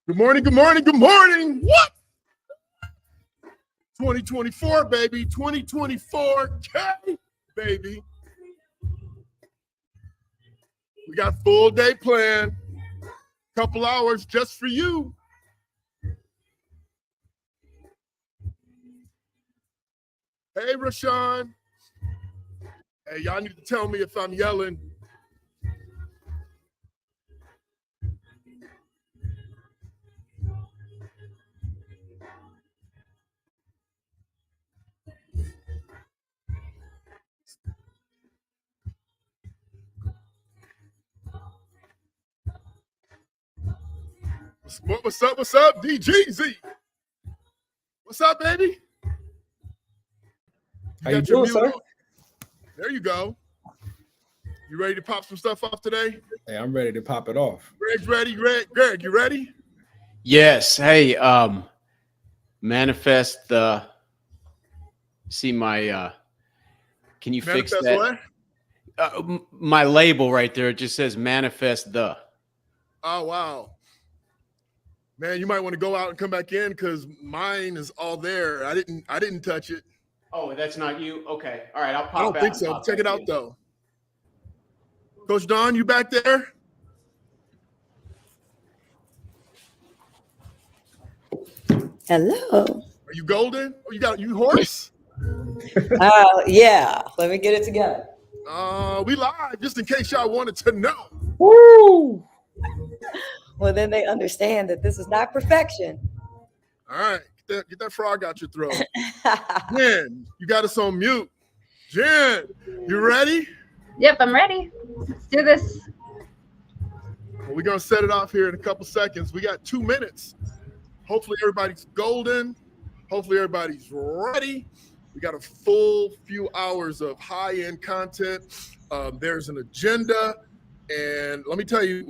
Good morning, good morning, good morning. What? 2024, baby. 2024, baby. We got full day planned. Couple hours just for you. Hey, Rashawn. Hey, y'all need to tell me if I'm yelling. What's up? What's up, DGZ? What's up, baby? How you doing, sir? There you go. You ready to pop some stuff off today? Hey, I'm ready to pop it off. Greg's ready. Greg, you ready? Yes. Hey, manifest the. See my. Can you Manifest fix that? What? My label right there. It just says manifest the. Oh wow. Man, you might want to go out and come back in because mine is all there. I didn't touch it. Oh, that's not you? Okay. All right. I'll pop I don't think so. Check it out though. Coach Don, you back there? Hello. Are you golden? Oh, you horse? Yeah. Let me get it together. We live just in case y'all wanted to know. Woo! Well, then they understand that this is not perfection. All right, get that frog out your throat. Jen, you got us on mute. Jen, you ready? Yep, I'm ready. Let's do this. Well, we're gonna set it off here in a couple seconds. We got 2 minutes. Hopefully everybody's golden. Hopefully everybody's ready. We got a full few hours of high-end content. There's an agenda, and let me tell you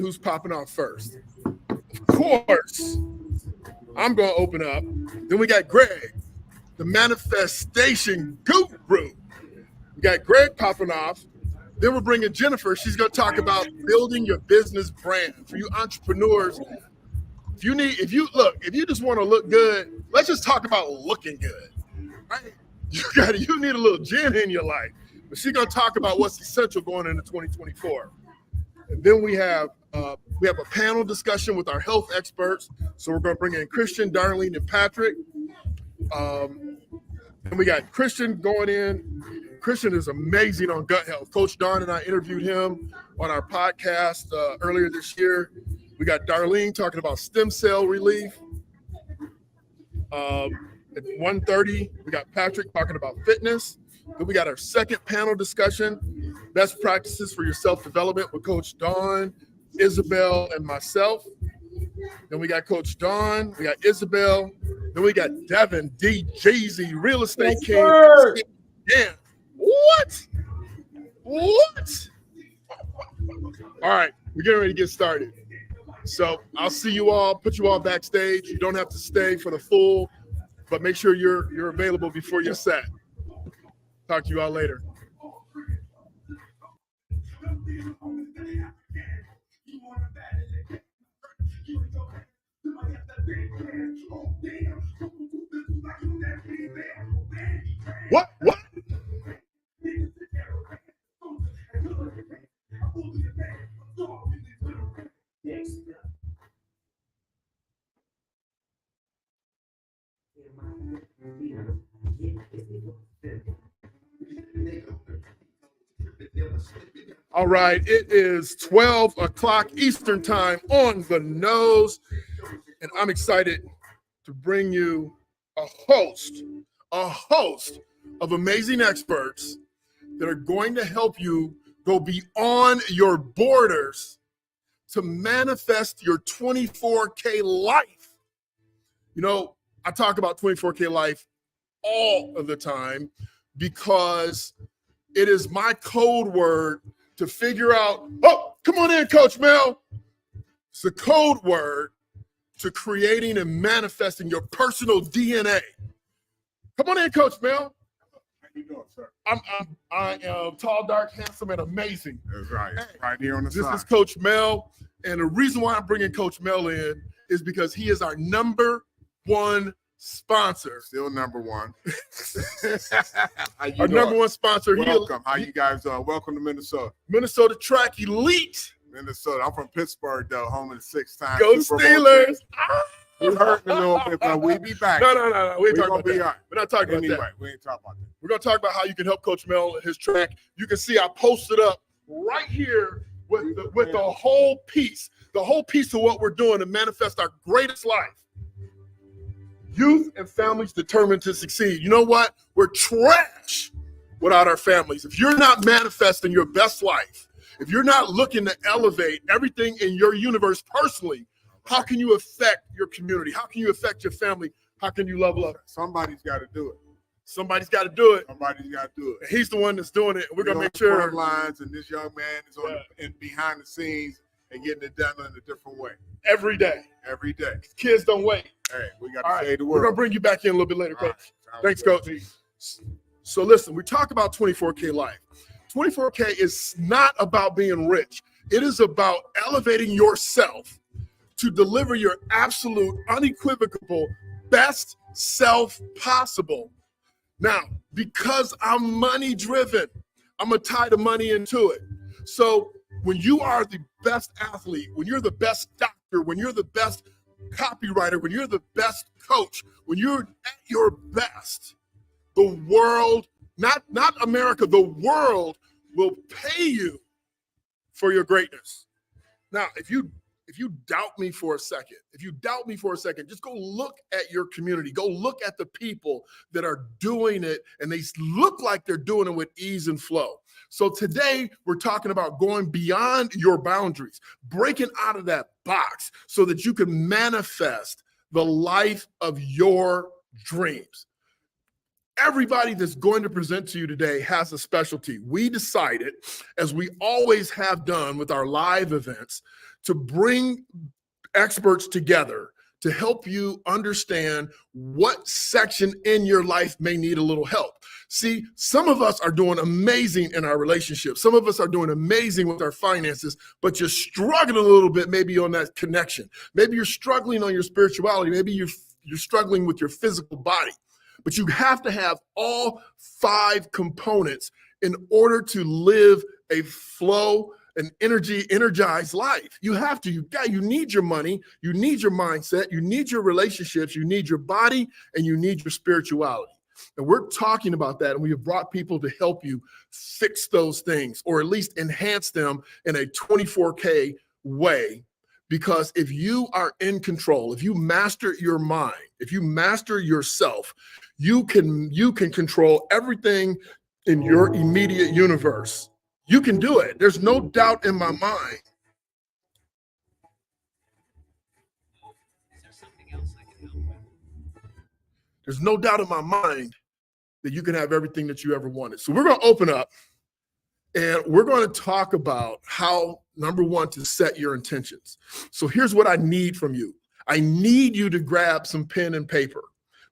who's popping off first. Of course, I'm gonna open up. Then we got Greg, the manifestation guru. We got Greg popping off. Then we're bringing Jennifer. She's gonna talk about building your business brand for you entrepreneurs. If you just want to look good, let's just talk about looking good. Right? You need a little Jen in your life. But she's gonna talk about what's essential going into 2024. And then we have a panel discussion with our health experts. So we're gonna bring in Christian, Darlene, and Patrick. And we got Christian going in. Christian is amazing on gut health. Coach Don and I interviewed him on our podcast earlier this year. We got Darlene talking about stem cell relief. At 1:30, we got Patrick talking about fitness. Then we got our second panel discussion, best practices for your self-development with Coach Don, Isabel, and myself. Then we got Coach Don, we got Isabel, then we got Devin, DGZ, real estate king. Yeah. What? All right, we're getting ready to get started. So I'll see you all, put you all backstage. You don't have to stay for the full, but make sure you're available before your set. Talk to you all later. What? All right, it is 12 o'clock Eastern time on the nose, and I'm excited to bring you a host of amazing experts that are going to help you go beyond your borders to manifest your 24K life. You know, I talk about 24K life all of the time because it is my code word to figure out, oh, come on in, Coach Mel. It's the code word to creating and manifesting your personal DNA. Come on in, Coach Mel. How you doing, sir? I am tall, dark, handsome, and amazing. That's right. Hey, Right here on the This side. is Coach Mel, and the reason why I'm bringing Coach Mel in is because he is our #1 sponsor. Still number one. How you Our doing? #1 sponsor. Welcome. How you guys doing? Welcome to Minnesota. Minnesota Track Elite. Minnesota. I'm from Pittsburgh, though, home of the 6-time Go Super Bowl Steelers. champions. We're hurting a little bit, but we be back. No. We ain't We're talking gonna about be that. all right. We're not talking about Anyway, that. we ain't talking about that. We're going to talk about how you can help Coach Mel in his track. You can see I posted up right here with the whole piece of what we're doing to manifest our greatest life. Youth and families determined to succeed. You know what? We're trash without our families. If you're not manifesting your best life, if you're not looking to elevate everything in your universe personally, how can you affect your community? How can you affect your family? How can you level up? Somebody's got to do it. Somebody's got to do it. Somebody's got to do it. And he's the one that's doing it. We're going to on make the sure. front lines, and this young man is on and behind the scenes and getting it done in a different way Every day. every day. Kids don't wait. Hey, we got All to right. save the We're world. going to bring you back in a little bit later, All Coach. right. Sounds Thanks, good. Coach. So listen, we talk about 24K life. 24K is not about being rich. It is about elevating yourself to deliver your absolute, unequivocal, best self possible. Now, because I'm money driven, I'm going to tie the money into it. So when you are the best athlete, when you're the best doctor, when you're the best copywriter, when you're the best coach, when you're at your best, the world, not America, the world will pay you for your greatness. Now, if you doubt me for a second, just go look at your community. Go look at the people that are doing it, and they look like they're doing it with ease and flow. So today, we're talking about going beyond your boundaries, breaking out of that box so that you can manifest the life of your dreams. Everybody that's going to present to you today has a specialty. We decided, as we always have done with our live events, to bring experts together to help you understand what section in your life may need a little help. See, some of us are doing amazing in our relationships. Some of us are doing amazing with our finances, but you're struggling a little bit maybe on that connection. Maybe you're struggling on your spirituality. Maybe you're struggling with your physical body. But you have to have all 5 components in order to live a flow, an energized life. You have to. You need your money. You need your mindset. You need your relationships. You need your body, and you need your spirituality. And we're talking about that, and we have brought people to help you fix those things, or at least enhance them in a 24K way. Because if you are in control, if you master your mind, if you master yourself, you can control everything in your immediate universe. You can do it. There's no doubt in my mind. There's no doubt in my mind that you can have everything that you ever wanted. So we're going to open up, and we're going to talk about how, number one, to set your intentions. So here's what I need from you. I need you to grab some pen and paper.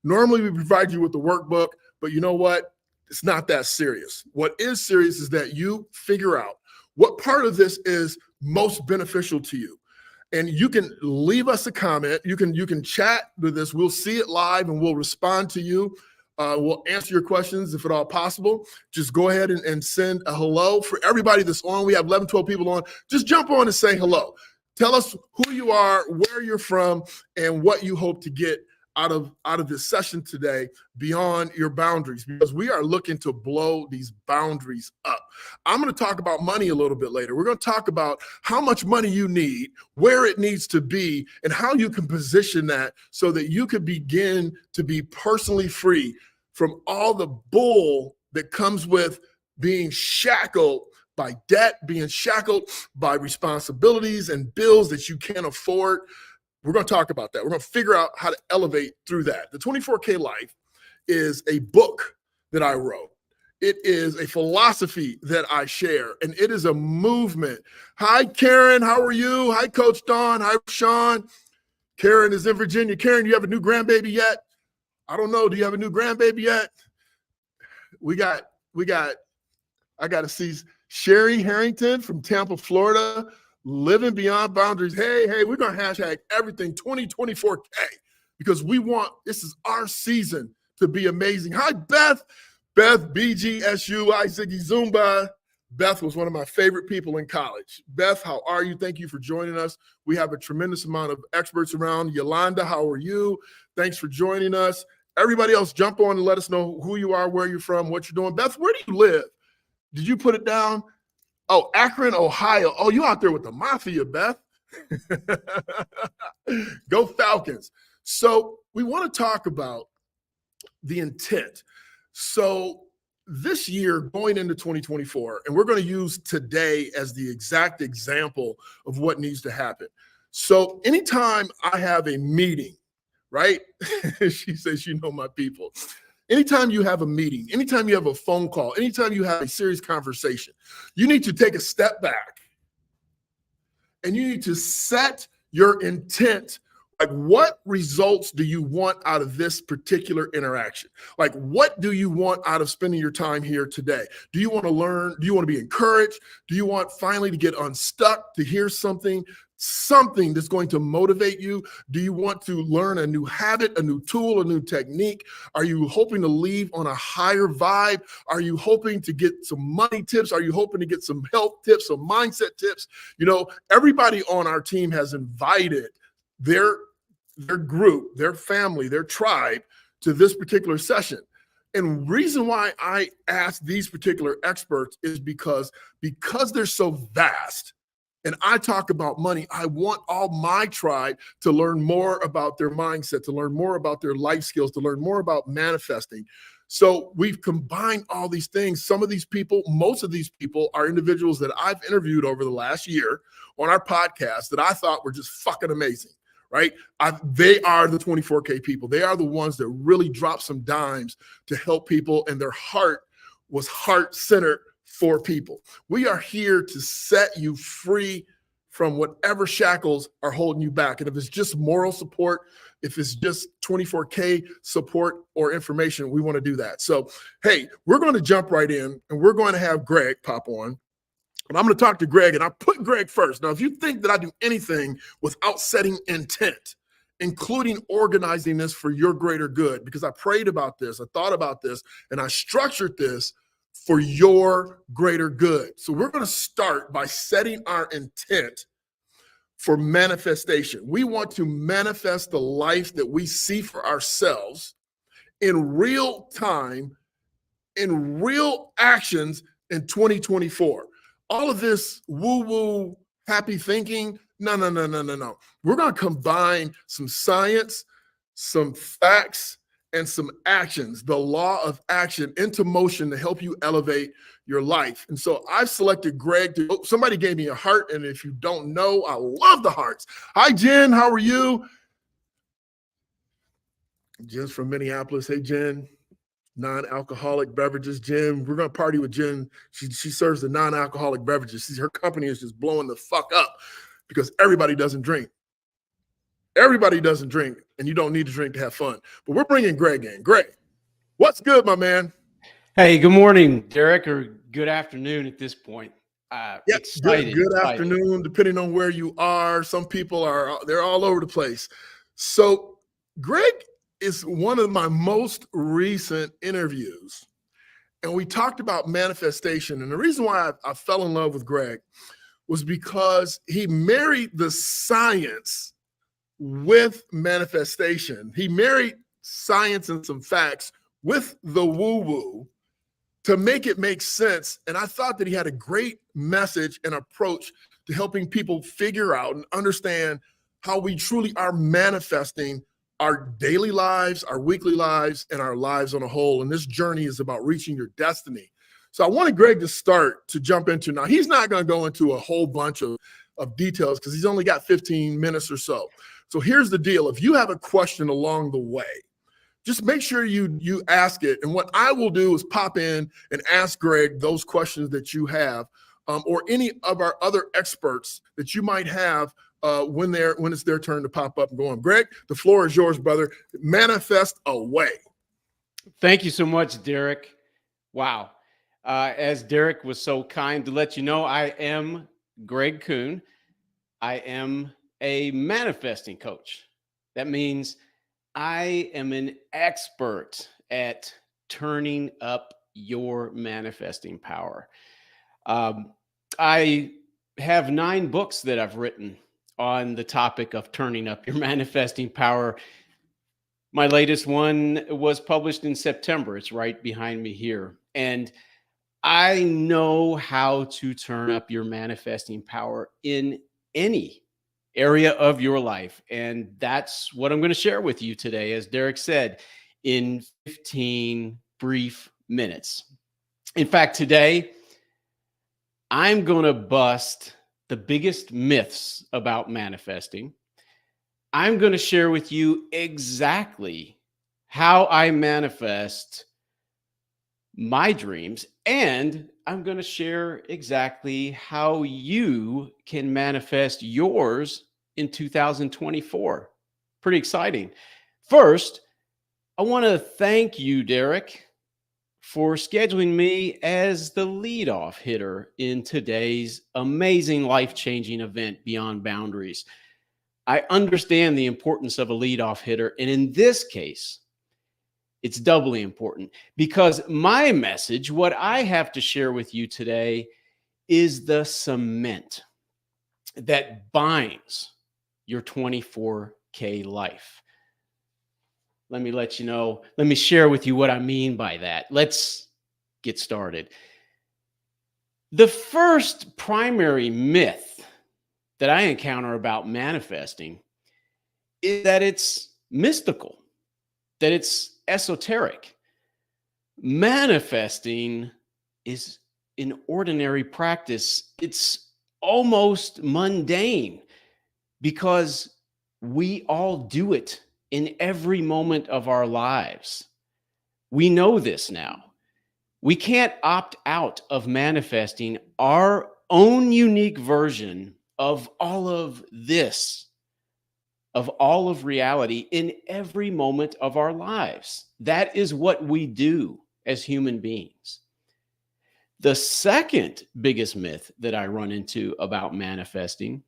Normally we provide you with the workbook, but you know what? It's not that serious. What is serious is that you figure out what part of this is most beneficial to you. And you can leave us a comment. You can chat with this. We'll see it live and we'll respond to you. We'll answer your questions if at all possible. Just go ahead and send a hello. For everybody that's on, we have 11, 12 people on. Just jump on and say hello. Tell us who you are, where you're from, and what you hope to get out of this session today beyond your boundaries, because we are looking to blow these boundaries up. I'm going to talk about money a little bit later. We're going to talk about how much money you need, where it needs to be, and how you can position that so that you can begin to be personally free from all the bull that comes with being shackled by debt, being shackled by responsibilities and bills that you can't afford. We're going to talk about that. We're going to figure out how to elevate through that. The 24K Life is a book that I wrote. It is a philosophy that I share, and it is a movement. Hi, Karen. How are you? Hi, Coach Dawn. Hi, Sean. Karen is in Virginia. Karen, do you have a new grandbaby yet? I don't know. Do you have a new grandbaby yet? I got to see Sherry Harrington from Tampa, Florida, living beyond boundaries. Hey, we're going to hashtag everything 2024K because this is our season to be amazing. Hi, Beth. Beth, BGSU, Ziggy Zumba. Beth was one of my favorite people in college. Beth, how are you? Thank you for joining us. We have a tremendous amount of experts around. Yolanda, how are you? Thanks for joining us. Everybody else, jump on and let us know who you are, where you're from, what you're doing. Beth, where do you live? Did you put it down? Oh, Akron, Ohio. Oh, you out there with the mafia, Beth. Go Falcons. So we want to talk about the intent. So this year, going into 2024, and we're going to use today as the exact example of what needs to happen. So anytime I have a meeting, right? She says, you know my people. Anytime you have a meeting, anytime you have a phone call, anytime you have a serious conversation, you need to take a step back and you need to set your intent. Like, what results do you want out of this particular interaction? Like, what do you want out of spending your time here today? Do you want to learn? Do you want to be encouraged? Do you want finally to get unstuck, to hear something that's going to motivate you? Do you want to learn a new habit, a new tool, a new technique? Are you hoping to leave on a higher vibe? Are you hoping to get some money tips? Are you hoping to get some health tips, some mindset tips? You know, everybody on our team has invited their group, their family, their tribe to this particular session. And reason why I ask these particular experts is because they're so vast. And I talk about money. I want all my tribe to learn more about their mindset, to learn more about their life skills, to learn more about manifesting. So we've combined all these things. Some of these people, most of these people are individuals that I've interviewed over the last year on our podcast that I thought were just fucking amazing. Right? They are the 24K people. They are the ones that really drop some dimes to help people, and their heart was heart-centered for people. We are here to set you free from whatever shackles are holding you back. And if it's just moral support, if it's just 24K support or information, we want to do that. So, hey, we're going to jump right in, and we're going to have Greg pop on. And I'm going to talk to Greg, and I put Greg first. Now, if you think that I do anything without setting intent, including organizing this for your greater good, because I prayed about this, I thought about this, and I structured this for your greater good. So we're going to start by setting our intent for manifestation. We want to manifest the life that we see for ourselves in real time, in real actions in 2024. All of this woo-woo happy thinking, no. We're going to combine some science, some facts, and some actions, the law of action into motion to help you elevate your life. And so I've selected Greg. Somebody gave me a heart, and if you don't know, I love the hearts. Hi, Jen. How are you? Jen's from Minneapolis. Hey, Jen. Non-alcoholic beverages. Jen, we're going to party with Jen. She serves the non-alcoholic beverages. Her company is just blowing the fuck up because everybody doesn't drink. Everybody doesn't drink, and you don't need to drink to have fun. But we're bringing Greg in. Greg, what's good, my man? Hey, good morning, Derek, or good afternoon at this point. Excited. Good afternoon, depending on where you are. Some people they're all over the place. So Greg is one of my most recent interviews, and we talked about manifestation. And the reason why I fell in love with Greg was because he married the science with manifestation. He married science and some facts with the woo-woo to make it make sense. And I thought that he had a great message and approach to helping people figure out and understand how we truly are manifesting our daily lives, our weekly lives, and our lives on a whole. And this journey is about reaching your destiny. So I wanted Greg to start to jump into. Now, he's not going to go into a whole bunch of details because he's only got 15 minutes or so. So here's the deal. If you have a question along the way, just make sure you ask it. And what I will do is pop in and ask Greg those questions that you have, or any of our other experts that you might have when it's their turn to pop up and go on. Greg, the floor is yours, brother. Manifest away. Thank you so much, Derek. Wow. As Derek was so kind to let you know, I am Greg Kuhn. I am a manifesting coach. That means I am an expert at turning up your manifesting power. I have 9 books that I've written on the topic of turning up your manifesting power. My latest one was published in September. It's right behind me here. And I know how to turn up your manifesting power in any area of your life. And that's what I'm going to share with you today, as Derek said, in 15 brief minutes. In fact, today, I'm going to bust the biggest myths about manifesting. I'm going to share with you exactly how I manifest my dreams, and I'm going to share exactly how you can manifest yours in 2024. Pretty exciting. First, I want to thank you, Derek, for scheduling me as the leadoff hitter in today's amazing life-changing event, Beyond Boundaries. I understand the importance of a leadoff hitter, and in this case, it's doubly important because my message, what I have to share with you today, is the cement that binds your 24K life. Let me share with you what I mean by that. Let's get started. The first primary myth that I encounter about manifesting is that it's mystical, that it's esoteric. Manifesting is an ordinary practice. It's almost mundane because we all do it in every moment of our lives. We know this now. We can't opt out of manifesting our own unique version of all of this, of all of reality in every moment of our lives. That is what we do as human beings. The second biggest myth that I run into about manifesting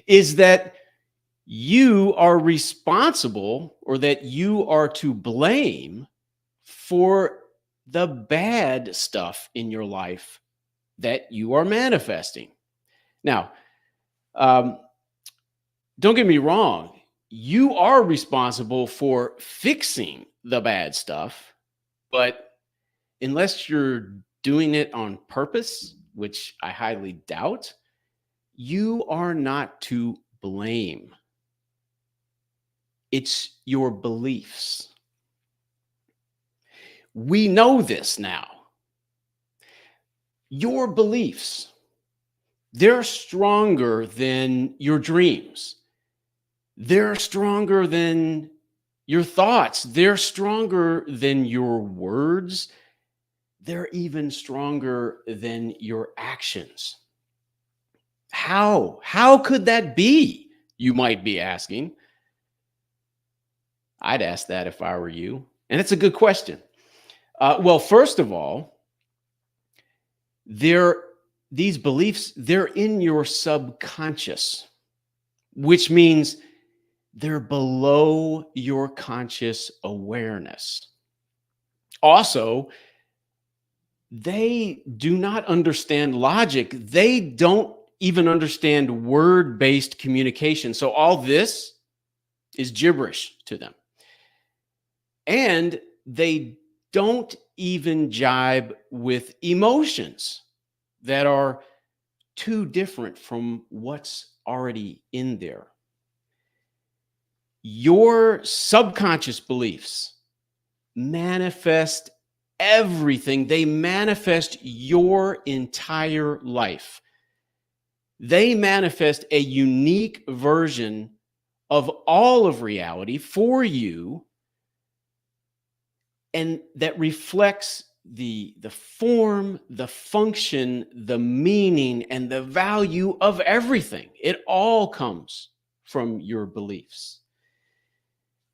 is that you are responsible, or that you are to blame for the bad stuff in your life that you are manifesting. Now, don't get me wrong. You are responsible for fixing the bad stuff, but unless you're doing it on purpose, which I highly doubt, you are not to blame. It's your beliefs. We know this now. Your beliefs, they're stronger than your dreams. They're stronger than your thoughts. They're stronger than your words. They're even stronger than your actions. How? How could that be? You might be asking. I'd ask that if I were you. And it's a good question. Well, first of all, these beliefs, they're in your subconscious, which means they're below your conscious awareness. Also, they do not understand logic. They don't even understand word-based communication. So all this is gibberish to them. And they don't even jibe with emotions that are too different from what's already in there. your subconscious beliefs manifest everything. They manifest your entire life. They manifest a unique version of all of reality for you, and that reflects the form, the function, the meaning, and the value of everything. It all comes from your beliefs.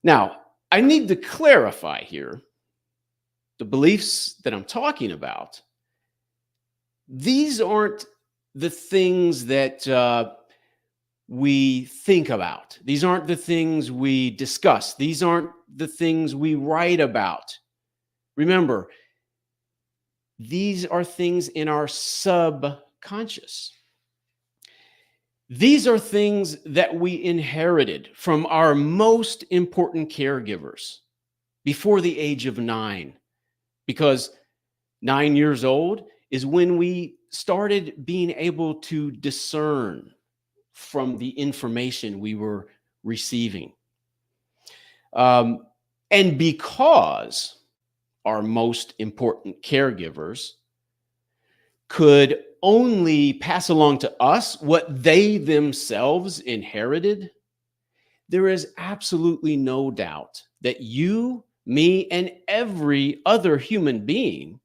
Now, I need to clarify here, the beliefs that I'm talking about, these aren't the things that we think about. These aren't the things we discuss. These aren't the things we write about. Remember, these are things in our subconscious. These are things that we inherited from our most important caregivers before the age of 9, because 9 years old is when we started being able to discern from the information we were receiving. And because our most important caregivers could only pass along to us what they themselves inherited, there is absolutely no doubt that you, me, and every other human being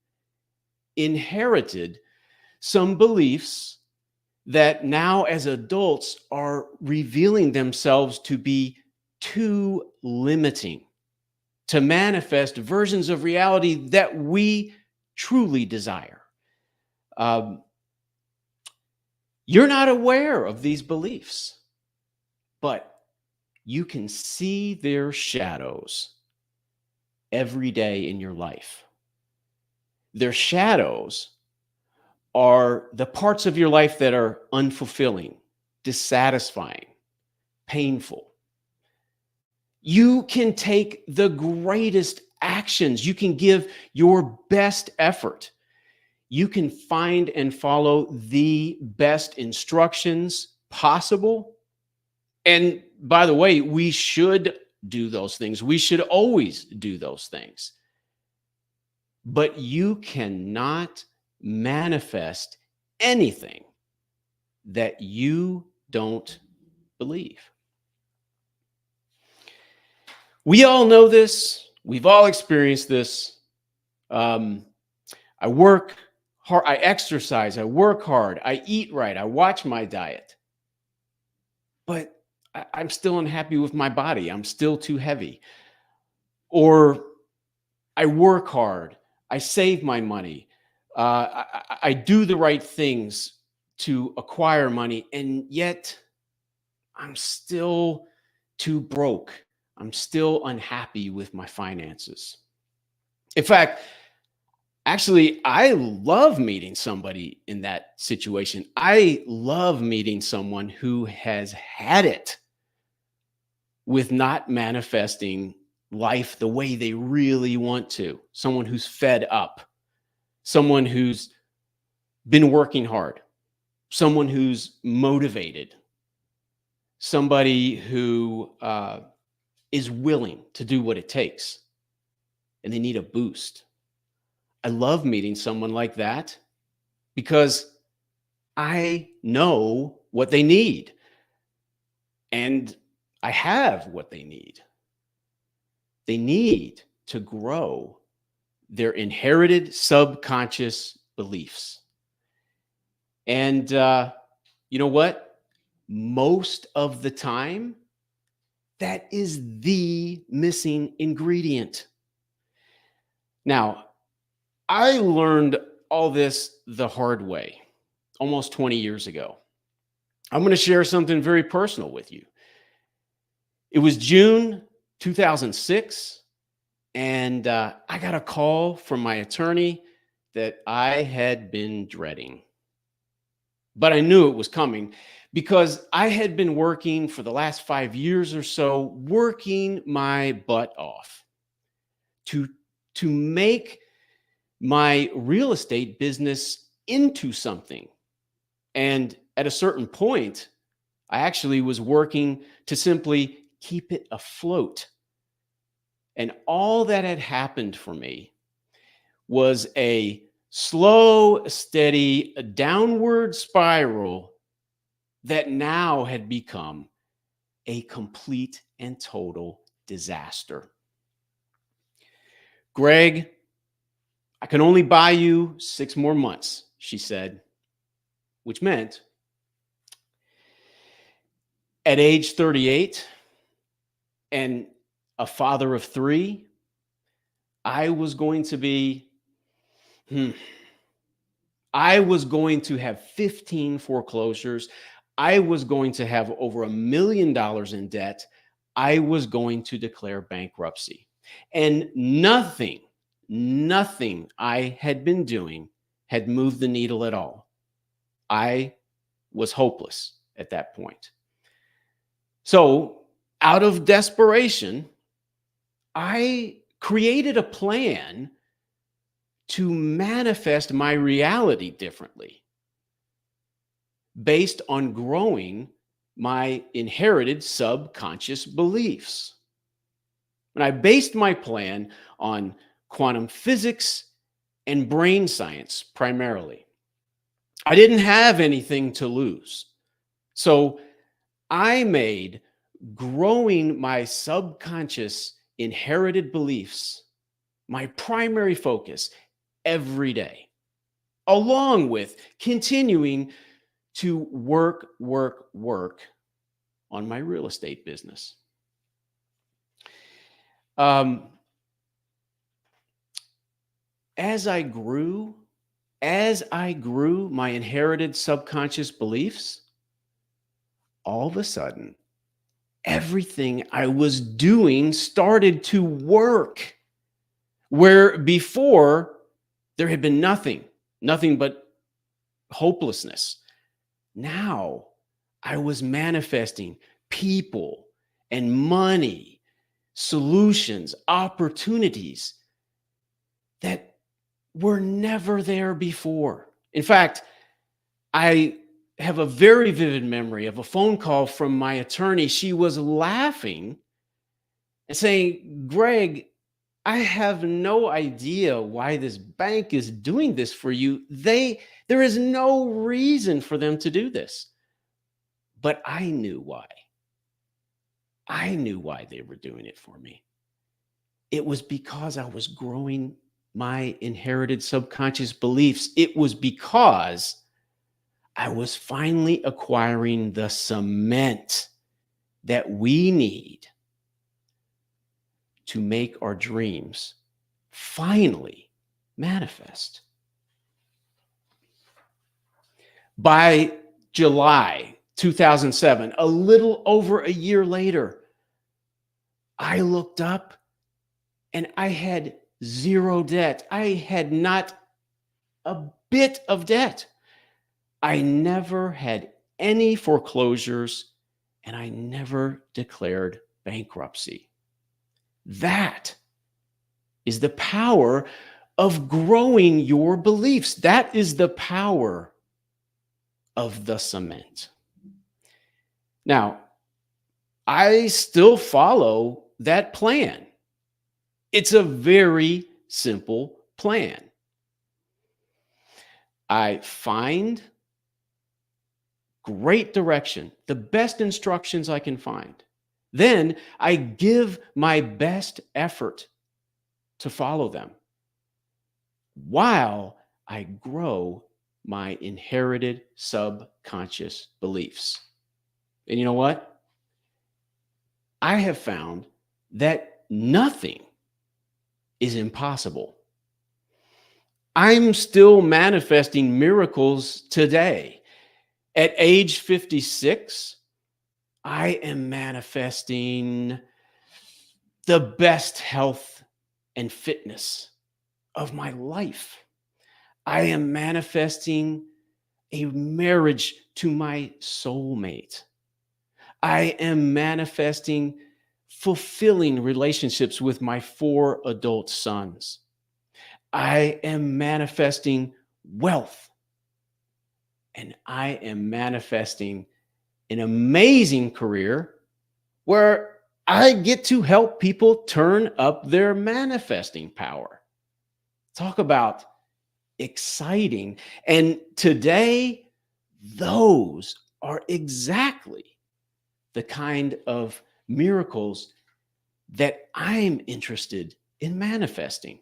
inherited some beliefs that now as adults are revealing themselves to be too limiting to manifest versions of reality that we truly desire. You're not aware of these beliefs, but you can see their shadows every day in your life. Their shadows are the parts of your life that are unfulfilling, dissatisfying, painful. You can take the greatest actions. You can give your best effort. You can find and follow the best instructions possible. And by the way, we should do those things. We should always do those things. But you cannot manifest anything that you don't believe. We all know this. We've all experienced this. I work hard, I exercise, I work hard, I eat right, I watch my diet. But I'm still unhappy with my body. I'm still too heavy. Or I work hard, I save my money, I do the right things to acquire money, and yet I'm still too broke. I'm still unhappy with my finances. In fact, actually, I love meeting somebody in that situation. I love meeting someone who has had it with not manifesting life the way they really want to. Someone who's fed up, someone who's been working hard, someone who's motivated, somebody who is willing to do what it takes, and they need a boost. I love meeting someone like that because I know what they need, and I have what they need. They need to grow their inherited subconscious beliefs. And you know what? Most of the time, that is the missing ingredient. Now, I learned all this the hard way almost 20 years ago. I'm going to share something very personal with you. It was June 2006, and I got a call from my attorney that I had been dreading. But I knew it was coming because I had been working for the last 5 years or so, working my butt off to make my real estate business into something. And at a certain point, I actually was working to simply keep it afloat. And all that had happened for me was a slow, steady, downward spiral that now had become a complete and total disaster. Greg, I can only buy you 6 more months, she said, which meant at age 38 and a father of 3, I was going to be, I was going to have 15 foreclosures. I was going to have over $1 million in debt. I was going to declare bankruptcy. And nothing I had been doing had moved the needle at all. I was hopeless at that point. So, out of desperation, I created a plan to manifest my reality differently based on growing my inherited subconscious beliefs. And I based my plan on quantum physics and brain science primarily. I didn't have anything to lose. So I made growing my subconscious inherited beliefs my primary focus every day, along with continuing to work on my real estate business. As I grew my inherited subconscious beliefs, all of a sudden, everything I was doing started to work. Where before there had been nothing but hopelessness. Now I was manifesting people and money, solutions, opportunities that were never there before. In fact, I have a very vivid memory of a phone call from my attorney. She was laughing and saying, "Greg, I have no idea why this bank is doing this for you. There is no reason for them to do this." But I knew why. I knew why they were doing it for me. It was because I was growing my inherited subconscious beliefs. It was because I was finally acquiring the cement that we need to make our dreams finally manifest. By July 2007, a little over a year later, I looked up and I had zero debt. I had not a bit of debt. I never had any foreclosures and I never declared bankruptcy. That is the power of growing your beliefs. That is the power of the cement. Now, I still follow that plan. It's a very simple plan. I find great direction, the best instructions I can find. Then I give my best effort to follow them while I grow my inherited subconscious beliefs. And you know what? I have found that nothing is impossible. I'm still manifesting miracles today. At age 56, I am manifesting the best health and fitness of my life. I am manifesting a marriage to my soulmate. I am manifesting fulfilling relationships with my 4 adult sons. I am manifesting wealth. And I am manifesting an amazing career where I get to help people turn up their manifesting power. Talk about exciting. And today, those are exactly the kind of miracles that I'm interested in manifesting.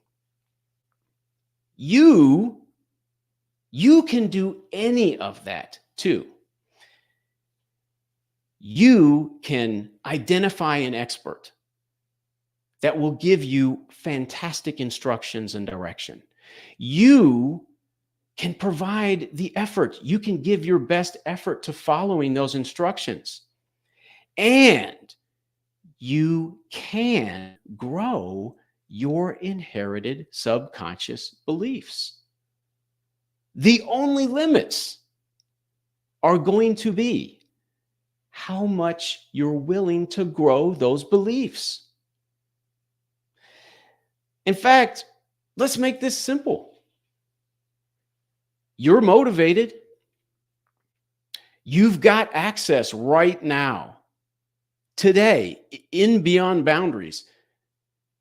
You can do any of that too. You can identify an expert that will give you fantastic instructions and direction. You can provide the effort. You can give your best effort to following those instructions. And you can grow your inherited subconscious beliefs. The only limits are going to be how much you're willing to grow those beliefs. In fact, let's make this simple. You're motivated. You've got access right now, today, in Beyond Boundaries,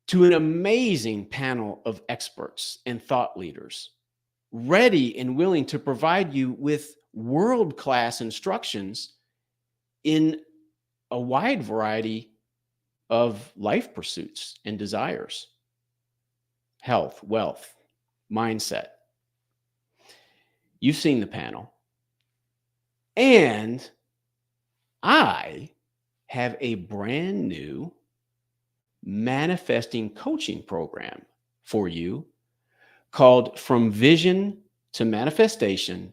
to an amazing panel of experts and thought leaders, ready and willing to provide you with world-class instructions in a wide variety of life pursuits and desires: health, wealth, mindset. You've seen the panel. And I have a brand new manifesting coaching program for you called From Vision to Manifestation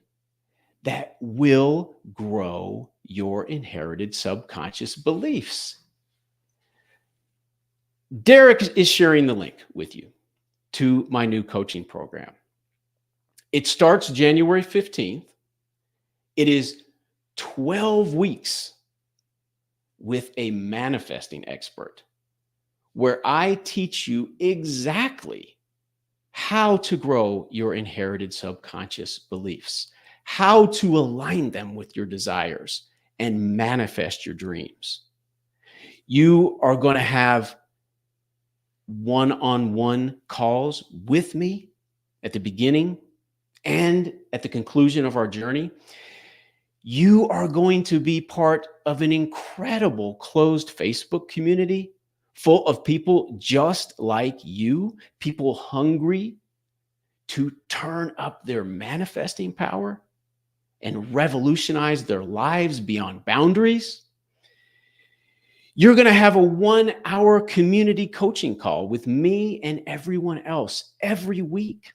that will grow your inherited subconscious beliefs. Derek is sharing the link with you to my new coaching program. It starts January 15th. It is 12 weeks with a manifesting expert where I teach you exactly how to grow your inherited subconscious beliefs, how to align them with your desires and manifest your dreams. You are going to have one-on-one calls with me at the beginning and at the conclusion of our journey. You are going to be part of an incredible closed Facebook community full of people just like you, people hungry to turn up their manifesting power and revolutionize their lives beyond boundaries. You're going to have a 1-hour community coaching call with me and everyone else every week.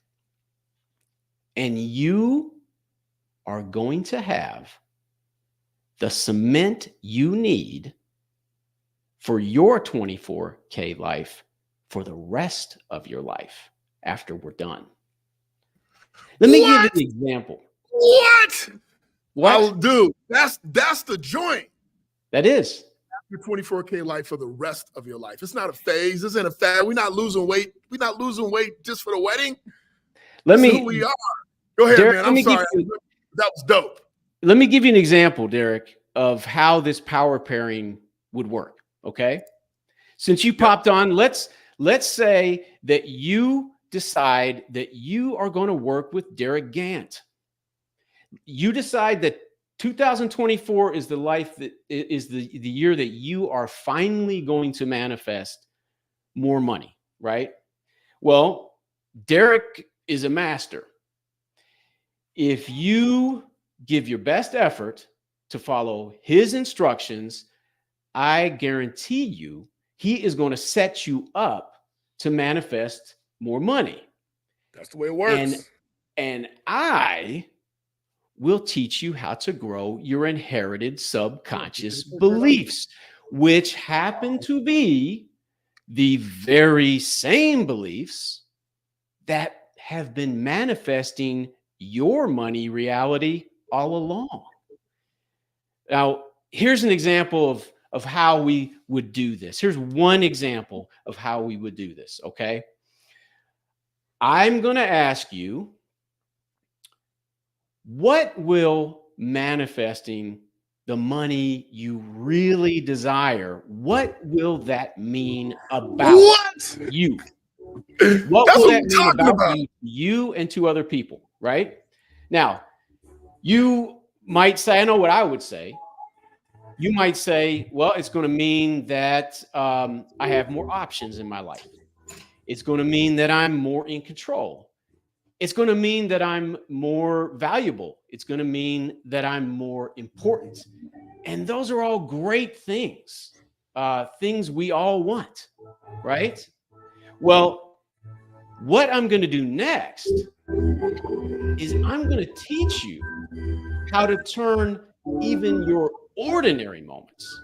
And you are going to have the cement you need for your 24K life for the rest of your life after we're done. Let me give you an example. What? What? I'll do. That's the joint. That is. Your 24K life for the rest of your life. It's not a phase. This ain't a fad. We're not losing weight. We're not losing weight just for the wedding. Let This me. is who we are. Go ahead, Derek, man. I'm sorry. That was dope. Let me give you an example, Derek, of how this power pairing would work. Okay. Since you popped on, let's say that you decide that you are going to work with Derek Gant. You decide that 2024 is the life that is the year that you are finally going to manifest more money, right? Well, Derek is a master. If you give your best effort to follow his instructions, I guarantee you he is going to set you up to manifest more money. That's the way it works. And I will teach you how to grow your inherited subconscious beliefs, which happen to be the very same beliefs that have been manifesting your money reality all along. Now, here's an example of how we would do this. Here's one example of how we would do this, okay? I'm going to ask you, what will manifesting the money you really desire, what will that mean about What? you? What That's will what that I'm mean talking about about. you and to other people, right? Now, you might say, I know what I would say. You might say, well, it's going to mean that I have more options in my life. It's going to mean that I'm more in control. It's going to mean that I'm more valuable. It's going to mean that I'm more important. And those are all great things, things we all want, right? Well, what I'm going to do next is I'm going to teach you how to turn even your ordinary moments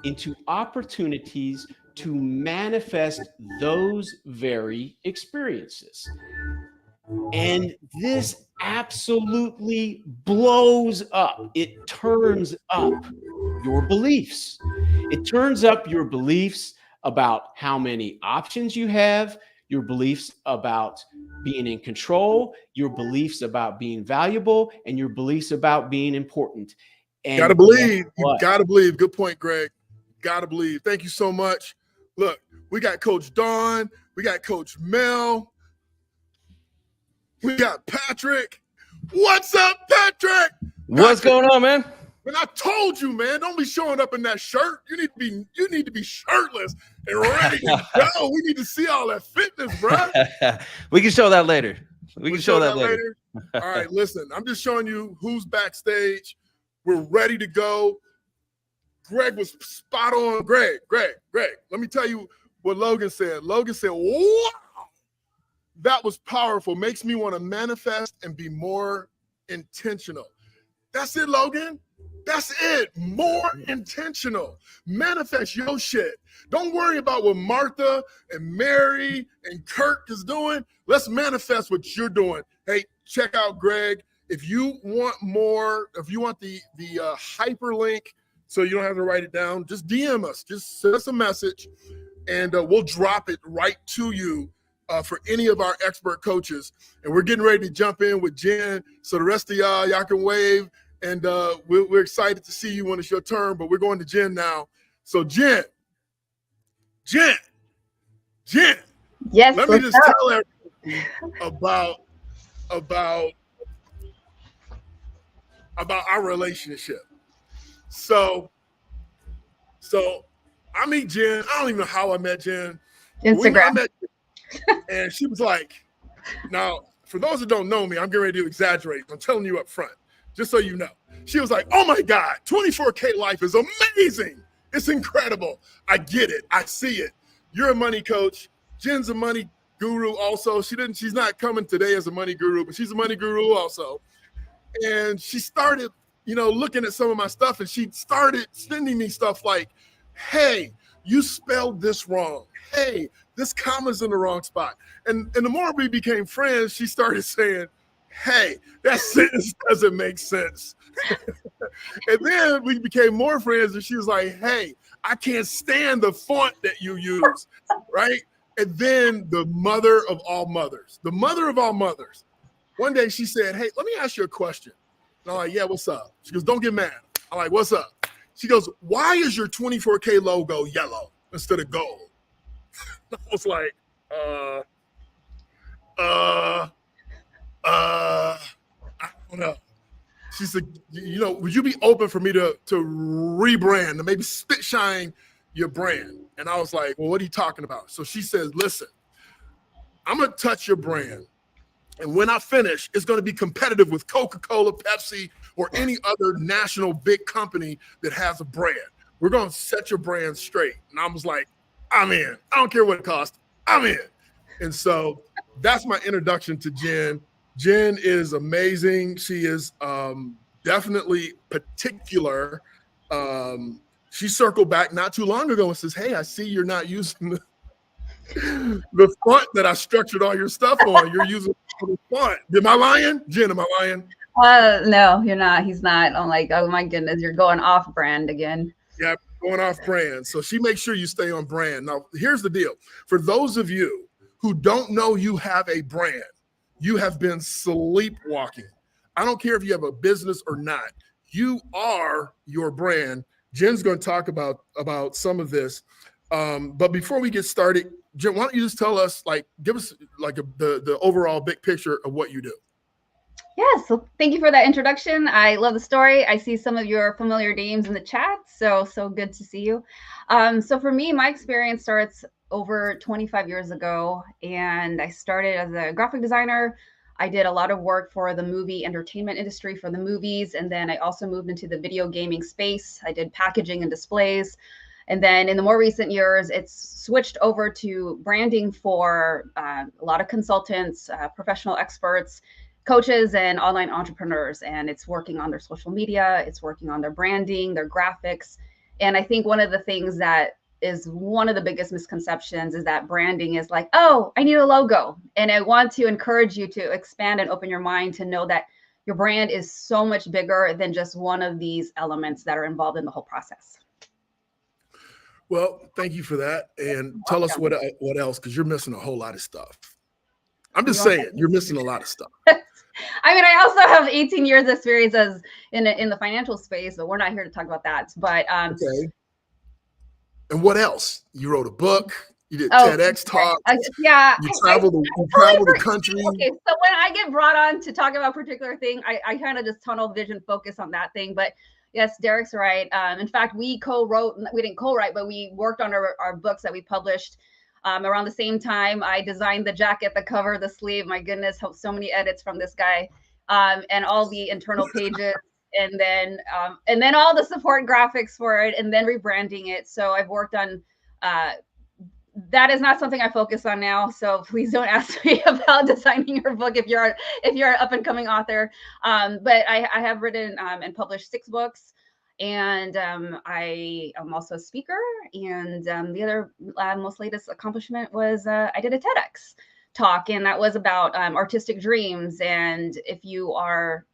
into opportunities to manifest those very experiences. And this absolutely blows up. It turns up your beliefs. It turns up your beliefs about how many options you have, your beliefs about being in control, your beliefs about being valuable, and your beliefs about being important. And Gotta believe. You what? gotta believe. Good point, Greg. Gotta believe. Thank you so much. Look, we got Coach Dawn. We got Coach Mel. We got Patrick. What's up, Patrick? What's going on, man? Man, I told you, man, don't be showing up in that shirt. You need to be shirtless and ready to go. We need to see all that fitness, bro. We can show that later. We can show that later. All right, listen, I'm just showing you who's backstage. We're ready to go. Greg was spot on. Greg, let me tell you what Logan said. Logan said, wow, that was powerful. Makes me want to manifest and be more intentional. That's it, Logan. That's it. More intentional. Manifest your shit. Don't worry about what Martha and Mary and Kirk is doing. Let's manifest what you're doing. Hey, check out Greg. If you want more, if you want the hyperlink so you don't have to write it down, just DM us. Just send us a message and we'll drop it right to you for any of our expert coaches. And we're getting ready to jump in with Jen. So the rest of y'all can wave. And we're excited to see you when it's your turn, but we're going to Jen now. So Jen. Yes. Let me what's just up? tell everybody about our relationship. So I meet Jen. I don't even know how I met Jen. I Instagram. met Jen, and she was like, now, for those that don't know me, I'm getting ready to exaggerate. I'm telling you up front, just so you know. She was like, oh my God, 24K life is amazing. It's incredible. I get it. I see it. You're a money coach. Jen's a money guru also. She's not coming today as a money guru, but she's a money guru also. And she started, looking at some of my stuff, and she started sending me stuff like, hey, you spelled this wrong. Hey, this comma's in the wrong spot. And the more we became friends, she started saying, hey, that sentence doesn't make sense. And then we became more friends, and she was like, hey, I can't stand the font that you use, right? And then the mother of all mothers, one day she said, hey, let me ask you a question. And I'm like, yeah, what's up? She goes, don't get mad. I'm like, what's up? She goes, why is your 24K logo yellow instead of gold? I was like, I don't know. She said, would you be open for me to rebrand, to maybe spit shine your brand? And I was like, well, what are you talking about? So she says, listen, I'm going to touch your brand. And when I finish, it's going to be competitive with Coca-Cola, Pepsi, or any other national big company that has a brand. We're going to set your brand straight. And I was like, I'm in. I don't care what it costs. I'm in. And so that's my introduction to Jen. Jen is amazing. She is definitely particular. She circled back not too long ago and says, hey, I see you're not using the font that I structured all your stuff on. You're using the font. Am I lying? Jen, am I lying? No, you're not. He's not. I'm like, oh my goodness, you're going off brand again. Yeah, going off brand. So she makes sure you stay on brand. Now, here's the deal. For those of you who don't know you have a brand, you have been sleepwalking. I don't care if you have a business or not. you are your brand. Jen's going to talk about some of this. But before we get started, Jen, why don't you just tell us, give us the overall big picture of what you do? Yeah, so thank you for that introduction. I love the story. I see some of your familiar names in the chat, so good to see you. So for me, my experience starts over 25 years ago, and I started as a graphic designer. I did a lot of work for the movie entertainment industry for the movies, and then I also moved into the video gaming space. I did packaging and displays. And then in the more recent years, it's switched over to branding for a lot of consultants, professional experts, coaches, and online entrepreneurs. And it's working on their social media, it's working on their branding, their graphics. And I think one of the things that is one of the biggest misconceptions is that branding is like, oh, I need a logo. And I want to encourage you to expand and open your mind to know that your brand is so much bigger than just one of these elements that are involved in the whole process. Well, thank you for that. And tell us what else, because you're missing a whole lot of stuff. I'm just saying, you're missing a lot of stuff. I mean, I also have 18 years experience as in the financial space, but we're not here to talk about that. But okay. And what else? You wrote a book. You did TEDx talks. Yeah. You traveled the country. Okay, so when I get brought on to talk about a particular thing, I kind of just tunnel vision focus on that thing. But yes, Derek's right. In fact, we didn't co-write, but we worked on our books that we published around the same time. I designed the jacket, the cover, the sleeve. My goodness, so many edits from this guy, and all the internal pages. And then all the support graphics for it, and then rebranding it. So I've worked on that. Is not something I focus on now. So please don't ask me about designing your book if you're an up and coming author. But I have written and published 6 books, and I am also a speaker. And the other most latest accomplishment was I did a TEDx talk, and that was about artistic dreams. And if you are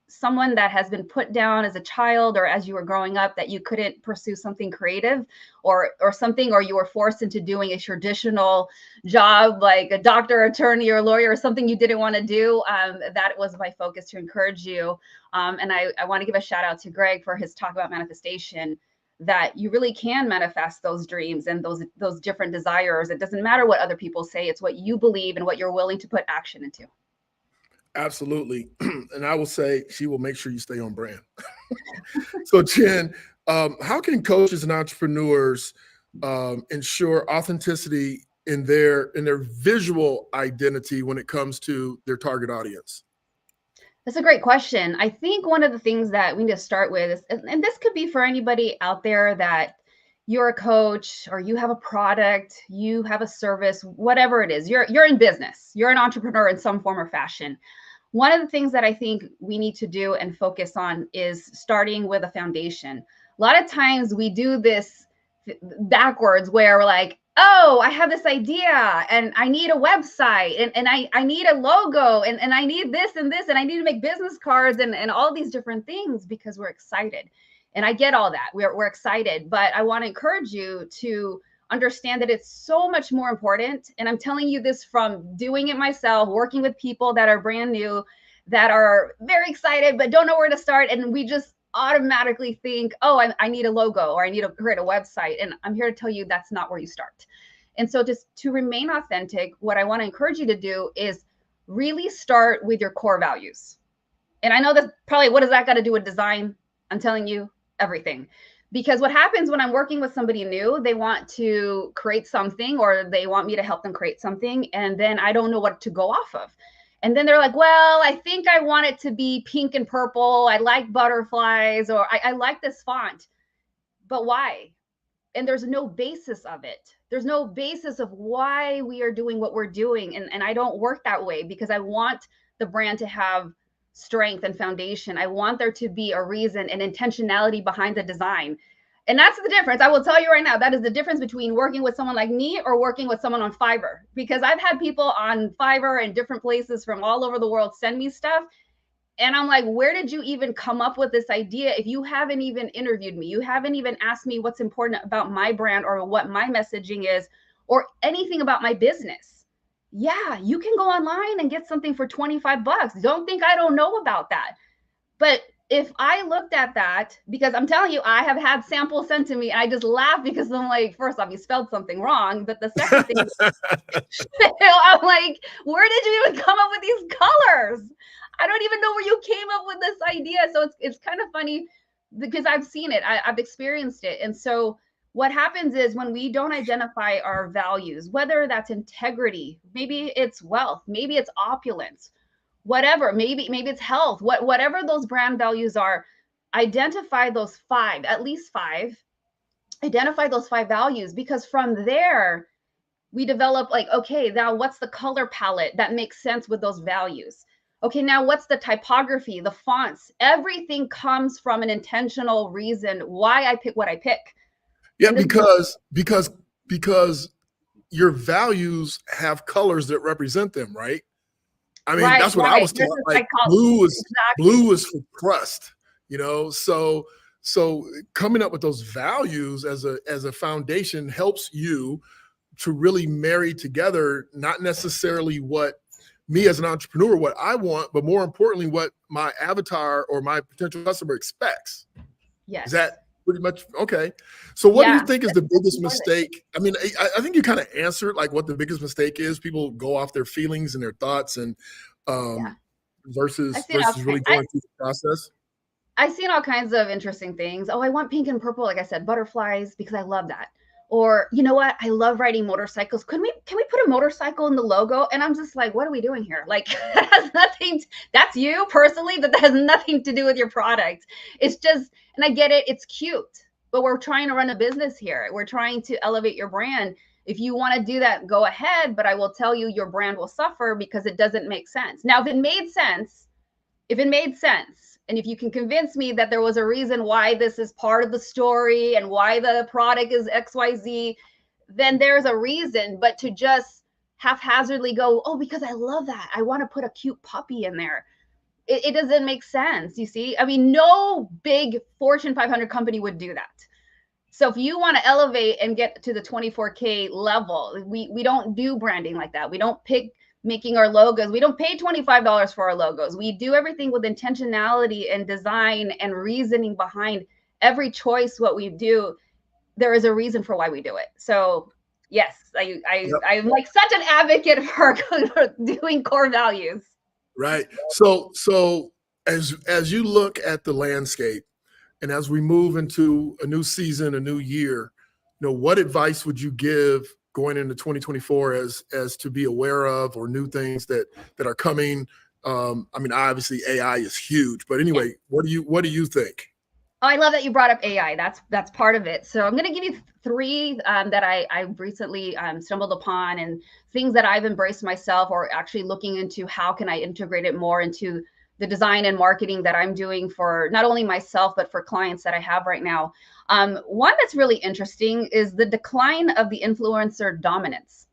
someone that has been put down as a child or as you were growing up that you couldn't pursue something creative or something, or you were forced into doing a traditional job like a doctor, attorney, or lawyer, or something you didn't want to do, that was my focus to encourage you. And I want to give a shout out to Greg for his talk about manifestation, that you really can manifest those dreams and those different desires. It doesn't matter what other people say. It's what you believe and what you're willing to put action into. Absolutely. And I will say she will make sure you stay on brand. So Jen, how can coaches and entrepreneurs ensure authenticity in their visual identity when it comes to their target audience? That's a great question. I think one of the things that we need to start with is, and this could be for anybody out there, that you're a coach or you have a product, you have a service, whatever it is, you're in business, you're an entrepreneur in some form or fashion. One of the things that I think we need to do and focus on is starting with a foundation. A lot of times we do this backwards, where we're like, oh, I have this idea and I need a website and I need a logo and I need this and this, and I need to make business cards and all these different things because we're excited. And I get all that. We're excited, but I want to encourage you to understand that it's so much more important. And I'm telling you this from doing it myself, working with people that are brand new, that are very excited, but don't know where to start. And we just automatically think, oh, I need a logo, or I need to create a website. And I'm here to tell you that's not where you start. And so just to remain authentic, what I want to encourage you to do is really start with your core values. And I know that's probably, what does that got to do with design? I'm telling you, everything. Because what happens when I'm working with somebody new, they want to create something, or they want me to help them create something, and then I don't know what to go off of. And then they're like, well, I think I want it to be pink and purple. I like butterflies, or I like this font. But why? And there's no basis of it. There's no basis of why we are doing what we're doing. And I don't work that way, because I want the brand to have strength and foundation. I want there to be a reason and intentionality behind the design. And that's the difference. I will tell you right now, that is the difference between working with someone like me or working with someone on Fiverr. Because I've had people on Fiverr and different places from all over the world send me stuff. And I'm like, where did you even come up with this idea if you haven't even interviewed me? You haven't even asked me what's important about my brand or what my messaging is or anything about my business. Yeah, you can go online and get something for $25. Don't think I don't know about that. But if I looked at that, because I'm telling you, I have had samples sent to me, and I just laugh because I'm like, first off, you spelled something wrong. But the second thing, I'm like, where did you even come up with these colors? I don't even know where you came up with this idea. So it's kind of funny because I've seen it, I've experienced it. And so what happens is when we don't identify our values, whether that's integrity, maybe it's wealth, maybe it's opulence, whatever, maybe it's health, whatever those brand values are, identify those five, at least five, identify those five values, because from there we develop like, okay, now what's the color palette that makes sense with those values? Okay, now what's the typography, the fonts? Everything comes from an intentional reason why I pick what I pick. Yeah, because your values have colors that represent them, right? I mean, that's what I was taught. Like blue is for trust, you know. So coming up with those values as a foundation helps you to really marry together, not necessarily what me as an entrepreneur, what I want, but more importantly, what my avatar or my potential customer expects. Yes. Is that pretty much okay? So what do you think is the biggest mistake? I mean, I think you kind of answered like what the biggest mistake is. People go off their feelings and their thoughts and versus really going through the process. I've seen all kinds of interesting things. Oh, I want pink and purple, like I said, butterflies, because I love that. Or, you know what? I love riding motorcycles. Can we put a motorcycle in the logo? And I'm just like, what are we doing here? Like, that has nothing, that's you personally, but that has nothing to do with your product. It's just, and I get it, it's cute, but we're trying to run a business here. We're trying to elevate your brand. If you want to do that, go ahead, but I will tell you your brand will suffer because it doesn't make sense. Now, if it made sense, and if you can convince me that there was a reason why this is part of the story and why the product is XYZ, then there's a reason. But to just haphazardly go, oh, because I love that, I want to put a cute puppy in there, it doesn't make sense. You see, I mean, no big Fortune 500 company would do that. So if you want to elevate and get to the 24K level, we don't do branding like that. We don't pick making our logos. We don't pay $25 for our logos. We do everything with intentionality and design and reasoning behind every choice. What we do, there is a reason for why we do it. So yes, I'm like such an advocate for doing core values. Right. So as you look at the landscape and as we move into a new season, a new year, you know, what advice would you give going into 2024 as to be aware of, or new things that are coming? I mean, obviously AI is huge, but anyway, what do you think? Oh, I love that you brought up AI. That's part of it. So I'm going to give you three that I recently stumbled upon, and things that I've embraced myself, or actually looking into how can I integrate it more into the design and marketing that I'm doing for not only myself, but for clients that I have right now. One that's really interesting is the decline of the influencer dominance.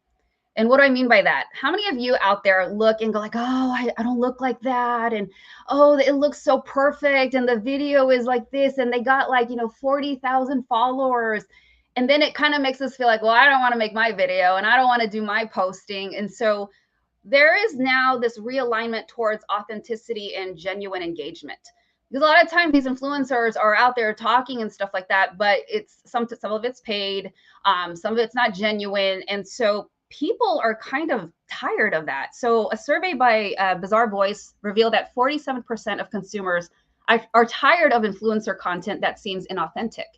And what do I mean by that? How many of you out there look and go like, oh, I don't look like that. And, oh, it looks so perfect. And the video is like this. And they got like, 40,000 followers. And then it kind of makes us feel like, well, I don't want to make my video and I don't want to do my posting. And so there is now this realignment towards authenticity and genuine engagement. Because a lot of times these influencers are out there talking and stuff like that, but it's some of it's paid, some of it's not genuine. And so people are kind of tired of that. So a survey by Bizarre Voice revealed that 47% of consumers are tired of influencer content that seems inauthentic.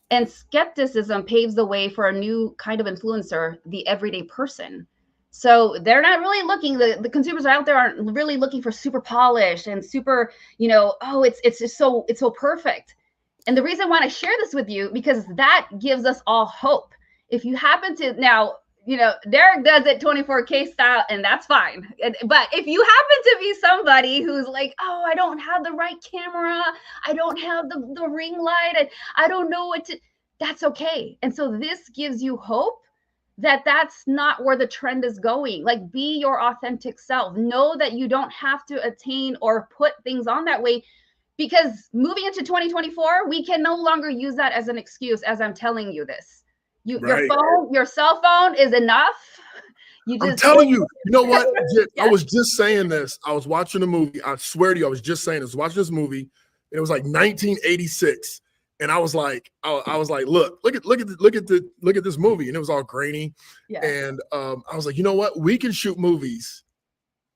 And skepticism paves the way for a new kind of influencer, the everyday person. So they're not really looking, the consumers out there aren't really looking for super polished and super, oh, it's just it's so perfect. And the reason I want to share this with you, because that gives us all hope. If you happen to now, Derek does it 24K style, and that's fine. But if you happen to be somebody who's like, oh, I don't have the right camera, I don't have the ring light, I don't know what to, that's okay. And so this gives you hope that that's not where the trend is going. Like, be your authentic self. Know that you don't have to attain or put things on that way, because moving into 2024, we can no longer use that as an excuse, as I'm telling you this. Your cell phone is enough. I'm telling you, you know what? I was just saying this. I was watching a movie. I swear to you, I was just saying this. Watching this movie. and it was like 1986. And I was like, look at this movie, and it was all grainy. Yeah. And I was like, you know what? We can shoot movies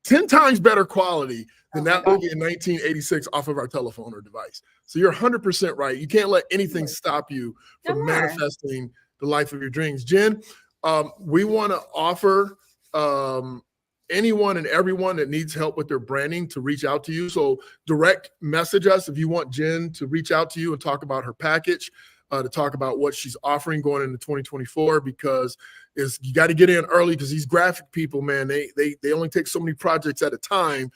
10 times better quality than that movie in 1986 off of our telephone or device. So you're 100% right. You can't let anything stop you from manifesting the life of your dreams. Jen, we want to offer anyone and everyone that needs help with their branding to reach out to you. So direct message us if you want Jen to reach out to you and talk about her package, to talk about what she's offering going into 2024, because you got to get in early, because these graphic people, man, they only take so many projects at a time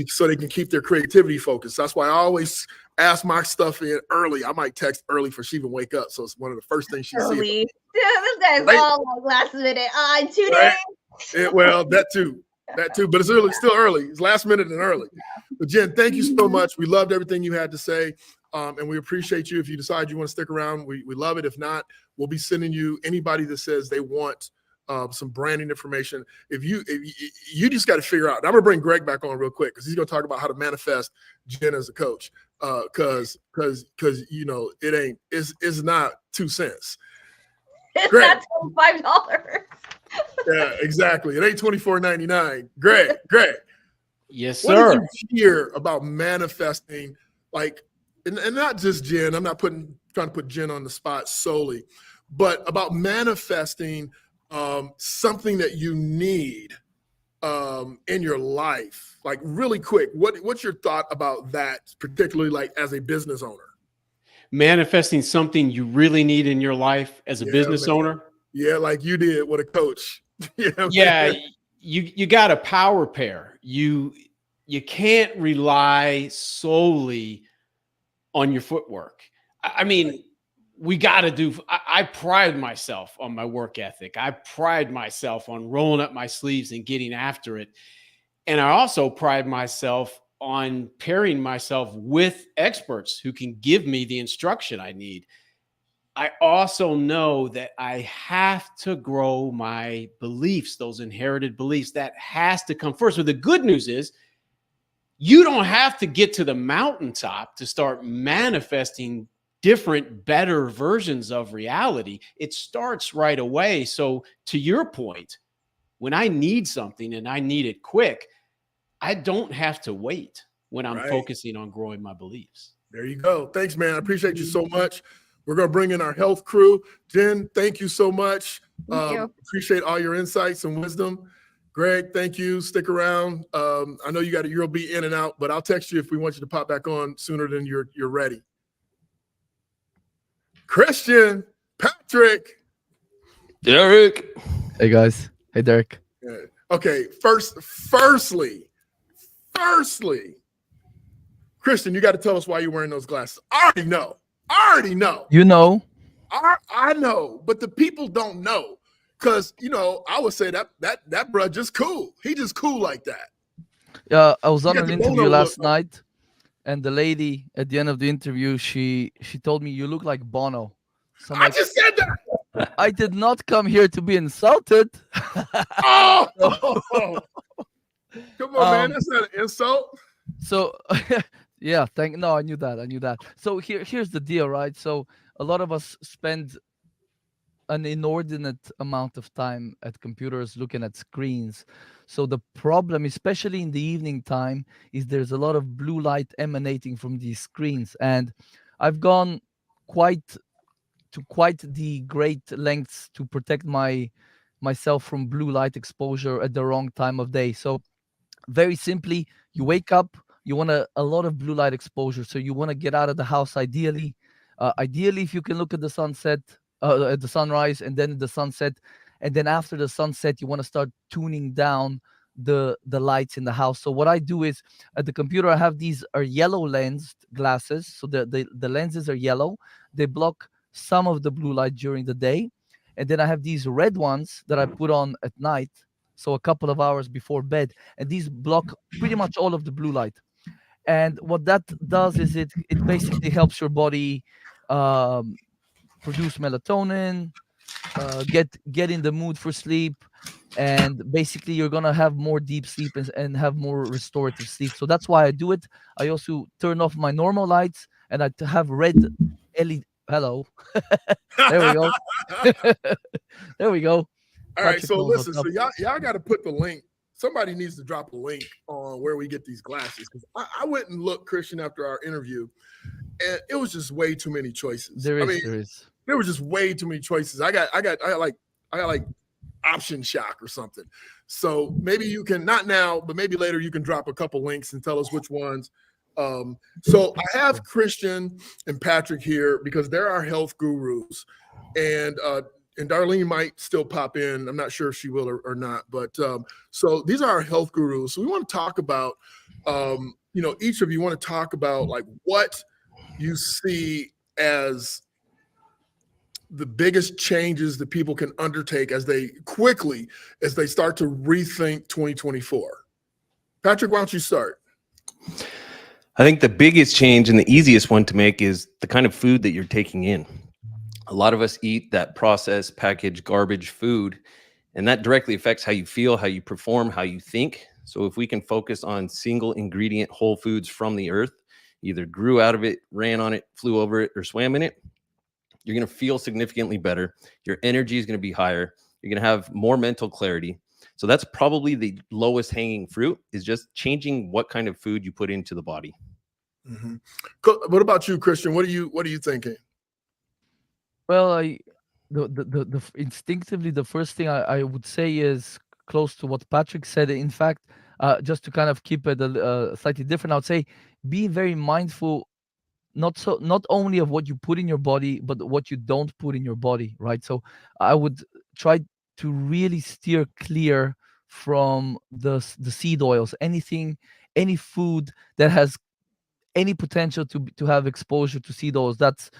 so they can keep their creativity focused. That's why I always ask my stuff in early. I might text early for she even wake up. So it's one of the first things she sees. This guy's all like last minute. 2 days. Well, that too, but it's early, still early. It's last minute and early. But Jen, thank you so much. We loved everything you had to say. And we appreciate you. If you decide you want to stick around, we love it. If not, we'll be sending you anybody that says they want some branding information. If you just got to figure out, I'm gonna bring Greg back on real quick, because he's gonna talk about how to manifest Jen as a coach. Because you know, it's not 2 cents. It's Greg. not $5. Yeah, exactly. It ain't $24.99. Greg. Yes, What sir. did you hear about manifesting, like, and not just Jen, I'm not trying to put Jen on the spot solely, but about manifesting something that you need in your life, like really quick. What's your thought about that, particularly like as a business owner? Manifesting something you really need in your life as a business owner. Yeah, like you did with a coach. Yeah, you got a power pair. You can't rely solely on your footwork. I mean, we got to do. I pride myself on my work ethic. I pride myself on rolling up my sleeves and getting after it. And I also pride myself on pairing myself with experts who can give me the instruction I need. I also know that I have to grow my beliefs, those inherited beliefs. That has to come first. So the good news is you don't have to get to the mountaintop to start manifesting different, better versions of reality. It starts right away. So to your point, when I need something and I need it quick, I don't have to wait when I'm focusing on growing my beliefs. There you go. Thanks, man. I appreciate you so much. We're going to bring in our health crew. Jen, thank you so much. Thank you. Appreciate all your insights and wisdom. Greg, thank you. Stick around. I know you'll be in and out, but I'll text you if we want you to pop back on sooner than you're ready. Christian, Patrick. Derek. Hey guys. Hey Derek. Okay, firstly, Christian, you got to tell us why you're wearing those glasses. I already know. You know. I know, but the people don't know, because I would say that bro just cool. He just cool like that. I was on Yeah, an the interview Bono last look. night, and the lady at the end of the interview, she told me you look like Bono. So I'm I like, just said that. I did not come here to be insulted. Oh, come on, man. That's not an insult. So yeah, I knew that. So here's the deal, right? So a lot of us spend an inordinate amount of time at computers looking at screens. So the problem, especially in the evening time, is there's a lot of blue light emanating from these screens. And I've gone quite the great lengths to protect myself from blue light exposure at the wrong time of day. So very simply, you wake up, you want a lot of blue light exposure. So you want to get out of the house ideally. Ideally, if you can look at the sunset, at the sunrise, and then the sunset, and then after the sunset, you want to start tuning down the lights in the house. So what I do is at the computer, I have these are yellow lensed glasses. So the lenses are yellow. They block some of the blue light during the day. And then I have these red ones that I put on at night. So a couple of hours before bed. And these block pretty much all of the blue light. And what that does is it basically helps your body produce melatonin, get in the mood for sleep, and basically you're gonna have more deep sleep and have more restorative sleep. So that's why I do it. I also turn off my normal lights and I have red LED. Hello. There we go. There we go. All right, Patrick so knows listen, what's so up. y'all got to put the link. Somebody needs to drop a link on where we get these glasses, because I went and looked, Christian, after our interview, and it was just way too many choices. There I is, mean, there were just way too many choices. I got like option shock or something. So maybe you can, not now, but maybe later you can drop a couple links and tell us which ones. So I have Christian and Patrick here because they're our health gurus, and Darlene might still pop in. I'm not sure if she will or not, but so these are our health gurus. So we want to talk about, each of you want to talk about like what you see as the biggest changes that people can undertake as they start to rethink 2024. Patrick, why don't you start? I think the biggest change and the easiest one to make is the kind of food that you're taking in. A lot of us eat that processed, packaged, garbage food, and that directly affects how you feel, how you perform, how you think. So if we can focus on single ingredient whole foods from the earth, either grew out of it, ran on it, flew over it, or swam in it, you're going to feel significantly better. Your energy is going to be higher. You're going to have more mental clarity. So that's probably the lowest hanging fruit, is just changing what kind of food you put into the body. Mm-hmm. What about you, Christian? What are you thinking? Well, instinctively, the first thing I would say is close to what Patrick said. In fact, just to kind of keep it slightly different, I would say be very mindful, not only of what you put in your body, but what you don't put in your body, right? So I would try to really steer clear from the seed oils, any food that has any potential to have exposure to seed oils. That's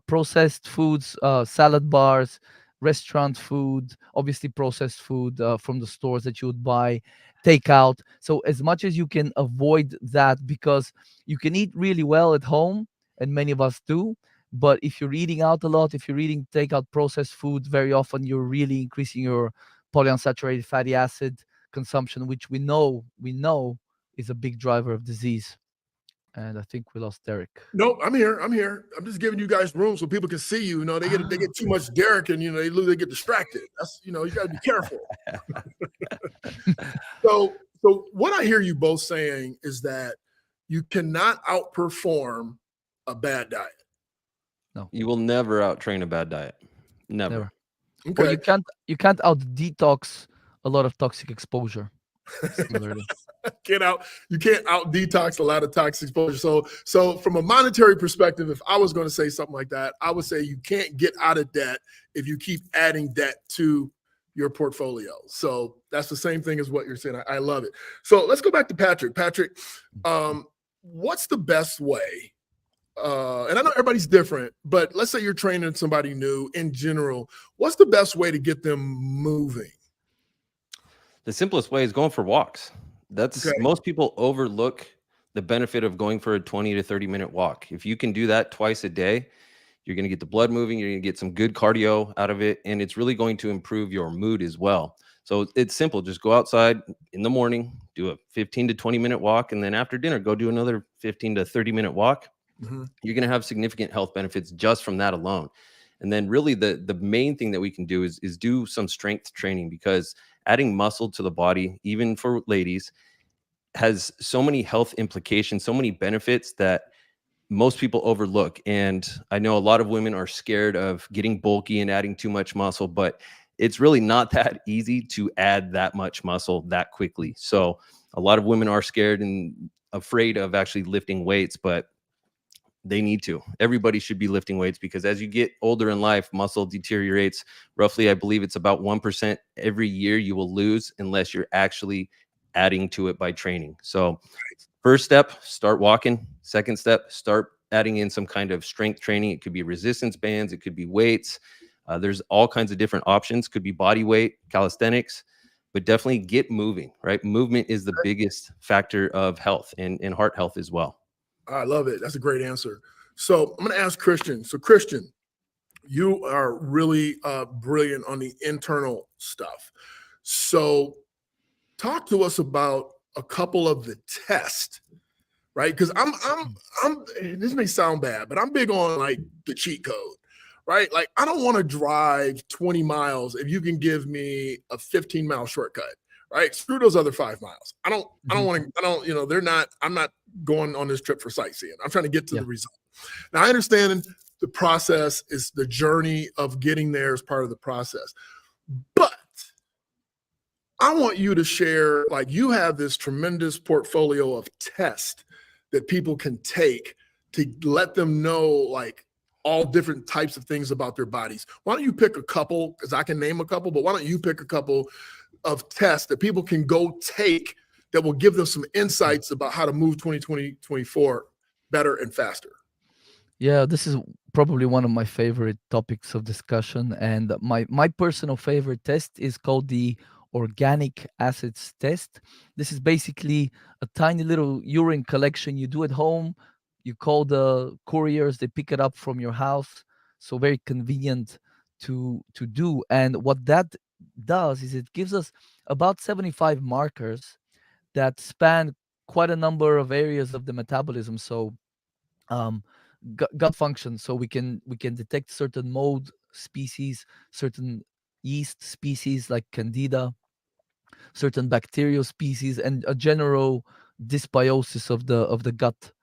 processed foods, salad bars, restaurant food, obviously processed food from the stores that you would buy, takeout. So as much as you can avoid that, because you can eat really well at home, and many of us do. But if you're eating out a lot, if you're eating takeout processed food, very often you're really increasing your polyunsaturated fatty acid consumption, which we know is a big driver of disease. And I think we lost Derek. No, I'm here. I'm just giving you guys room so people can see you. They get too much Derek, and they get distracted. That's you got to be careful. So what I hear you both saying is that you cannot outperform a bad diet. No, you will never out-train a bad diet. Never. Okay. Or you can't out detox a lot of toxic exposure. You can't out detox a lot of toxic exposure. So from a monetary perspective, if I was going to say something like that, I would say you can't get out of debt if you keep adding debt to your portfolio. So that's the same thing as what you're saying. I love it. So let's go back to Patrick. Patrick, what's the best way? And I know everybody's different, but let's say you're training somebody new in general. What's the best way to get them moving? The simplest way is going for walks. Most people overlook the benefit of going for a 20 to 30 minute walk. If you can do that twice a day, you're going to get the blood moving, you're going to get some good cardio out of it, and it's really going to improve your mood as well. So it's simple. Just go outside in the morning, do a 15 to 20 minute walk, and then after dinner, go do another 15 to 30 minute walk. Mm-hmm. You're going to have significant health benefits just from that alone. And then really the main thing that we can do is do some strength training, because adding muscle to the body, even for ladies, has so many health implications, so many benefits that most people overlook. And I know a lot of women are scared of getting bulky and adding too much muscle, but it's really not that easy to add that much muscle that quickly. So a lot of women are scared and afraid of actually lifting weights, but they need to. Everybody should be lifting weights, because as you get older in life, muscle deteriorates. Roughly, I believe it's about 1% every year you will lose unless you're actually adding to it by training. So first step, start walking. Second step, start adding in some kind of strength training. It could be resistance bands. It could be weights. There's all kinds of different options. Could be body weight, calisthenics, but definitely get moving, right? Movement is the biggest factor of health and heart health as well. I love it. That's a great answer. So I'm going to ask Christian. So Christian, You are really brilliant on the internal stuff. So talk to us about a couple of the tests, right? Because I'm this may sound bad, but I'm big on like the cheat code, right? Like I don't want to drive 20 miles if you can give me a 15-mile shortcut, right? Screw those other 5 miles. I don't want to, I'm not going on this trip for sightseeing. I'm trying to get to the result. Now I understand the process is the journey of getting there is part of the process, but I want you to share, like you have this tremendous portfolio of tests that people can take to let them know like all different types of things about their bodies. Why don't you pick a couple, because I can name a couple, but why don't you pick a couple of tests that people can go take that will give them some insights about how to move 2024 better and faster? Yeah, this is probably one of my favorite topics of discussion. And my personal favorite test is called the organic acids test. This is basically a tiny little urine collection you do at home. You call the couriers, they pick it up from your house. So very convenient to do. And what that does is it gives us about 75 markers that span quite a number of areas of the metabolism. So gut function, so we can detect certain mold species, certain yeast species like candida, certain bacterial species, and a general dysbiosis of the gut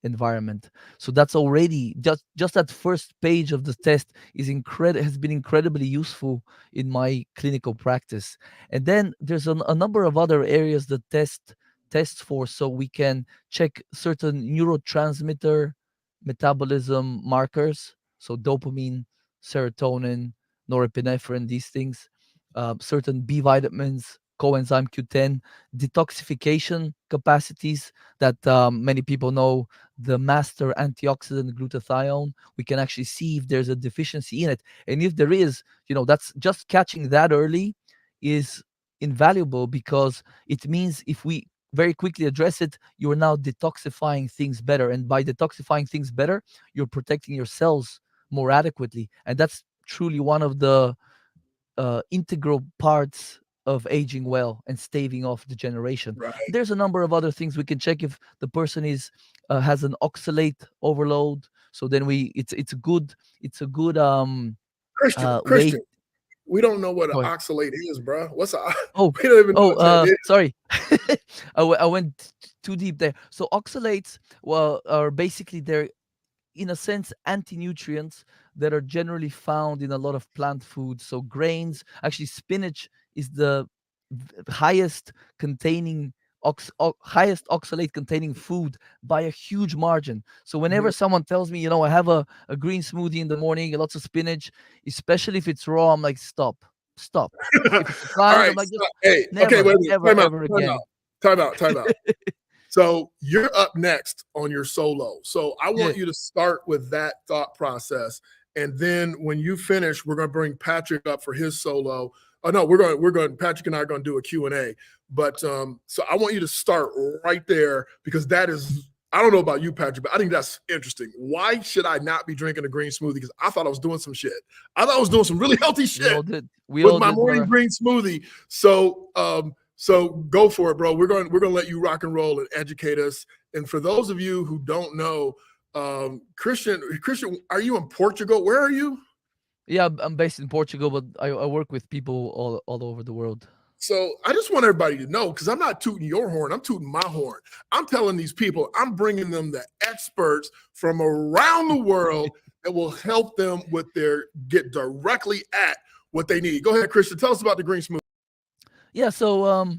environment. So that's already just that first page of the test has been incredibly useful in my clinical practice. And then there's a number of other areas the tests for, so we can check certain neurotransmitter metabolism markers, so dopamine, serotonin, norepinephrine, these things, certain B vitamins, coenzyme Q10, detoxification capacities that many people know, the master antioxidant glutathione. We can actually see if there's a deficiency in it. And if there is, that's just catching that early is invaluable, because it means if we very quickly address it, you are now detoxifying things better. And by detoxifying things better, you're protecting your cells more adequately. And that's truly one of the integral parts of aging well and staving off degeneration. Right. There's a number of other things we can check if the person has an oxalate overload. So then it's a good Christian, we don't know what an Go ahead. oxalate is, bro. What's a Oh, we don't even know what that is. sorry. I went too deep there. So oxalates, well, are basically, they're in a sense anti-nutrients that are generally found in a lot of plant foods. So grains, actually spinach is the highest containing highest oxalate containing food by a huge margin. So whenever someone tells me, I have a green smoothie in the morning, lots of spinach, especially if it's raw, I'm like, stop. If it's fine, All right, I'm like, so, hey, never, okay, wait, never, time out, ever again. time out. So you're up next on your solo. So I want you to start with that thought process. And then when you finish, we're going to bring Patrick up for his solo. Oh no, we're going, Patrick and I are going to do a Q&A. But so I want you to start right there, because that is, I don't know about you, Patrick, but I think that's interesting. Why should I not be drinking a green smoothie? Because I thought I was doing some shit. I thought I was doing some really healthy shit with my morning green smoothie. So so go for it, bro. We're going to let you rock and roll and educate us. And for those of you who don't know, Christian, are you in Portugal? Where are you? Yeah, I'm based in Portugal, but I work with people all over the world. So I just want everybody to know, because I'm not tooting your horn, I'm tooting my horn. I'm telling these people, I'm bringing them the experts from around the world that will help them with get directly at what they need. Go ahead, Christian. Tell us about the green smoothie. Yeah, so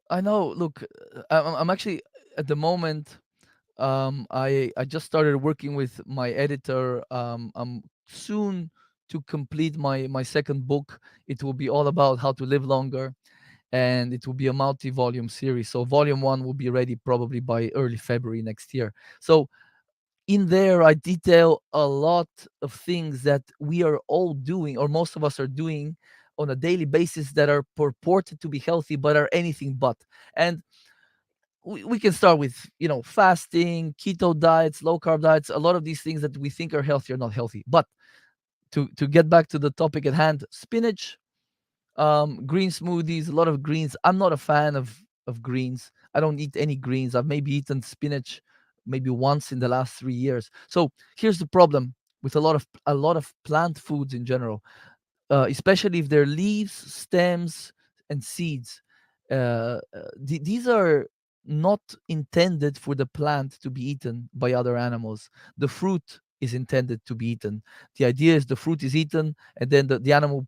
I know. Look, I'm actually at the moment. I just started working with my editor. I'm soon to complete my second book. It will be all about how to live longer, and it will be a multi-volume series. So volume 1 will be ready probably by early February next year. So in there, I detail a lot of things that we are all doing, or most of us are doing on a daily basis, that are purported to be healthy, but are anything but. And we can start with, fasting, keto diets, low carb diets. A lot of these things that we think are healthy are not healthy. But to get back to the topic at hand, spinach, green smoothies, a lot of greens. I'm not a fan of greens. I don't eat any greens. I've maybe eaten spinach maybe once in the last 3 years. So here's the problem with a lot of plant foods in general, especially if they're leaves, stems, and seeds. These are not intended for the plant to be eaten by other animals. The fruit is intended to be eaten. The idea is the fruit is eaten, and then the animal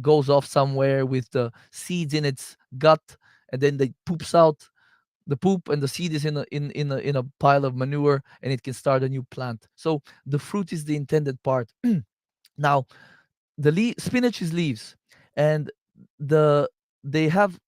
goes off somewhere with the seeds in its gut, and then they poops out the poop, and the seed is in a pile of manure, and it can start a new plant. So the fruit is the intended part. Now, spinach is leaves, and they have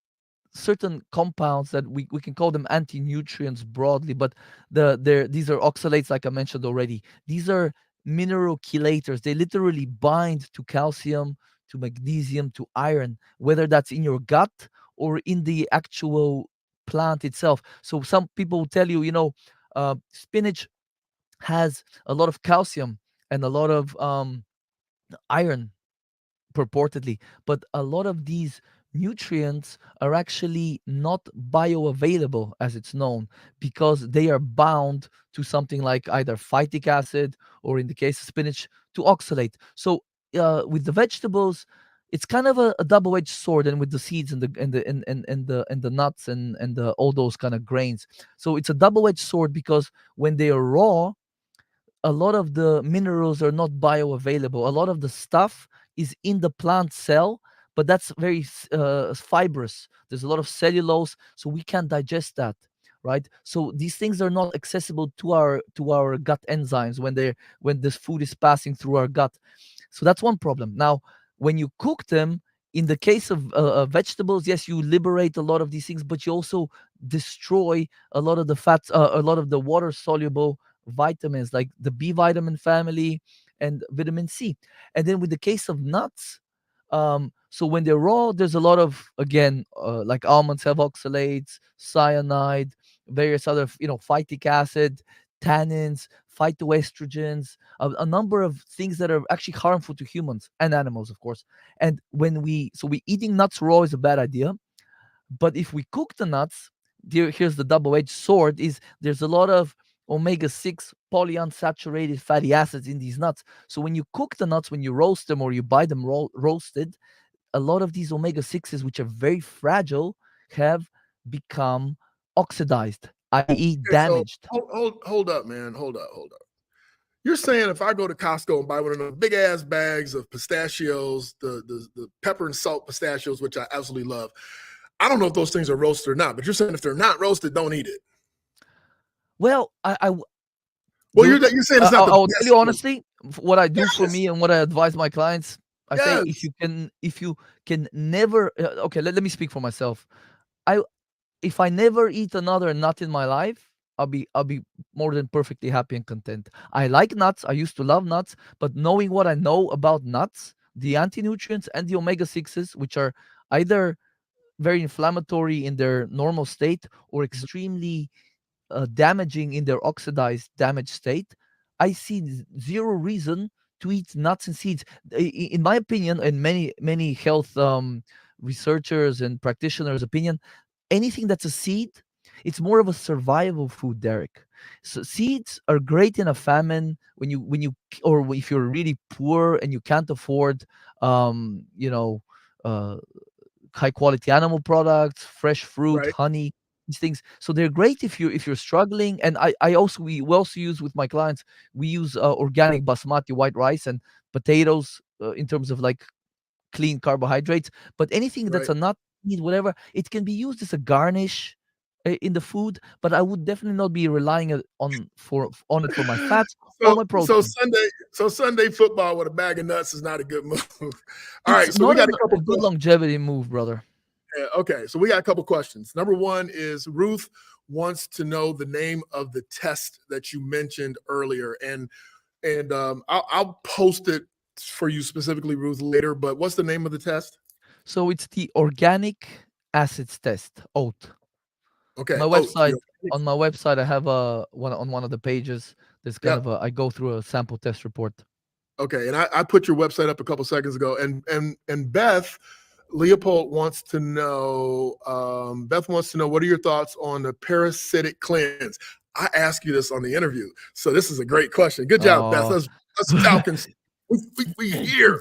certain compounds that we can call them anti-nutrients broadly, but these are oxalates, like I mentioned already. These are mineral chelators. They literally bind to calcium, to magnesium, to iron, whether that's in your gut or in the actual plant itself. So some people will tell you, spinach has a lot of calcium and a lot of iron purportedly, but a lot of these nutrients are actually not bioavailable as it's known, because they are bound to something like either phytic acid, or in the case of spinach, to oxalate. So with the vegetables, it's kind of a double-edged sword, and with the seeds and the nuts and all those kind of grains. So it's a double-edged sword, because when they are raw, a lot of the minerals are not bioavailable. A lot of the stuff is in the plant cell, but that's very fibrous. There's a lot of cellulose, so we can't digest that, right? So these things are not accessible to our gut enzymes when this food is passing through our gut. So that's one problem. Now, when you cook them, in the case of vegetables, yes, you liberate a lot of these things, but you also destroy a lot of the fats, a lot of the water soluble vitamins, like the B vitamin family and vitamin C. And then with the case of nuts, so when they're raw, there's a lot of, again, like almonds have oxalates, cyanide, various other, phytic acid, tannins, phytoestrogens, a number of things that are actually harmful to humans and animals, of course. And we eating nuts raw is a bad idea. But if we cook the nuts, here's the double-edged sword, is there's a lot of omega-6 polyunsaturated fatty acids in these nuts. So when you cook the nuts, when you roast them or you buy them roasted, a lot of these omega-6s, which are very fragile, have become oxidized, i.e. damaged. So hold up, man. Hold up. You're saying if I go to Costco and buy one of those big ass bags of pistachios, the pepper and salt pistachios, which I absolutely love, I don't know if those things are roasted or not, but you're saying if they're not roasted, don't eat it. Well, you're saying it's not. I'll tell you honestly, what I do for me and what I advise my clients. I say if you can never. Okay, let me speak for myself. If I never eat another nut in my life, I'll be more than perfectly happy and content. I like nuts. I used to love nuts, but knowing what I know about nuts, the anti-nutrients and the omega-6s, which are either very inflammatory in their normal state or extremely damaging in their oxidized, damaged state, I see zero reason to eat nuts and seeds. In my opinion, and many health researchers and practitioners' opinion, anything that's a seed, it's more of a survival food, Derek. So seeds are great in a famine when you or if you're really poor and you can't afford high quality animal products, fresh fruit, Right. honey, these things. So they're great if you're struggling. And we also use with my clients, we use organic basmati white rice and potatoes in terms of like clean carbohydrates. But anything that's a nut, whatever, it can be used as a garnish in the food, but I would definitely not be relying on it for my fats or my protein. So Sunday football with a bag of nuts is not a good move. All right, so not we got a good longevity move, brother. Yeah, okay, so we got a couple questions. Number one is Ruth wants to know the name of the test that you mentioned earlier, and I'll post it for you specifically, Ruth, later. But what's the name of the test? So it's the organic acids test, OAT. Okay. My website, on my website, I have one of the pages. There's kind of I go through a sample test report. Okay, and I put your website up a couple seconds ago, and Beth Leopold wants to know. Beth wants to know, what are your thoughts on the parasitic cleanse? I asked you this on the interview, so this is a great question. Good job, Beth. Oh. Let's Falcons. We here.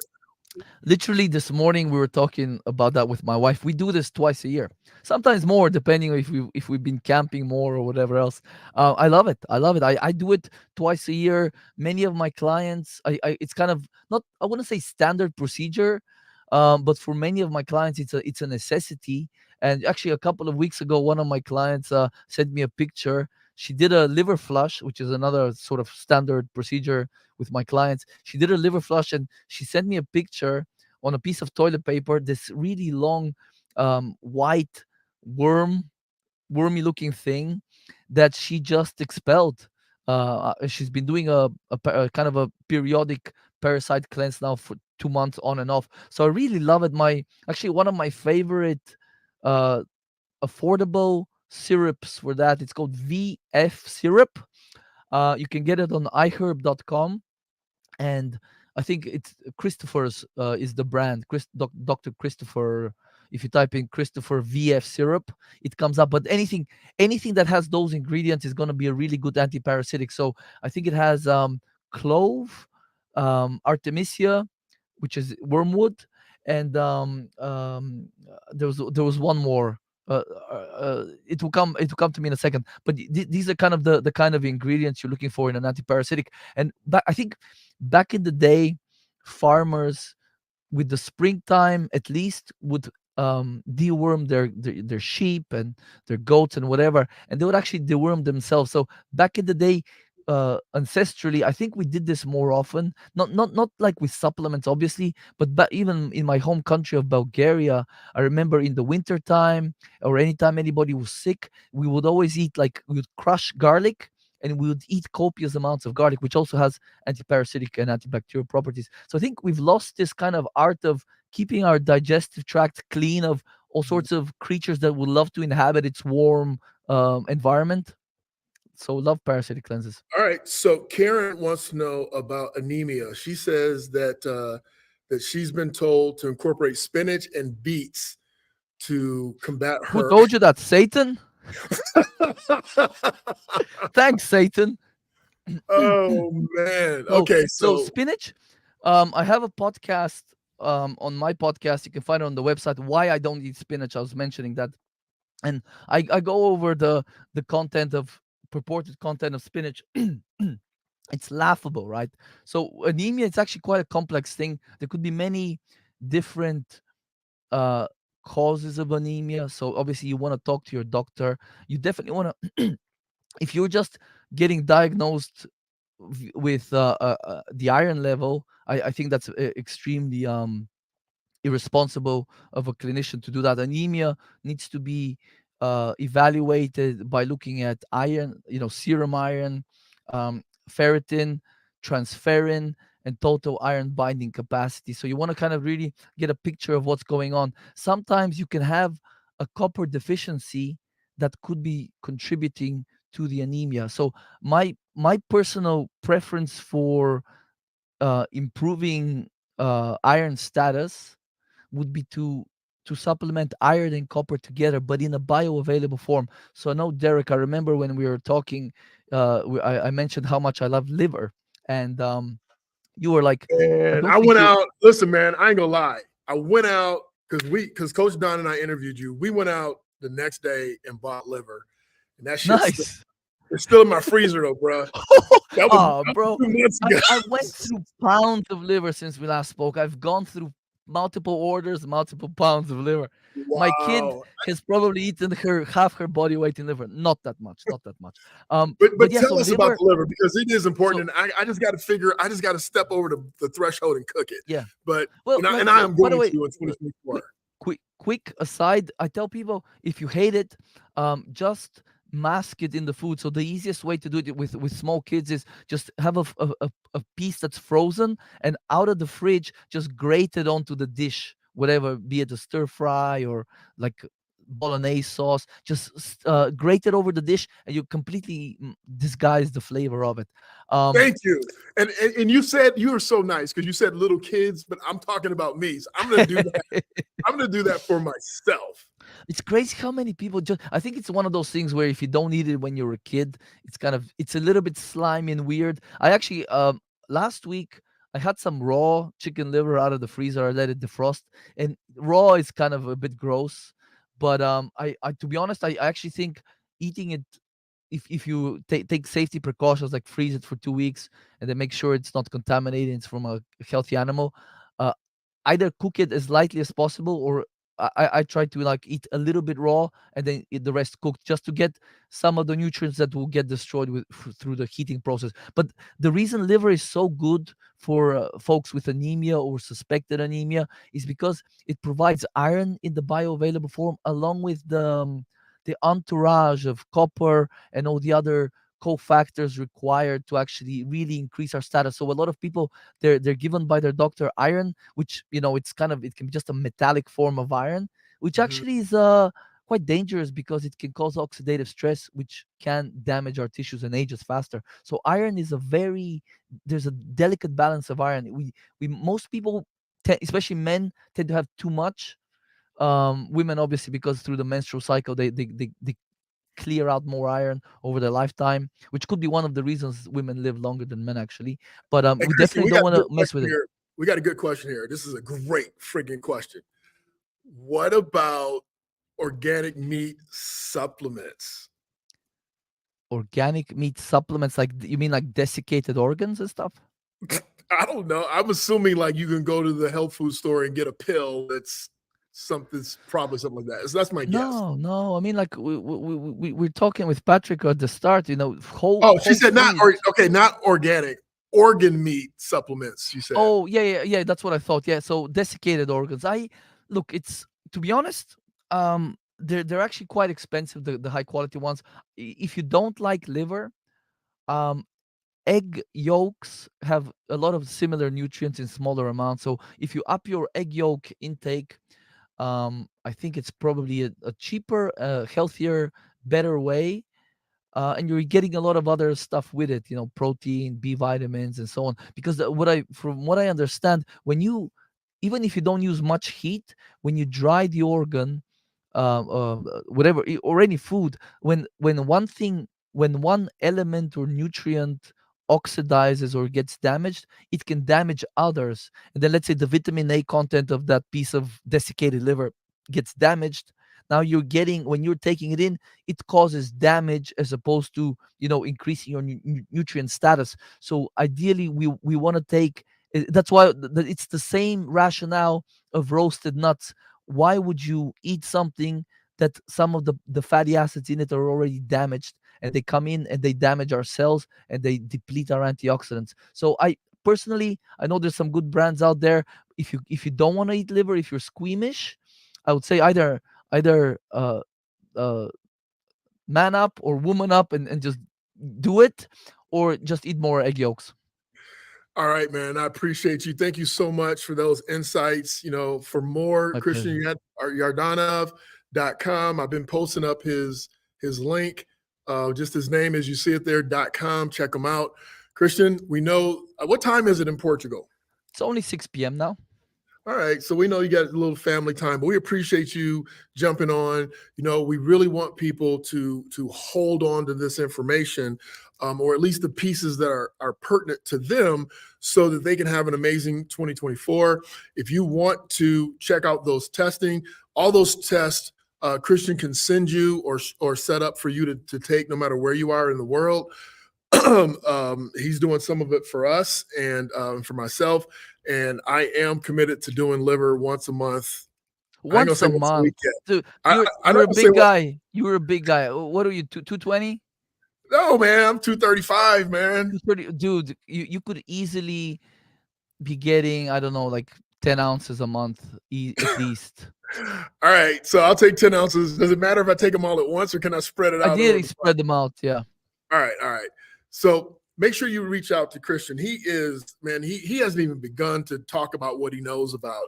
Literally this morning we were talking about that with my wife. We do this twice a year, sometimes more, depending on if we've been camping more or whatever else. I love it. I do it twice a year. Many of my clients, it's kind of not, I wouldn't say standard procedure, but for many of my clients it's a necessity. And actually a couple of weeks ago, one of my clients sent me a picture. She did a liver flush, which is another sort of standard procedure with my clients. She did a liver flush and she sent me a picture on a piece of toilet paper, this really long white wormy looking thing that she just expelled. She's been doing a kind of a periodic parasite cleanse now for 2 months on and off. So I really love it. Actually one of my favorite affordable syrups for that, it's called VF syrup. You can get it on iherb.com, and I think it's Christopher's is the brand. Dr. Christopher. If you type in Christopher VF syrup, it comes up. But anything that has those ingredients is going to be a really good anti-parasitic. So I think it has clove, artemisia, which is wormwood, and there was one more. It will come to me in a second. But these are kind of the kind of ingredients you're looking for in an anti-parasitic. And I think back in the day, farmers with the springtime at least would deworm their sheep and their goats and whatever, and they would actually deworm themselves. So back in the day, ancestrally, I think we did this more often, not like with supplements obviously, but even in my home country of Bulgaria, I remember in the winter time or anytime anybody was sick, we would always eat, like, we would crush garlic and we would eat copious amounts of garlic, which also has antiparasitic and antibacterial properties. So I think we've lost this kind of art of keeping our digestive tract clean of all sorts of creatures that would love to inhabit its warm environment. So love parasitic cleanses. All right. So Karen wants to know about anemia. She says that that she's been told to incorporate spinach and beets to combat her. Who told you that? Satan? Thanks, Satan. Oh man. Okay. So spinach. I have a podcast on my podcast. You can find it on the website. Why I don't eat spinach. I was mentioning that, and I go over the purported content of spinach. It's laughable, right? So anemia, it's actually quite a complex thing. There could be many different causes of anemia. So obviously you want to talk to your doctor. You definitely want to, if you're just getting diagnosed with the iron level, I think that's extremely irresponsible of a clinician to do that. Anemia needs to be evaluated by looking at iron, serum iron, ferritin, transferrin, and total iron binding capacity. So you want to kind of really get a picture of what's going on. Sometimes you can have a copper deficiency that could be contributing to the anemia. So my personal preference for improving iron status would be to supplement iron and copper together, but in a bioavailable form. So I know, Derek, I remember when we were talking, I mentioned how much I love liver, and you were like, and I went out. Listen, man, I ain't gonna lie. I went out because Coach Don and I interviewed you. We went out the next day and bought liver, and that shit's nice. It's still in my freezer though, bro. Bro, I went through pounds of liver since we last spoke. I've gone through multiple orders, multiple pounds of liver. Wow. My kid has probably eaten half her body weight in liver. Not that much. But yeah, tell us about the liver, because it is important. And I just got to step over the threshold and cook it. Yeah. But I am going to in 2024. Quick aside, I tell people, if you hate it, just mask it in the food. So the easiest way to do it with small kids is just have a piece that's frozen, and out of the fridge just grate it onto the dish, whatever, be it a stir fry or like bolognese sauce, just grate it over the dish, and you completely disguise the flavor of it. Thank you. And you said, you were so nice because you said little kids, but I'm talking about me. So I'm gonna do that. I'm gonna do that for myself. It's crazy how many people just. I think it's one of those things where if you don't eat it when you're a kid, it's a little bit slimy and weird. I actually last week I had some raw chicken liver out of the freezer. I let it defrost, and raw is kind of a bit gross. But I to be honest, I actually think eating it, if you take safety precautions like freeze it for 2 weeks and then make sure it's not contaminated, it's from a healthy animal. Either cook it as lightly as possible, or I try to like eat a little bit raw and then eat the rest cooked, just to get some of the nutrients that will get destroyed through the heating process. But the reason liver is so good for folks with anemia or suspected anemia is because it provides iron in the bioavailable form, along with the entourage of copper and all the other cofactors required to actually really increase our status. So a lot of people, they're given by their doctor iron, which it can be just a metallic form of iron, which actually is quite dangerous because it can cause oxidative stress, which can damage our tissues and age us faster. So iron is there's a delicate balance of iron. Most people, especially men, tend to have too much. Women obviously, because through the menstrual cycle they clear out more iron over their lifetime, which could be one of the reasons women live longer than men actually. But Hey, we Christian, definitely don't want to mess with it. here. We got a good question here. This is a great friggin' question. What about organic meat supplements? Organic meat supplements, like you mean like desiccated organs and stuff? I don't know. I'm assuming like you can go to the health food store and get a pill that's probably something like that. So that's my guess. No. I mean, like we're talking with Patrick at the start. She said not organic, organ meat supplements. She said. Oh yeah. That's what I thought. Yeah. So desiccated organs. It's, to be honest, they're actually quite expensive. The high quality ones. If you don't like liver, egg yolks have a lot of similar nutrients in smaller amounts. So if you up your egg yolk intake, I think it's probably a cheaper, healthier, better way, and you're getting a lot of other stuff with it, protein, B vitamins, and so on. Because from what I understand, even if you don't use much heat, when you dry the organ, whatever, or any food, when one element or nutrient oxidizes or gets damaged, it can damage others. And then let's say the vitamin A content of that piece of desiccated liver gets damaged. Now when you're taking it in, it causes damage as opposed to increasing your nutrient status. So ideally we want to take, that's why it's the same rationale of roasted nuts. Why would you eat something that some of the fatty acids in it are already damaged, and they come in and they damage our cells and they deplete our antioxidants? So I know there's some good brands out there. If you don't want to eat liver, if you're squeamish, I would say either man up or woman up and just do it, or just eat more egg yolks. All right, man. I appreciate you. Thank you so much for those insights. For more, My Christian Yardanov.com. I've been posting up his link, just his name as you see it there, .com. Check him out. Christian, we know, what time is it in Portugal? It's only 6 p.m. now. All right. So we know you got a little family time, but we appreciate you jumping on. We really want people to hold on to this information, or at least the pieces that are pertinent to them, so that they can have an amazing 2024. If you want to check out those testing, all those tests, Christian can send you or set up for you to take, no matter where you are in the world. He's doing some of it for us and for myself, and I am committed to doing liver once a month. Once a month, dude. You're a big guy. You're a big guy. What are you? 220? No, man. I'm 235, man. 230, dude. You could easily be getting, I don't know, like 10 ounces a month at least. All right, so I'll take 10 ounces. Does it matter if I take them all at once, or can I spread it out? Ideally, spread them out. Yeah. All right. So make sure you reach out to Christian. He is, man, he hasn't even begun to talk about what he knows about.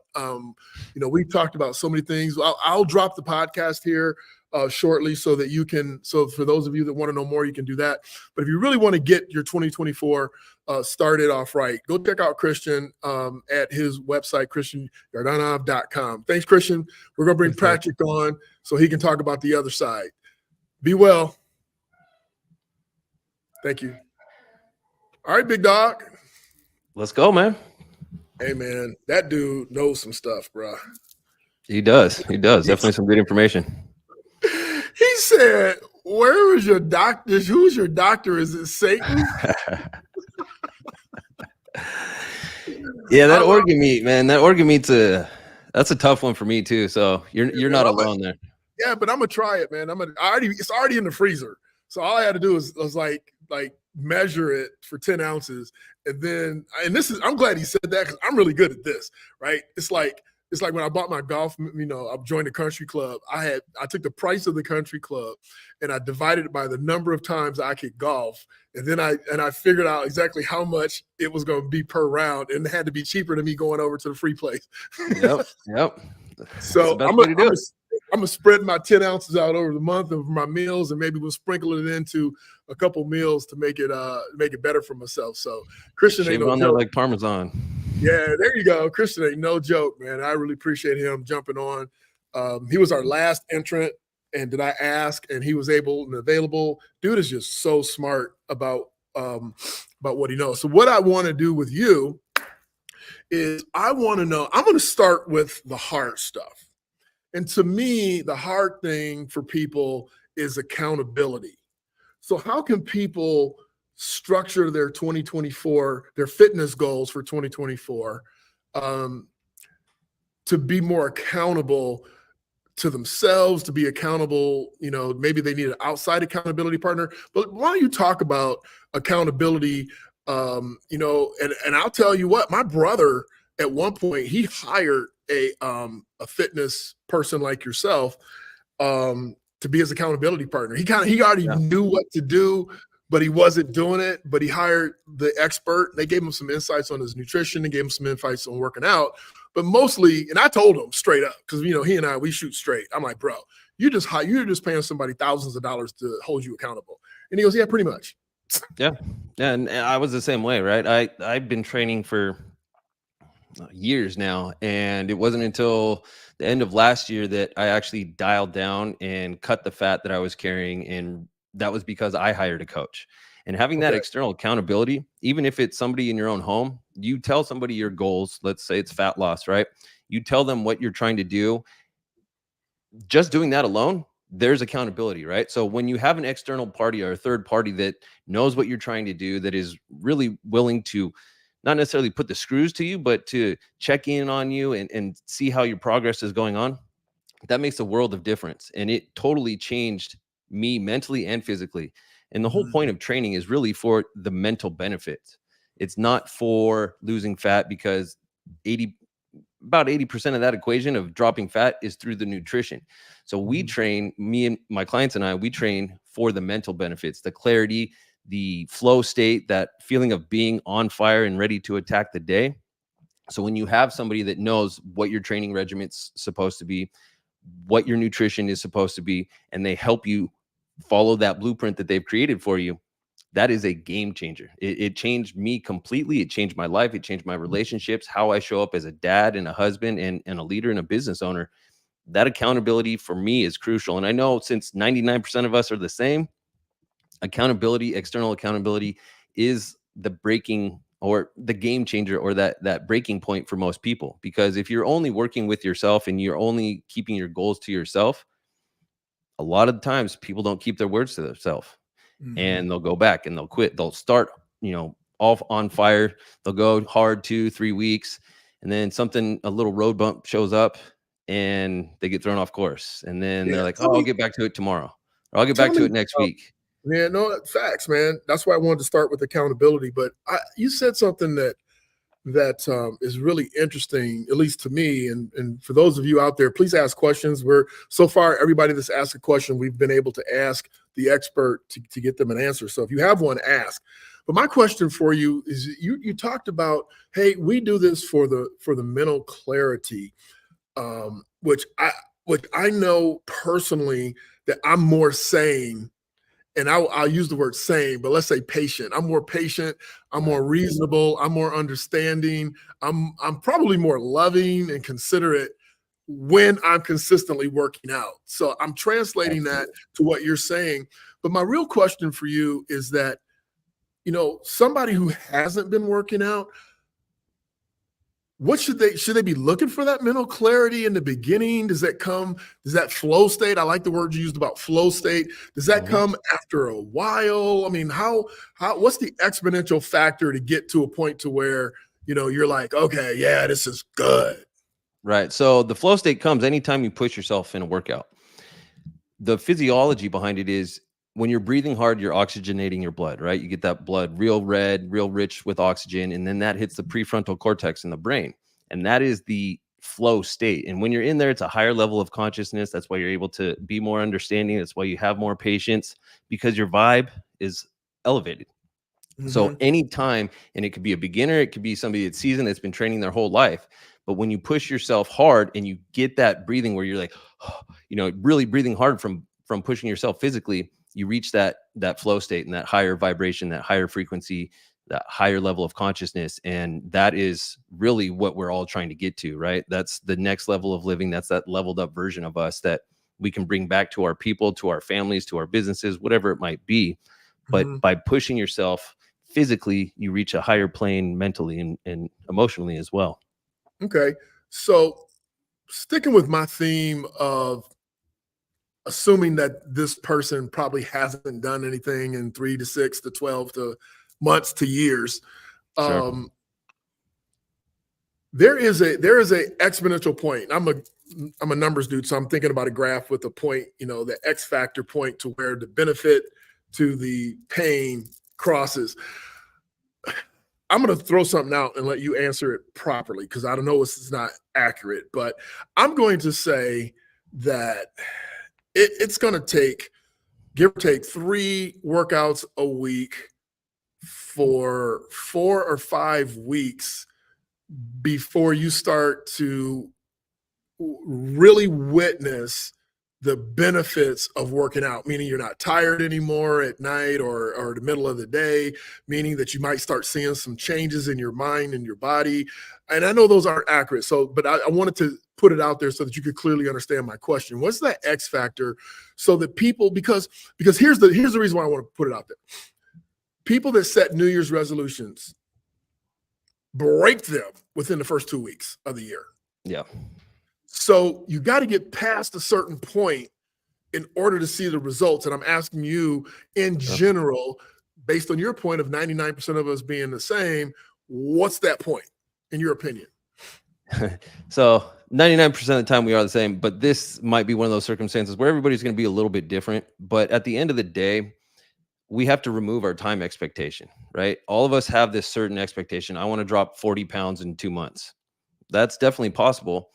We've talked about so many things. I'll drop the podcast here shortly so that you can, so for those of you that want to know more, you can do that. But if you really want to get your 2024 started off right, go check out Christian at his website, christianyardanov.com. Thanks, Christian. We're going to bring Patrick on so he can talk about the other side. Be well. Thank you. All right, big dog. Let's go, man. Hey, man, that dude knows some stuff, bro. He does. Definitely some good information. He said, where is your doctor? Who's your doctor? Is it Satan? Yeah, that organ meat, man. That organ meat's that's a tough one for me too. So you're not alone there. Yeah, but I'm gonna try it, man. It's already in the freezer. So all I had to do was like measure it for 10 ounces. I'm glad he said that because I'm really good at this, right? It's like when I bought my golf, I joined a country club. I took the price of the country club and I divided it by the number of times I could golf. And then I figured out exactly how much it was going to be per round. And it had to be cheaper than me going over to the free place. Yep. So I'm going to spread my 10 ounces out over the month of my meals, and maybe we'll sprinkle it into a couple meals to make it better for myself. So Christian ain't no on joke. there like Parmesan. Yeah, there you go. Christian ain't no joke, man. I really appreciate him jumping on. He was our last entrant, and did I ask? And he was able and available. Dude is just so smart about what he knows. So what I want to do with you is I want to know. I'm going to start with the hard stuff. And to me, the hard thing for people is accountability. So how can people structure their 2024, their fitness goals for 2024 to be more accountable to themselves, to be accountable, maybe they need an outside accountability partner. But why don't you talk about accountability, and I'll tell you what, my brother at one point, he hired a fitness person like yourself to be his accountability partner. He already knew what to do, but he wasn't doing it. But he hired the expert. They gave him some insights on his nutrition. They gave him some insights on working out. But mostly, and I told him straight up, because he and I, we shoot straight. I'm like, bro, you're just paying somebody thousands of dollars to hold you accountable. And he goes, yeah, pretty much. Yeah. And I was the same way, right? I've been training for years now, and it wasn't until the end of last year that I actually dialed down and cut the fat that I was carrying, and that was because I hired a coach. And having that external accountability, even if it's somebody in your own home, you tell somebody your goals. Let's say it's fat loss, right? You tell them what you're trying to do. Just doing that alone, there's accountability, right? So when you have an external party or a third party that knows what you're trying to do, that is really willing to not necessarily put the screws to you, but to check in on you and see how your progress is going on, that makes a world of difference. And it totally changed me mentally and physically. And the whole point of training is really for the mental benefits. It's not for losing fat, because about 80% of that equation of dropping fat is through the nutrition. So we train, me and my clients and I, we train for the mental benefits, the clarity, the flow state, that feeling of being on fire and ready to attack the day. So when you have somebody that knows what your training regimen's supposed to be, what your nutrition is supposed to be, and they help you follow that blueprint that they've created for you, that is a game changer. It changed me completely. It changed my life. It changed my relationships, how I show up as a dad and a husband and a leader and a business owner. That accountability for me is crucial. And I know since 99% of us are the same, accountability, external accountability is the breaking or the game changer, or that breaking point for most people. Because if you're only working with yourself and you're only keeping your goals to yourself, a lot of times people don't keep their words to themselves, and they'll go back and they'll quit. They'll start, off on fire. They'll go hard 2-3 weeks, and then a little road bump shows up and they get thrown off course. And then they're like, I'll get back to it tomorrow, or I'll get back to it next week. Yeah, no, facts, man. That's why I wanted to start with accountability. But you said something that is really interesting, at least to me. And for those of you out there, please ask questions. So far, everybody that's asked a question, we've been able to ask the expert to get them an answer. So if you have one, ask. But my question for you is, you talked about, hey, we do this for the mental clarity, which I know personally that I'm more sane, and I'll use the word sane, but let's say patient. I'm more patient. I'm more reasonable. I'm more understanding. I'm probably more loving and considerate when I'm consistently working out. So I'm translating that to what you're saying. But my real question for you is that, you know, somebody who hasn't been working out, what should they be looking for that mental clarity in the beginning? Does that flow state? I like the word you used about flow state. Does that come after a while? I mean, what's the exponential factor to get to a point to where, you know, you're like, okay, yeah, this is good. Right. So the flow state comes anytime you push yourself in a workout. The physiology behind it is when you're breathing hard, you're oxygenating your blood, right? You get that blood real red, real rich with oxygen, and then that hits the prefrontal cortex in the brain. And that is the flow state. And when you're in there, it's a higher level of consciousness. That's why you're able to be more understanding. That's why you have more patience, because your vibe is elevated. So anytime, and it could be a beginner, it could be somebody that's seasoned, that's been training their whole life. But when you push yourself hard and you get that breathing where you're like, you know, really breathing hard from pushing yourself physically, you reach that flow state and that higher vibration, that higher frequency, that higher level of consciousness. And that is really what we're all trying to get to, right? That's the next level of living. That's that leveled up version of us that we can bring back to our people, to our families, to our businesses, whatever it might be. But by pushing yourself physically, you reach a higher plane mentally and emotionally as well. Okay. So sticking with my theme of assuming that this person probably hasn't done anything in 3 to 6 to 12 to months to years. Sure. There is a exponential point. I'm a numbers dude, so I'm thinking about a graph with a point, you know, the X factor point to where the benefit to the pain crosses. I'm going to throw something out and let you answer it properly, because I don't know if this is not accurate, but I'm going to say that it's going to take, give or take, 3 workouts a week for 4 or 5 weeks before you start to really witness the benefits of working out, meaning you're not tired anymore at night or the middle of the day, meaning that you might start seeing some changes in your mind and your body. And I know those aren't accurate. So, but I wanted to put it out there so that you could clearly understand my question. What's that X factor so that people, because here's the reason why I want to put it out there. People that set New Year's resolutions break them within the first 2 weeks of the year. Yeah. So you got to get past a certain point in order to see the results. And I'm asking you in general, based on your point of 99% of us being the same, what's that point in your opinion? So 99% of the time we are the same, but this might be one of those circumstances where everybody's going to be a little bit different. But at the end of the day, we have to remove our time expectation, right? All of us have this certain expectation. I want to drop 40 pounds in 2 months. That's definitely possible.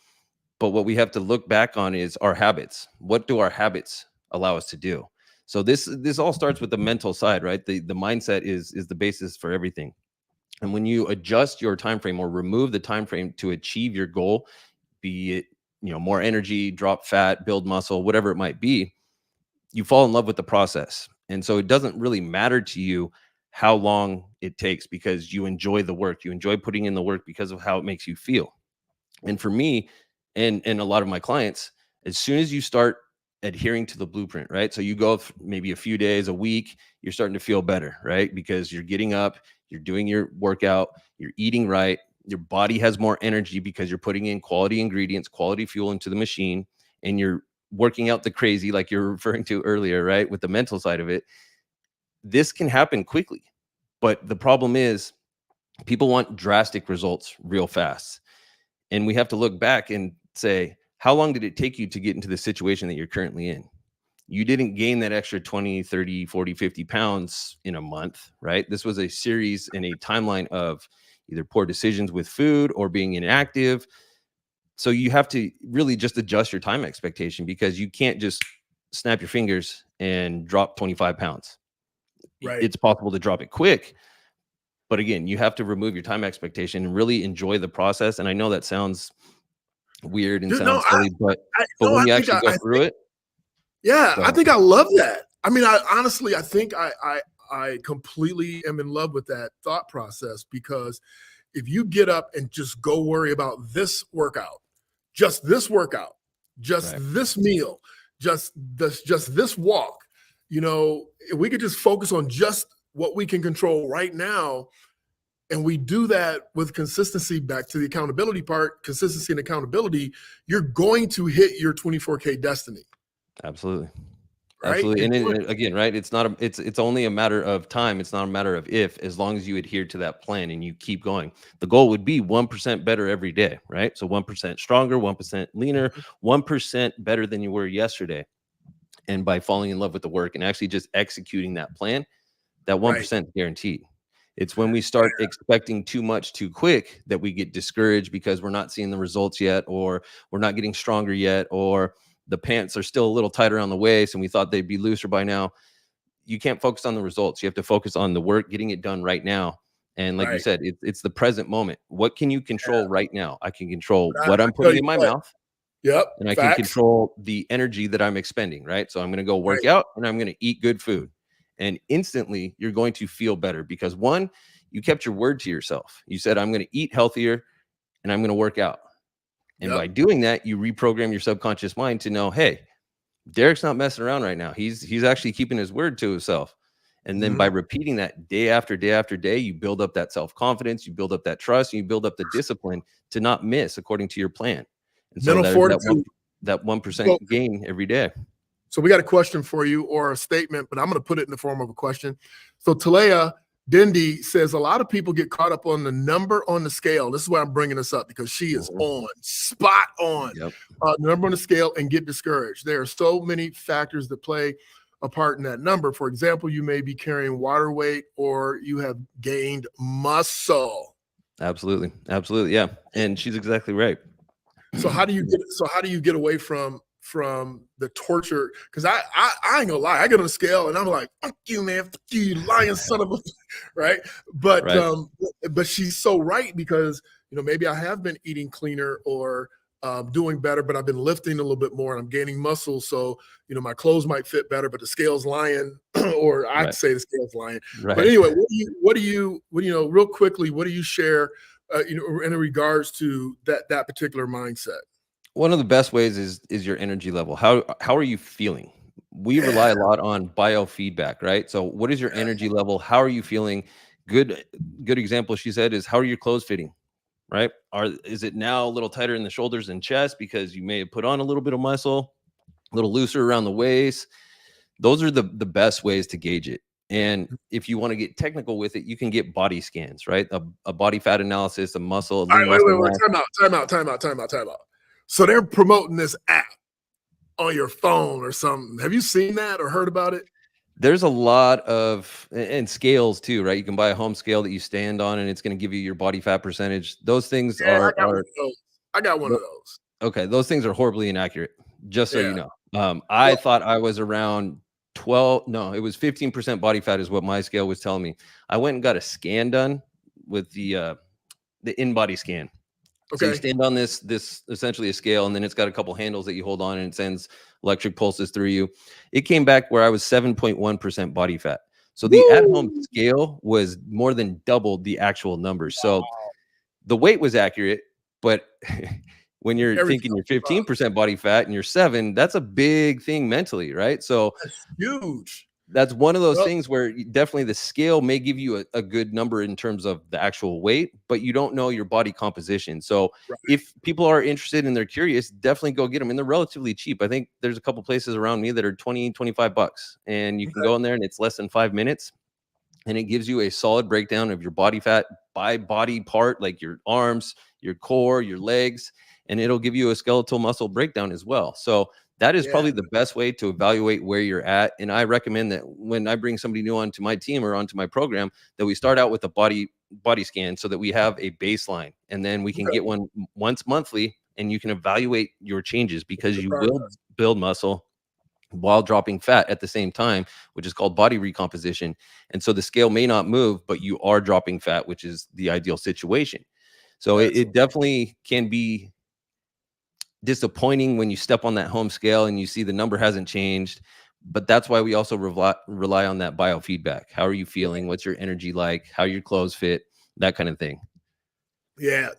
But what we have to look back on is our habits. What do our habits allow us to do? So this all starts with the mental side, right? The mindset is the basis for everything. And when you adjust your time frame or remove the time frame to achieve your goal, be it, you know, more energy, drop fat, build muscle, whatever it might be, you fall in love with the process. And so it doesn't really matter to you how long it takes, because you enjoy the work. You enjoy putting in the work because of how it makes you feel. And for me, and a lot of my clients, as soon as you start adhering to the blueprint, right? So you go maybe a few days, a week, you're starting to feel better, right? Because you're getting up, you're doing your workout, you're eating right, your body has more energy because you're putting in quality ingredients, quality fuel into the machine, and you're working out the crazy like you're referring to earlier, right? With the mental side of it. This can happen quickly, but the problem is people want drastic results real fast. And we have to look back and say, how long did it take you to get into the situation that you're currently in? You didn't gain that extra 20, 30, 40, 50 pounds in a month, right? This was a series and a timeline of either poor decisions with food or being inactive. So you have to really just adjust your time expectation, because you can't just snap your fingers and drop 25 pounds. Right. It's possible to drop it quick, But again, you have to remove your time expectation and really enjoy the process. And I know that sounds weird and Dude, sounds silly, but when you actually go through it. Yeah, Go I ahead. think I love that. I mean, I honestly, I think I completely am in love with that thought process, because if you get up and just go worry about this workout, just this workout, just Right. this meal, just this walk, you know, if we could just focus on just what we can control right now, and we do that with consistency, back to the accountability part, consistency and accountability, you're going to hit your 24K destiny. Absolutely. Right? Absolutely. And And then, again, right, it's only a matter of time. It's not a matter of if, as long as you adhere to that plan and you keep going. The goal would be 1% better every day, right? So 1% stronger, 1% leaner, 1% better than you were yesterday. And by falling in love with the work and actually just executing that plan, that 1% is guaranteed. It's when we start expecting too much too quick that we get discouraged because we're not seeing the results yet, or we're not getting stronger yet, or the pants are still a little tight around the waist and we thought they'd be looser by now. You can't focus on the results. You have to focus on the work, getting it done right now. And like you said, it's the present moment. What can you control right now? I can control what I'm putting in my mouth. Yep. And I can control the energy that I'm expending, right? So I'm going to go work out and I'm going to eat good food. And instantly you're going to feel better because, one, you kept your word to yourself. You said, I'm going to eat healthier and I'm going to work out. And by doing that, you reprogram your subconscious mind to know, hey, Derek's not messing around right now. He's actually keeping his word to himself. And then by repeating that day after day after day, you build up that self-confidence, you build up that trust, and you build up the discipline to not miss according to your plan. And so that 1% gain every day. So we got a question for you, or a statement, but I'm going to put it in the form of a question. So Talea Dindy says, a lot of people get caught up on the number on the scale. This is why I'm bringing this up, because she is on, spot on, the number on the scale, and get discouraged. There are so many factors that play a part in that number. For example, you may be carrying water weight, or you have gained muscle. Absolutely. Absolutely. Yeah. And she's exactly right. So how do you get away from the torture? Because I ain't gonna lie, I get on the scale and I'm like, fuck you, man, fuck you lying son of a right. But but she's so right, because maybe I have been eating cleaner or doing better, but I've been lifting a little bit more and I'm gaining muscle. So my clothes might fit better, but the scale's lying, or I'd say the scale's lying. But anyway, what do you real quickly, what do you share in regards to that particular mindset? One of the best ways is your energy level. How are you feeling? We rely a lot on biofeedback, right? So what is your energy level? How are you feeling? Good example she said is, how are your clothes fitting, right? Is it now a little tighter in the shoulders and chest because you may have put on a little bit of muscle, a little looser around the waist? Those are the best ways to gauge it. And if you want to get technical with it, you can get body scans, right? A body fat analysis, a muscle. Wait, time out. So they're promoting this app on your phone or something. Have you seen that or heard about it? There's a lot of, and scales too, right? You can buy a home scale that you stand on and it's going to give you your body fat percentage. Those things I got one of those. Okay. Those things are horribly inaccurate, just so you know. I thought I was around 12. No, it was 15% body fat is what my scale was telling me. I went and got a scan done with the in-body scan. So you stand on this essentially a scale, and then it's got a couple handles that you hold on and it sends electric pulses through you. It came back where I was 7.1% body fat. So the at-home scale was more than doubled the actual numbers. So the weight was accurate, but when you're thinking you're 15% body fat and you're 7, that's a big thing mentally, right? So that's huge. That's one of those things where definitely the scale may give you a good number in terms of the actual weight, but you don't know your body composition. So if people are interested and they're curious, definitely go get them. And they're relatively cheap. I think there's a couple places around me that are $20-25, and you can go in there and it's less than 5 minutes. And it gives you a solid breakdown of your body fat by body part, like your arms, your core, your legs, and it'll give you a skeletal muscle breakdown as well. So that is probably the best way to evaluate where you're at. And I recommend that when I bring somebody new onto my team or onto my program, that we start out with a body scan so that we have a baseline, and then we can get one once monthly, and you can evaluate your changes, because you will build muscle, while dropping fat at the same time, which is called body recomposition. And so the scale may not move, but you are dropping fat, which is the ideal situation. So it definitely can be disappointing when you step on that home scale and you see the number hasn't changed. But that's why we also rely on that biofeedback. How are you feeling? What's your energy like? How your clothes fit? That kind of thing. Yeah.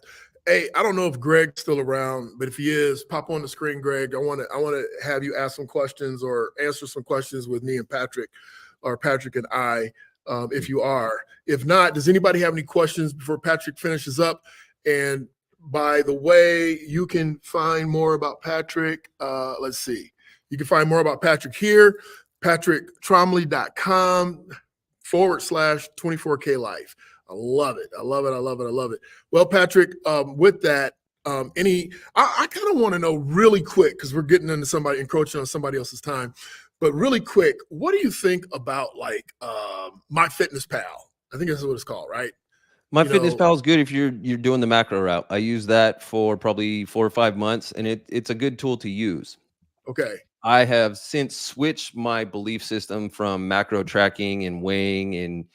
Hey, I don't know if Greg's still around, but if he is, pop on the screen, Greg. I want to have you ask some questions or answer some questions with me and Patrick, or Patrick and I, if you are. If not, does anybody have any questions before Patrick finishes up? And by the way, you can find more about Patrick. Let's see. You can find more about Patrick here, patricktrombley.com/24K life. I love it. I love it. I love it. I love it. Well, Patrick, with that, I kind of want to know really quick, because we're getting into somebody encroaching on somebody else's time, but really quick, what do you think about like MyFitnessPal? I think that's what it's called, right? MyFitnessPal is good if you're doing the macro route. I use that for probably 4 or 5 months, and it's a good tool to use. Okay. I have since switched my belief system from macro tracking and weighing and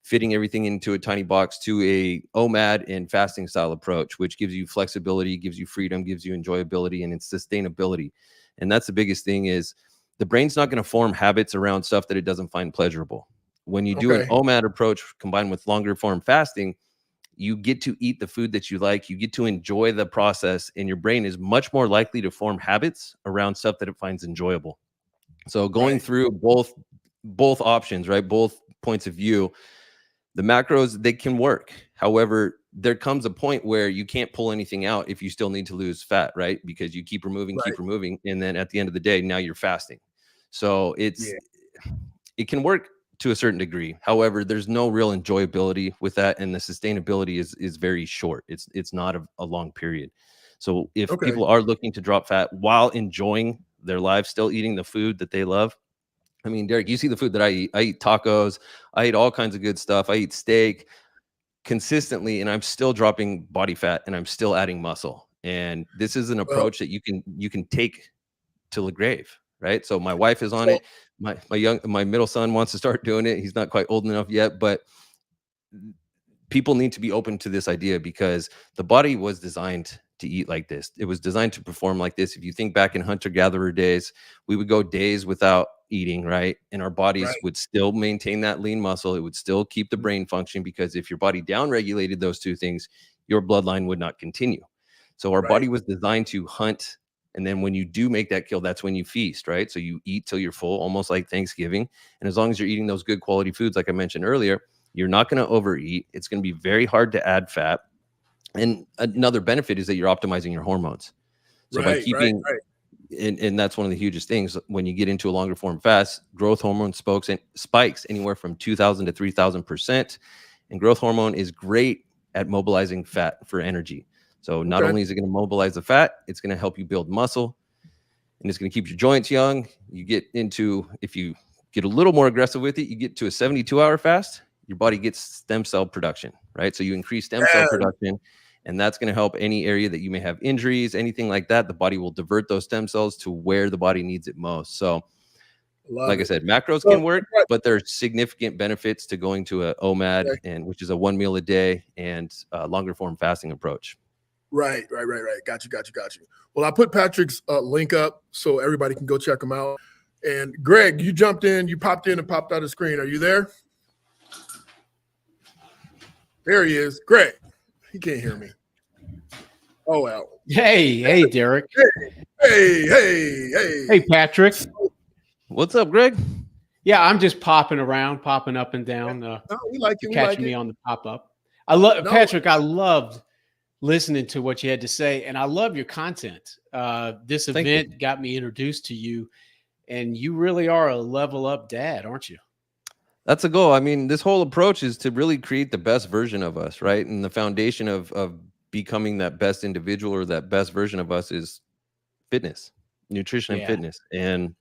fitting everything into a tiny box to a OMAD and fasting style approach, which gives you flexibility, gives you freedom, gives you enjoyability, and it's sustainability. And that's the biggest thing, is the brain's not going to form habits around stuff that it doesn't find pleasurable. When you do an OMAD approach combined with longer form fasting, you get to eat the food that you like, you get to enjoy the process, and your brain is much more likely to form habits around stuff that it finds enjoyable. So going through both options, right? Both points of view, the macros, they can work. However, there comes a point where you can't pull anything out if you still need to lose fat, right? Because you keep removing, and then at the end of the day, now you're fasting. So it can work to a certain degree. However, there's no real enjoyability with that, and the sustainability is very short. It's not a long period. So if people are looking to drop fat while enjoying their lives, still eating the food that they love, I mean, Derek, you see the food that I eat. I eat tacos. I eat all kinds of good stuff. I eat steak consistently, and I'm still dropping body fat, and I'm still adding muscle. And this is an approach that you can take to the grave, right? So my wife is on it. My middle son wants to start doing it. He's not quite old enough yet, but people need to be open to this idea, because the body was designed to eat like this. It was designed to perform like this. If you think back in hunter-gatherer days, we would go days without eating, right? And our bodies would still maintain that lean muscle. It would still keep the brain function, because if your body down-regulated those two things, your bloodline would not continue. So our body was designed to hunt. And then when you do make that kill, that's when you feast, right? So you eat till you're full, almost like Thanksgiving. And as long as you're eating those good quality foods, like I mentioned earlier, you're not going to overeat. It's going to be very hard to add fat. And another benefit is that you're optimizing your hormones. So by keeping, and that's one of the hugest things, when you get into a longer form fast, growth hormone spikes anywhere from 2,000 to 3,000%. And growth hormone is great at mobilizing fat for energy. So not only is it going to mobilize the fat, it's going to help you build muscle, and it's going to keep your joints young. You get into, if you get a little more aggressive with it, you get to a 72-hour fast, your body gets stem cell production, right? So you increase stem cell production, and that's going to help any area that you may have injuries, anything like that. The body will divert those stem cells to where the body needs it most. So like I said, macros can work, but there are significant benefits to going to a OMAD, and which is a 1 meal a day and longer form fasting approach. Right. Got you. Well, I put Patrick's link up so everybody can go check him out. And Greg, you jumped in, you popped in and popped out of the screen. Are you there? There he is. Greg, he can't hear me. Oh, well. Hey, Derek. Hey, Patrick. What's up, Greg? Yeah, I'm just popping around, popping up and down. No, we like you. Catch me on the pop up. Patrick, I loved listening to what you had to say, and I love your content. This event got me introduced to you, and you really are a level up dad, aren't you? That's a goal. I mean, this whole approach is to really create the best version of us, right? And the foundation of becoming that best individual or that best version of us is fitness, nutrition, and fitness. And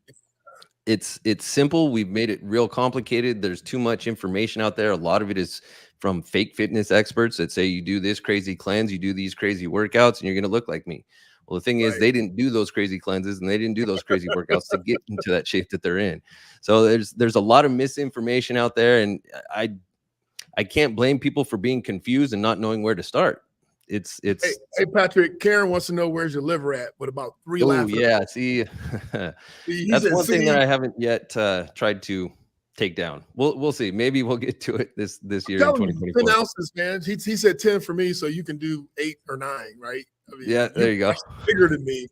it's simple. We've made it real complicated. There's too much information out there. A lot of it is from fake fitness experts that say you do this crazy cleanse, you do these crazy workouts, and you're going to look like me. Well, the thing is, Right. they didn't do those crazy cleanses and they didn't do those crazy workouts to get into that shape that they're in. So there's a lot of misinformation out there, and I can't blame people for being confused and not knowing where to start. It's Hey, Patrick, Karen wants to know where's your liver at with about 3 oh laughing. yeah, see, He that's said, one thing "See?" that I haven't yet tried to take down. We'll see. Maybe we'll get to it this year in Tell him 2024. 10 ounces, man. He said 10 for me, so you can do 8 or 9, right? I mean, Yeah, there you go. Bigger than me,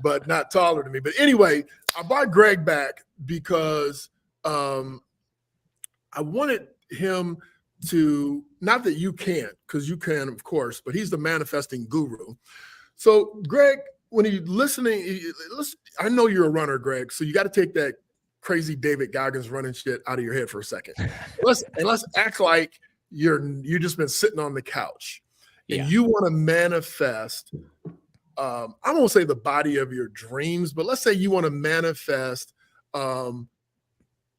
but not taller than me. But anyway, I brought Greg back because I wanted him to, not that you can't, because you can, of course, but he's the manifesting guru. So, Greg, when you're listening, I know you're a runner, Greg, so you got to take that crazy David Goggins running shit out of your head for a second. Let's act like you just been sitting on the couch and you want to manifest. I won't say the body of your dreams, but let's say you want to manifest, a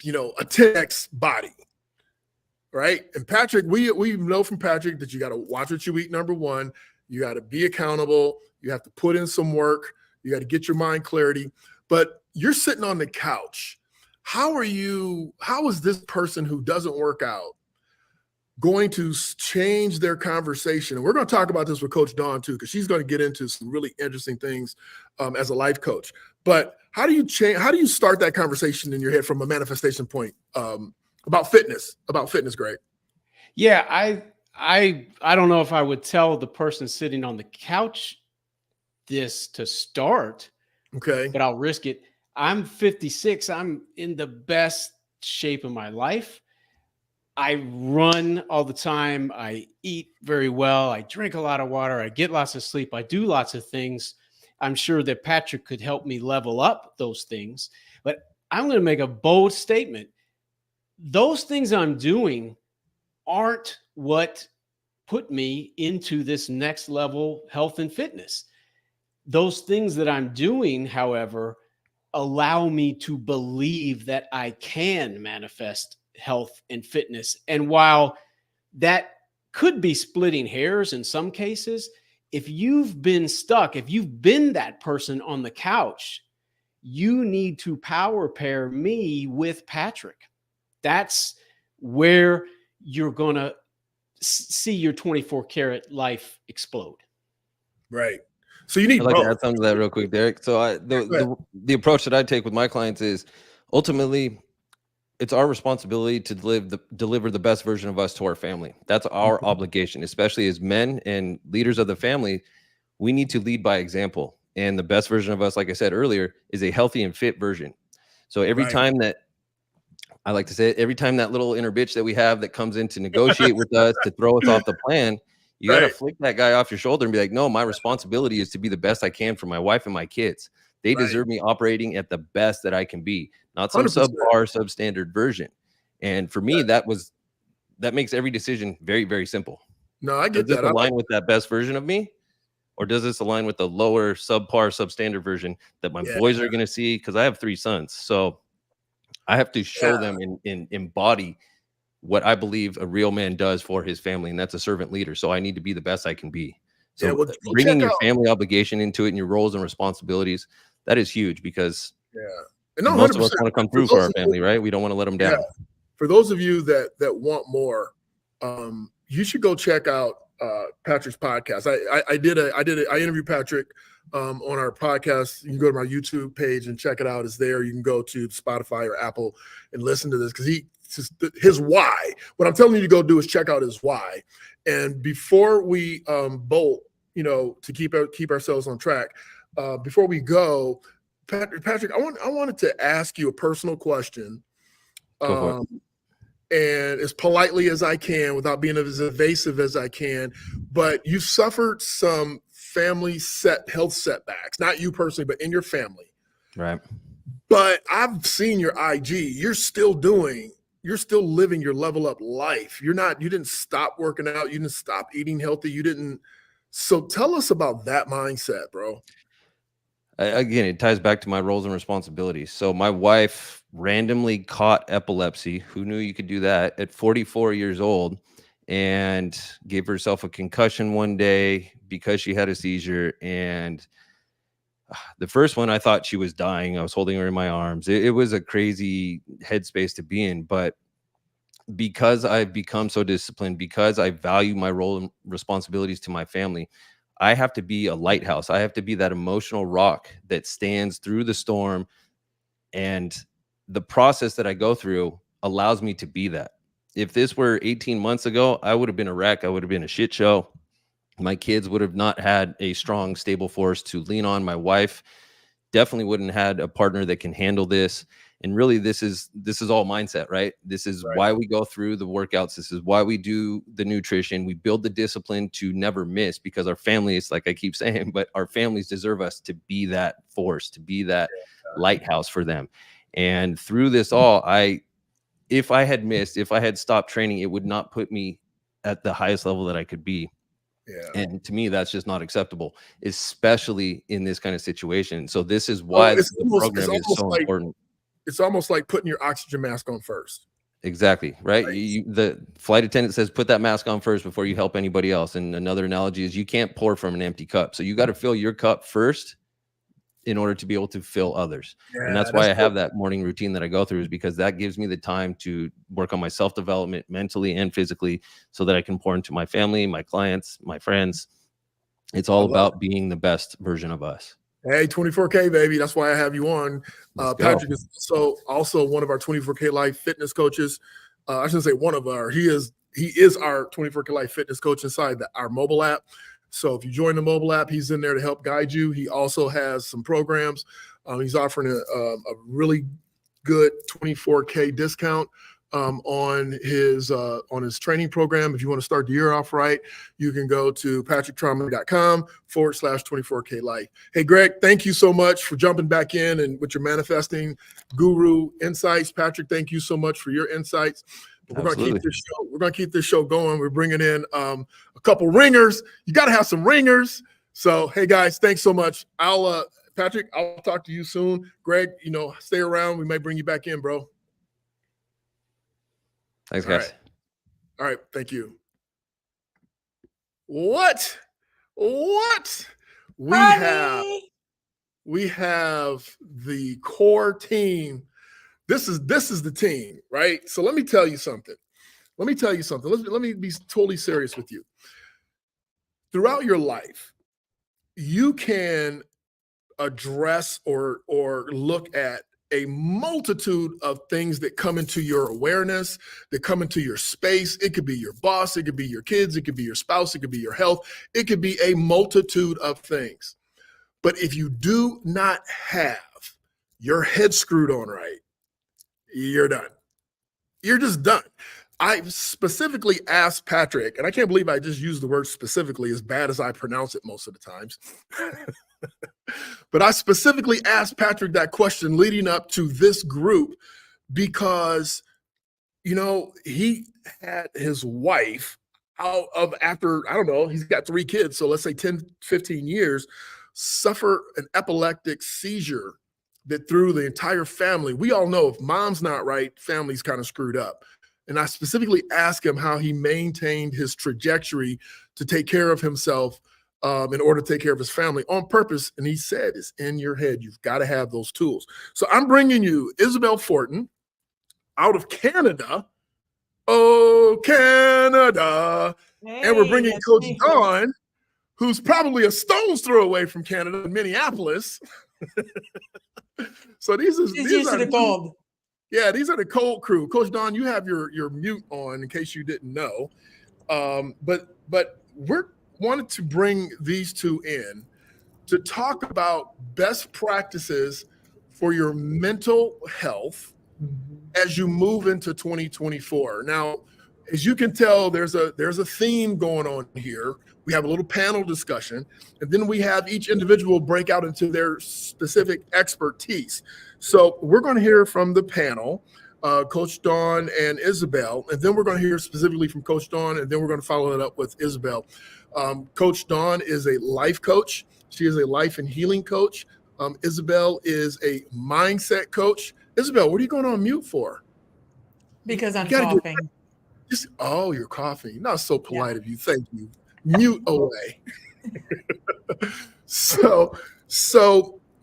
10x body, right? And Patrick, we know from Patrick that you got to watch what you eat. Number one, you got to be accountable. You have to put in some work. You got to get your mind clarity. But you're sitting on the couch. How is this person who doesn't work out going to change their conversation? And we're going to talk about this with Coach Dawn too, because she's going to get into some really interesting things as a life coach. But how do you start that conversation in your head from a manifestation point about fitness, Greg? Yeah, I don't know if I would tell the person sitting on the couch this to start. Okay. But I'll risk it. I'm 56. I'm in the best shape of my life. I run all the time. I eat very well. I drink a lot of water. I get lots of sleep. I do lots of things. I'm sure that Patrick could help me level up those things. But I'm going to make a bold statement. Those things I'm doing aren't what put me into this next level health and fitness. Those things that I'm doing, however, allow me to believe that I can manifest health and fitness. And while that could be splitting hairs in some cases, if you've been stuck, if you've been that person on the couch, you need to power pair me with Patrick. That's where you're going to see your 24 karat life explode. Right. So you need I'd like both. to add something to that real quick, Derek. So the approach that I take with my clients is ultimately it's our responsibility to deliver the best version of us to our family. That's our obligation, especially as men and leaders of the family. We need to lead by example. And the best version of us, like I said earlier, is a healthy and fit version. So every time that, I like to say it, every time that little inner bitch that we have that comes in to negotiate with us, to throw us off the plan, you got to flick that guy off your shoulder and be like, no, my responsibility is to be the best I can for my wife and my kids. They deserve me operating at the best that I can be, not some 100%. subpar, substandard version. And for me, that makes every decision very, very simple. No, I get does that. This align with that best version of me? Or does this align with the lower, subpar, substandard version that my boys are going to see? Because I have 3 sons. So I have to show them and embody what I believe a real man does for his family, and that's a servant leader. So I need to be the best I can be. So bringing your family obligation into it and your roles and responsibilities, that is huge, because most of us want to come through for our family, right? We don't want to let them down. For those of you that want more, you should go check out Patrick's podcast. I interviewed Patrick on our podcast. You can go to my YouTube page and check it out. It's there. You can go to Spotify or Apple and listen to this, because his why. What I'm telling you to go do is check out his why. And before we bolt, to keep ourselves on track, before we go, Patrick, I wanted to ask you a personal question, and as politely as I can, without being as evasive as I can. But you've suffered some family health setbacks, not you personally, but in your family, right? But I've seen your IG. You're still living your level up life. You didn't stop working out. You didn't stop eating healthy. So tell us about that mindset, bro. Again, it ties back to my roles and responsibilities. So my wife randomly caught epilepsy. Who knew you could do that at 44 years old, and gave herself a concussion one day because she had a seizure. And The first one, I thought she was dying. I was holding her in my arms. It was a crazy headspace to be in, but because I've become so disciplined, because I value my role and responsibilities to my family, I have to be a lighthouse. I have to be that emotional rock that stands through the storm. And the process that I go through allows me to be that. If this were 18 months ago, I would have been a wreck. I would have been a shit show. My kids would have not had a strong, stable force to lean on. My wife definitely wouldn't have had a partner that can handle this. And really, this is all mindset, right? This is why we go through the workouts. This is why we do the nutrition. We build the discipline to never miss, because our families, like I keep saying, but our families deserve us to be that force, to be that lighthouse for them. And through this all, if I had missed, if I had stopped training, it would not put me at the highest level that I could be. Yeah. And to me, that's just not acceptable, especially in this kind of situation. So this is why the program is so important. It's almost like putting your oxygen mask on first. Exactly. Right. The flight attendant says, put that mask on first before you help anybody else. And another analogy is you can't pour from an empty cup. So you got to fill your cup first in order to be able to fill others. Yeah, and that's why I have that morning routine that I go through, is because that gives me the time to work on my self-development mentally and physically, so that I can pour into my family, my clients, my friends. It's all about being the best version of us. Hey, 24K, baby. That's why I have you on. Patrick is also one of our 24K Life fitness coaches. I shouldn't say one of our, he is our 24K Life fitness coach inside our mobile app. So if you join the mobile app, he's in there to help guide you. He also has some programs. He's offering a really good 24K discount on his training program. If you want to start the year off right, you can go to patricktromley.com/24K Life. Hey, Greg, thank you so much for jumping back in and with your manifesting guru insights. Patrick, thank you so much for your insights. We're going to keep this show. We're going to keep this show going. We're bringing in a couple ringers. You got to have some ringers. So, hey guys, thanks so much. Patrick, I'll talk to you soon. Greg, stay around. We may bring you back in, bro. Thanks, guys. All right. Thank you. What? We have the core team. This is the team, right? So let me tell you something. Let me be totally serious with you. Throughout your life, you can address or look at a multitude of things that come into your awareness, that come into your space. It could be your boss, it could be your kids, it could be your spouse, it could be your health. It could be a multitude of things. But if you do not have your head screwed on right, you're done. You're just done. I specifically asked Patrick, and I can't believe I just used the word specifically as bad as I pronounce it most of the times. But I specifically asked Patrick that question leading up to this group because, he had his wife out of after, I don't know, he's got 3 kids. So let's say 10, 15 years, suffer an epileptic seizure that threw the entire family. We all know if mom's not right, family's kind of screwed up. And I specifically asked him how he maintained his trajectory to take care of himself in order to take care of his family on purpose. And he said, it's in your head. You've got to have those tools. So I'm bringing you Isabel Fortin out of Canada. Oh, Canada. Hey, and we're bringing Coach Dawn, who's probably a stone's throw away from Canada in Minneapolis. So these are the cold. Yeah, these are the cold crew. Coach Dawn, you have your mute on in case you didn't know. But we're wanted to bring these two in to talk about best practices for your mental health as you move into 2024. Now, as you can tell, there's a theme going on here. We have a little panel discussion, and then we have each individual break out into their specific expertise. So we're going to hear from the panel, Coach Dawn and Isabel, and then we're going to hear specifically from Coach Dawn, and then we're going to follow it up with Isabel. Coach Dawn is a life coach. She is a life and healing coach. Isabel is a mindset coach. Isabel, what are you going on mute for? Because I'm coughing. You're coughing. Not so polite of you. Thank you. Mute away. So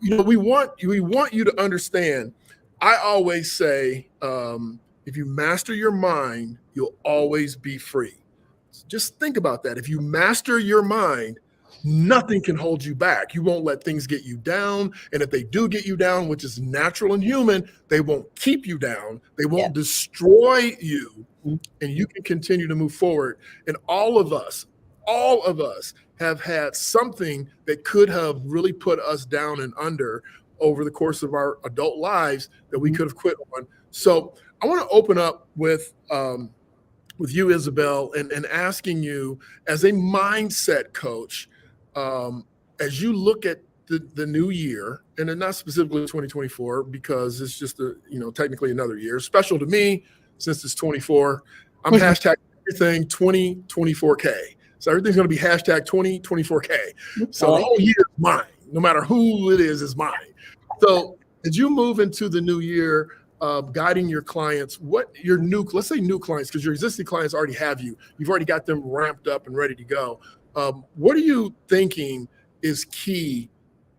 we want you to understand. I always say, if you master your mind, you'll always be free. Just think about that. If you master your mind, nothing can hold you back. You won't let things get you down. And if they do get you down, which is natural and human, they won't keep you down. They won't destroy you. And you can continue to move forward. And all of us have had something that could have really put us down and under over the course of our adult lives that we could have quit on. So I want to open up with you, Isabel, and asking you as a mindset coach, as you look at the new year, and not specifically 2024, because it's just technically another year, special to me since it's 24. I'm hashtag everything 2024K. So everything's going to be hashtag 2024K. So the whole year is mine. No matter who it is mine. So as you move into the new year, guiding your clients, let's say new clients, because your existing clients already have you've already got them ramped up and ready to go. What are you thinking is key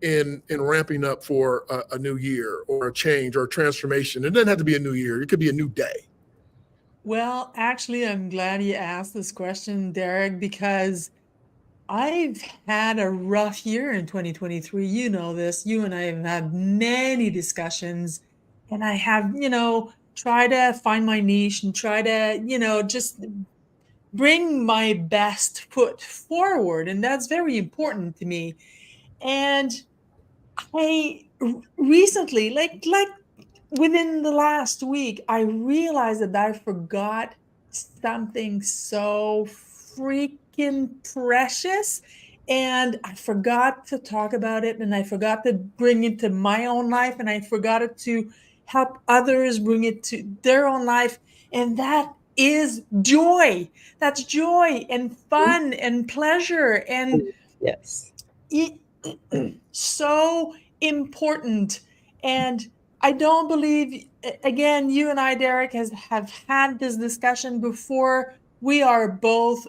in ramping up for a new year or a change or a transformation? It doesn't have to be a new year. It could be a new day. Well, actually, I'm glad you asked this question, Derek, because I've had a rough year in 2023. You know this. You and I have had many discussions, and I have, try to find my niche and try to, just bring my best foot forward. And that's very important to me. And I recently, like within the last week, I realized that I forgot something so freaking precious, and I forgot to talk about it, and I forgot to bring it to my own life, and I forgot it to help others bring it to their own life. And that is joy. That's joy and fun and pleasure. And yes, so important. And I don't believe, again, you and I, Derek, have had this discussion before. We are both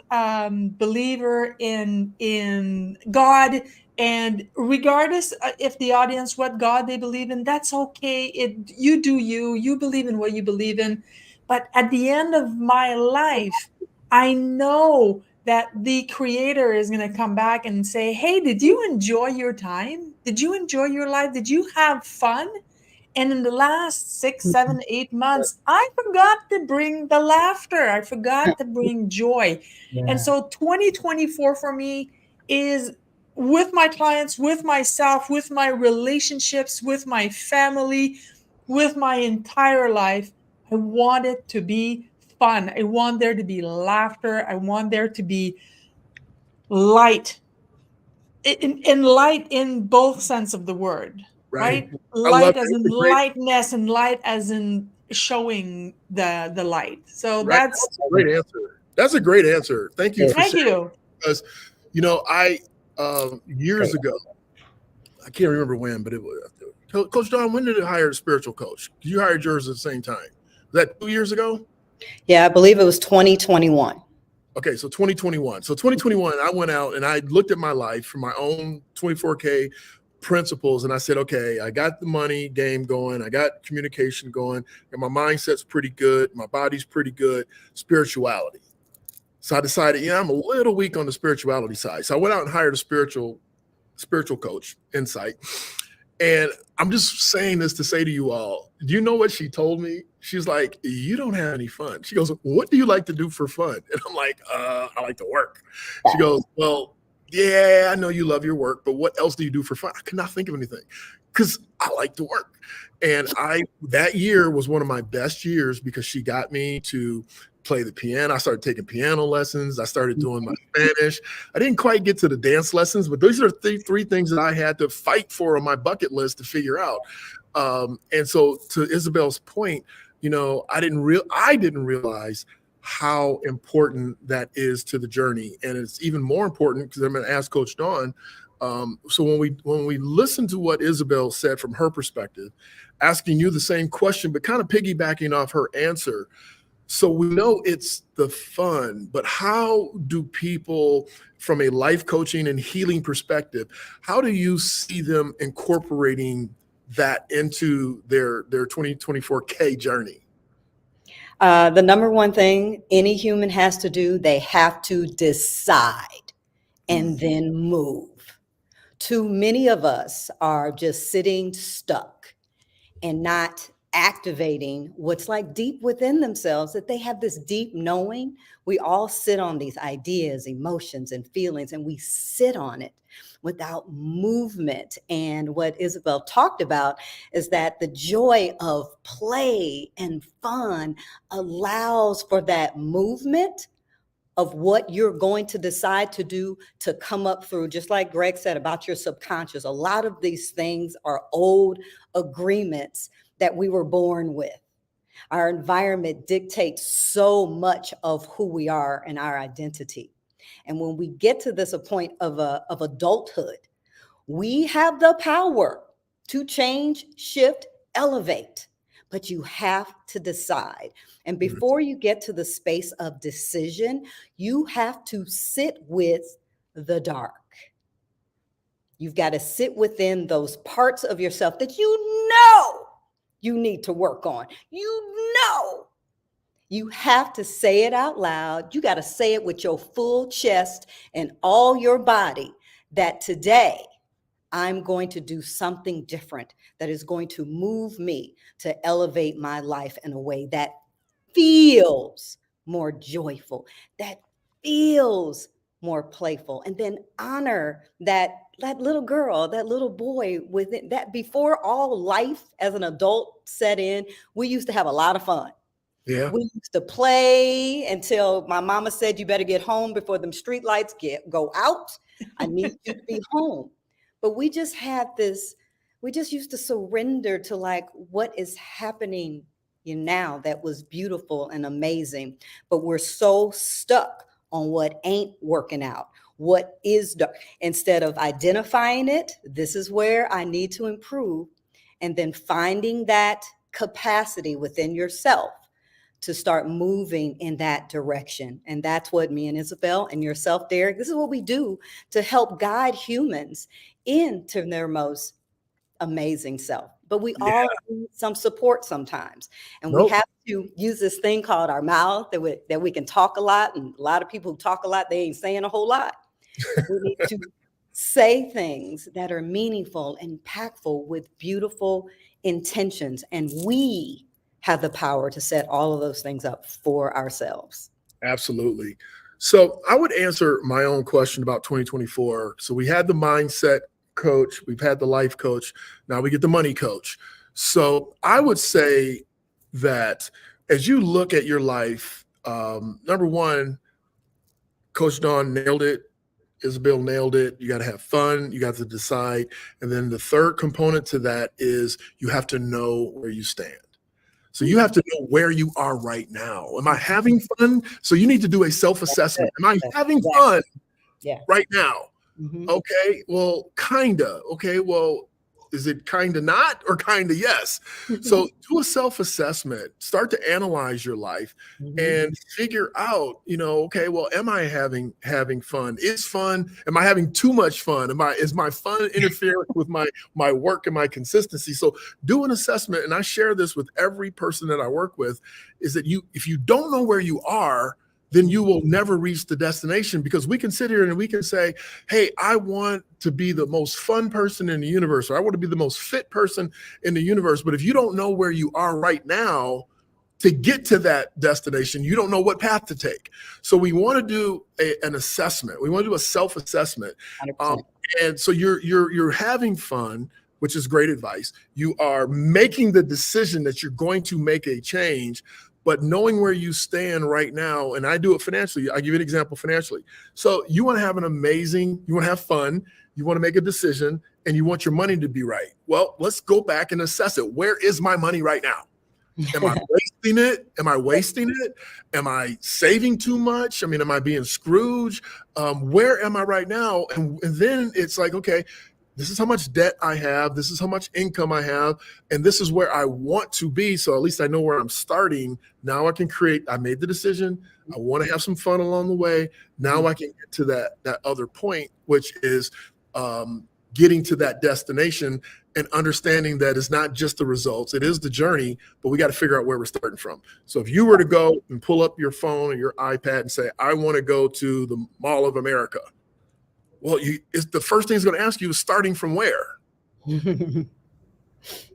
believer in God, and regardless if the audience what God they believe in, that's okay. You do you believe in what you believe in. But at the end of my life, I know that the Creator is going to come back and say, hey, did you enjoy your time? Did you enjoy your life? Did you have fun? And in the last 6, 7, 8 months, I forgot to bring the laughter. I forgot to bring joy. Yeah. And so 2024 for me is with my clients, with myself, with my relationships, with my family, with my entire life. I want it to be fun. I want there to be laughter. I want there to be light. In light in both sense of the word. Right? Light as in lightness and light as in showing the light. So that's a great answer. That's a great answer. Thank you. Thank you. Because, I years ago, I can't remember when, but it was Coach Don, when did you hire a spiritual coach? You hired yours at the same time. Was that 2 years ago? Yeah, I believe it was 2021. Okay, so 2021. So 2021, I went out and I looked at my life from my own 24K principles, and I said, okay, I got the money game going, I got communication going, and my mindset's pretty good, my body's pretty good, spirituality. So I decided, I'm a little weak on the spirituality side. So I went out and hired a spiritual coach, Insight. And I'm just saying this to say to you all, do you know what she told me? She's like, you don't have any fun. She goes, what do you like to do for fun? And I'm like, I like to work. She goes, well, yeah, I know you love your work, but what else do you do for fun? I could not think of anything because I like to work. And that year was one of my best years because she got me to play the piano. I started taking piano lessons. I started doing my Spanish. I didn't quite get to the dance lessons, but those are three things that I had to fight for on my bucket list to figure out. And so to Isabel's point, I didn't realize how important that is to the journey. And it's even more important because I'm going to ask Coach Dawn. So when we listen to what Isabel said from her perspective, asking you the same question, but kind of piggybacking off her answer. So we know it's the fun, but how do people, from a life coaching and healing perspective, how do you see them incorporating that into their 2024K journey? The number one thing any human has to do, they have to decide and then move. Too many of us are just sitting stuck and not activating what's like deep within themselves, that they have this deep knowing. We all sit on these ideas, emotions, and feelings, and we sit on it without movement. And what Isabel talked about is that the joy of play and fun allows for that movement of what you're going to decide to do to come up through. Just like Greg said about your subconscious, a lot of these things are old agreements that we were born with. Our environment dictates so much of who we are and our identity. And when we get to this point of adulthood, we have the power to change, shift, elevate, but you have to decide. And before you get to the space of decision, you have to sit with the dark. You've got to sit within those parts of yourself that you know you need to work on. You know, you have to say it out loud. You got to say it with your full chest and all your body that today I'm going to do something different that is going to move me to elevate my life in a way that feels more joyful, that feels more playful, and then honor that little girl, that little boy within that. Before all life as an adult set in, we used to have a lot of fun. Yeah. We used to play until my mama said, you better get home before them street lights go out. I need you to be home. But we just had this, we just used to surrender to like what is happening now that was beautiful and amazing. But we're so stuck on what ain't working out, what is dark. Instead of identifying it, this is where I need to improve, and then finding that capacity within yourself to start moving in that direction. And that's what me and Isabel and yourself, Derek, this is what we do to help guide humans into their most amazing self. But we all need some support sometimes. And we have to use this thing called our mouth that we can talk a lot. And a lot of people who talk a lot, they ain't saying a whole lot. We need to say things that are meaningful, impactful, with beautiful intentions. And we have the power to set all of those things up for ourselves. Absolutely. So I would answer my own question about 2024. So we had the mindset coach, we've had the life coach, now we get the money coach. So I would say that as you look at your life, number one, Coach Dawn nailed it. Isabel nailed it. You got to have fun. You got to decide. And then the third component to that is you have to know where you stand. So you have to know where you are right now. Am I having fun? So you need to do a self-assessment. Am I having fun right now? Mm-hmm. Okay, well, kinda. Okay, well, is it kinda not or kinda yes? So do a self-assessment, start to analyze your life and figure out, okay, well, am I having fun? Is fun, am I having too much fun? Is my fun interfering with my work and my consistency? So do an assessment, and I share this with every person that I work with, is that if you don't know where you are, then you will never reach the destination, because we can sit here and we can say, hey, I want to be the most fun person in the universe, or I want to be the most fit person in the universe. But if you don't know where you are right now to get to that destination, you don't know what path to take. So we want to do an assessment. We want to do a self-assessment. And so you're having fun, which is great advice. You are making the decision that you're going to make a change, but knowing where you stand right now, and I do it financially. I'll give you an example financially. So you want to have you want to have fun, you want to make a decision, and you want your money to be right. Well, let's go back and assess it. Where is my money right now? Am I wasting it? Am I wasting it? Am I saving too much? I mean, am I being Scrooge? Where am I right now? And then it's like, okay, This is how much debt I have. This is how much income I have. And this is where I want to be. So at least I know where I'm starting. Now I can create, I made the decision. I want to have some fun along the way. Now I can get to that other point, which is getting to that destination and understanding that it's not just the results. It is the journey, but we got to figure out where we're starting from. So if you were to go and pull up your phone or your iPad and say, I want to go to the Mall of America. Well, it's the first thing it's going to ask you is starting from where? That's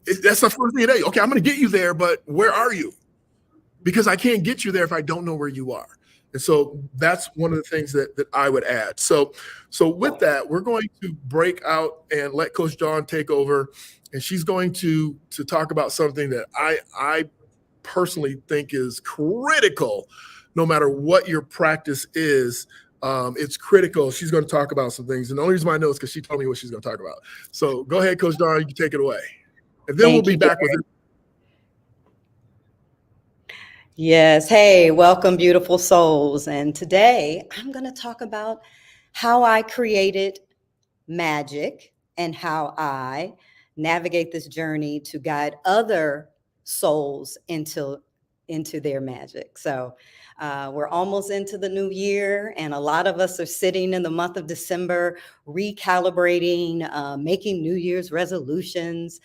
the first thing today. Okay, I'm going to get you there, but where are you? Because I can't get you there if I don't know where you are. And so that's one of the things that I would add. So with that, we're going to break out and let Coach Dawn take over. And she's going to talk about something that I personally think is critical, no matter what your practice is. It's critical. She's going to talk about some things. And the only reason I know is because she told me what she's going to talk about. So go ahead, Coach Dawn, you can take it away. And then we'll be back with it. Yes. Hey, welcome, beautiful souls. And today I'm going to talk about how I created magic and how I navigate this journey to guide other souls into their magic. So we're almost into the new year, and a lot of us are sitting in the month of December, recalibrating, making New Year's resolutions,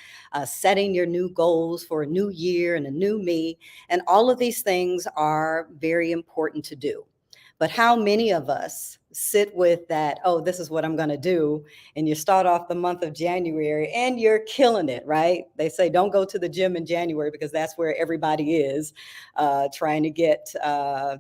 setting your new goals for a new year and a new me. And all of these things are very important to do. But how many of us sit with that, oh, this is what I'm going to do, and you start off the month of January and you're killing it, right? They say don't go to the gym in January because that's where everybody is trying to get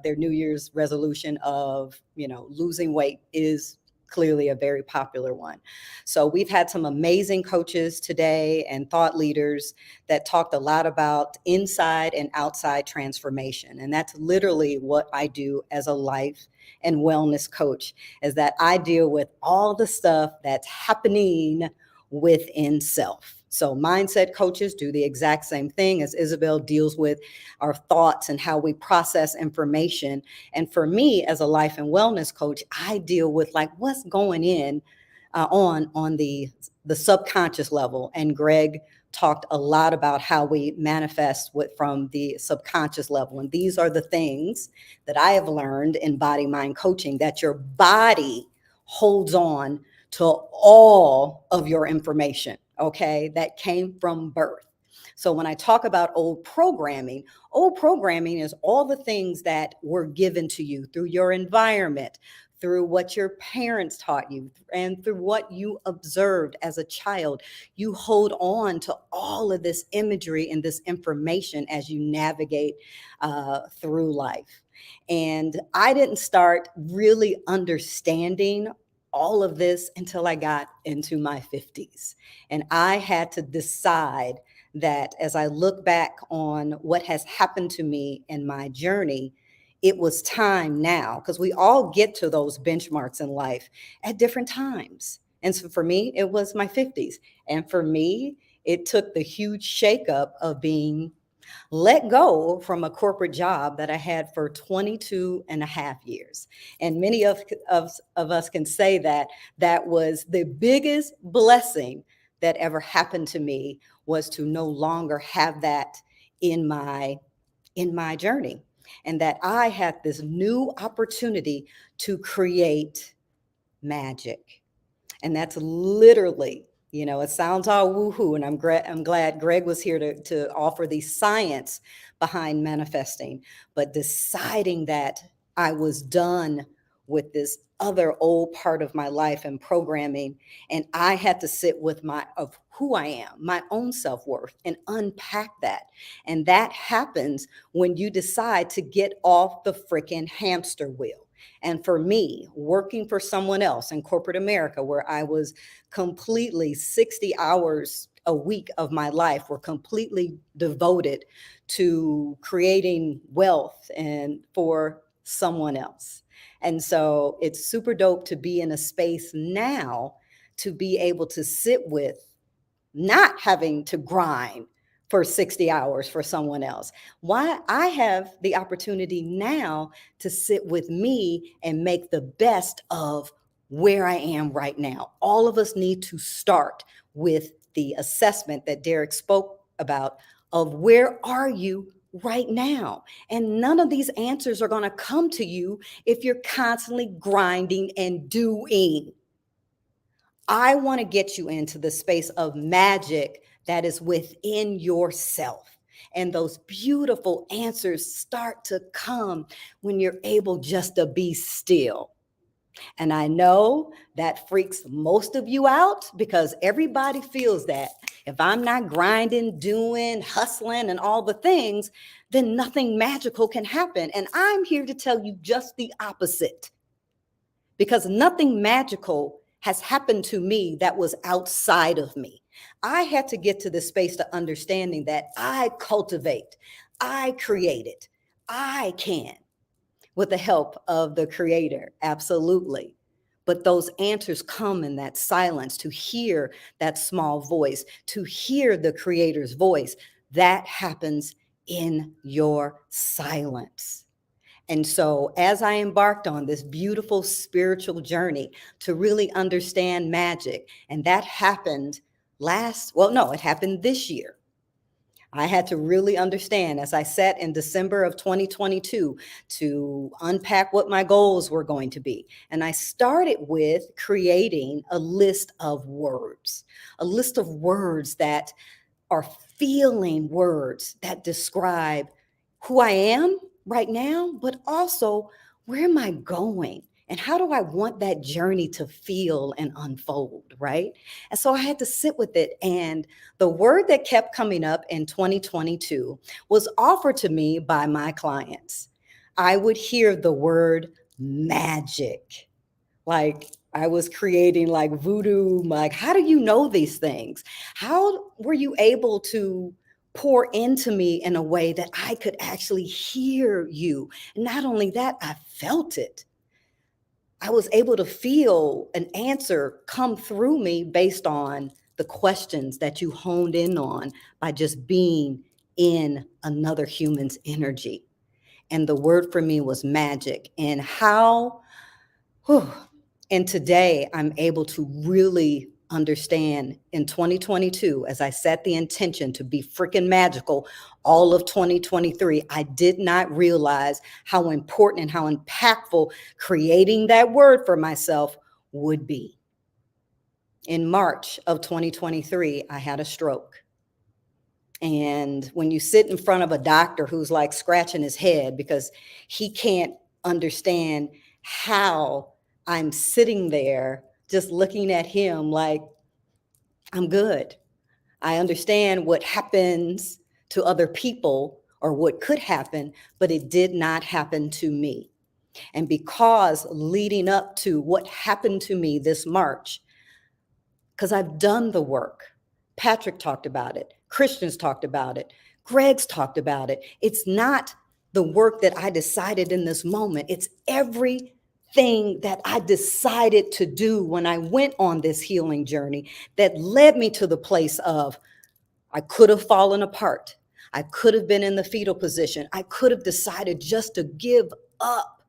their New Year's resolution of, losing weight is clearly a very popular one. So we've had some amazing coaches today and thought leaders that talked a lot about inside and outside transformation. And that's literally what I do as a life and wellness coach, is that I deal with all the stuff that's happening within self. So mindset coaches do the exact same thing as Isabel deals with our thoughts and how we process information. And for me, as a life and wellness coach, I deal with like what's going on the subconscious level. And Greg talked a lot about how we manifest from the subconscious level. And these are the things that I have learned in body mind coaching, that your body holds on to all of your information, okay, that came from birth. So when I talk about old programming is all the things that were given to you through your environment, through what your parents taught you, and through what you observed as a child. You hold on to all of this imagery and this information as you navigate through life. And I didn't start really understanding all of this until I got into my 50s. And I had to decide that as I look back on what has happened to me in my journey, it was time now, because we all get to those benchmarks in life at different times. And so for me, it was my 50s. And for me, it took the huge shakeup of being let go from a corporate job that I had for 22 and a half years. And many of us can say that that was the biggest blessing that ever happened to me, was to no longer have that in my journey. And that I had this new opportunity to create magic. And that's literally, it sounds all woohoo, and I'm glad Greg was here to offer the science behind manifesting, but deciding that I was done with this other old part of my life and programming, and I had to sit with of who I am, my own self-worth, and unpack that. And that happens when you decide to get off the freaking hamster wheel. And for me, working for someone else in corporate America, where I was completely 60 hours a week of my life were completely devoted to creating wealth and for someone else. And so it's super dope to be in a space now to be able to sit with not having to grind for 60 hours for someone else. Why I have the opportunity now to sit with me and make the best of where I am right now. All of us need to start with the assessment that Derek spoke about of where are you right now? And none of these answers are going to come to you if you're constantly grinding and doing. I want to get you into the space of magic that is within yourself. And those beautiful answers start to come when you're able just to be still. And I know that freaks most of you out because everybody feels that if I'm not grinding, doing, hustling, and all the things, then nothing magical can happen. And I'm here to tell you just the opposite, because nothing magical has happened to me that was outside of me. I had to get to this space to understanding that I cultivate, I create it, I can. With the help of the Creator, absolutely. But those answers come in that silence, to hear that small voice, to hear the Creator's voice. That happens in your silence. And so as I embarked on this beautiful spiritual journey to really understand magic, and that happened it happened this year. I had to really understand as I sat in December of 2022 to unpack what my goals were going to be. And I started with creating a list of words that are feeling words that describe who I am right now, but also where am I going? And how do I want that journey to feel and unfold, right? And so I had to sit with it. And the word that kept coming up in 2022 was offered to me by my clients. I would hear the word magic. Like I was creating like voodoo, like, how do you know these things? How were you able to pour into me in a way that I could actually hear you? And not only that, I felt it. I was able to feel an answer come through me based on the questions that you honed in on by just being in another human's energy. And the word for me was magic. And and today I'm able to really understand in 2022, as I set the intention to be freaking magical all of 2023, I did not realize how important and how impactful creating that word for myself would be. In March of 2023, I had a stroke. And when you sit in front of a doctor who's like scratching his head because he can't understand how I'm sitting there just looking at him like, I'm good. I understand what happens to other people or what could happen, but it did not happen to me. And because leading up to what happened to me this March, because I've done the work, Patrick talked about it, Christian's talked about it, Greg's talked about it. It's not the work that I decided in this moment. It's everything that I decided to do when I went on this healing journey that led me to the place of I could have fallen apart. I could have been in the fetal position. I could have decided just to give up.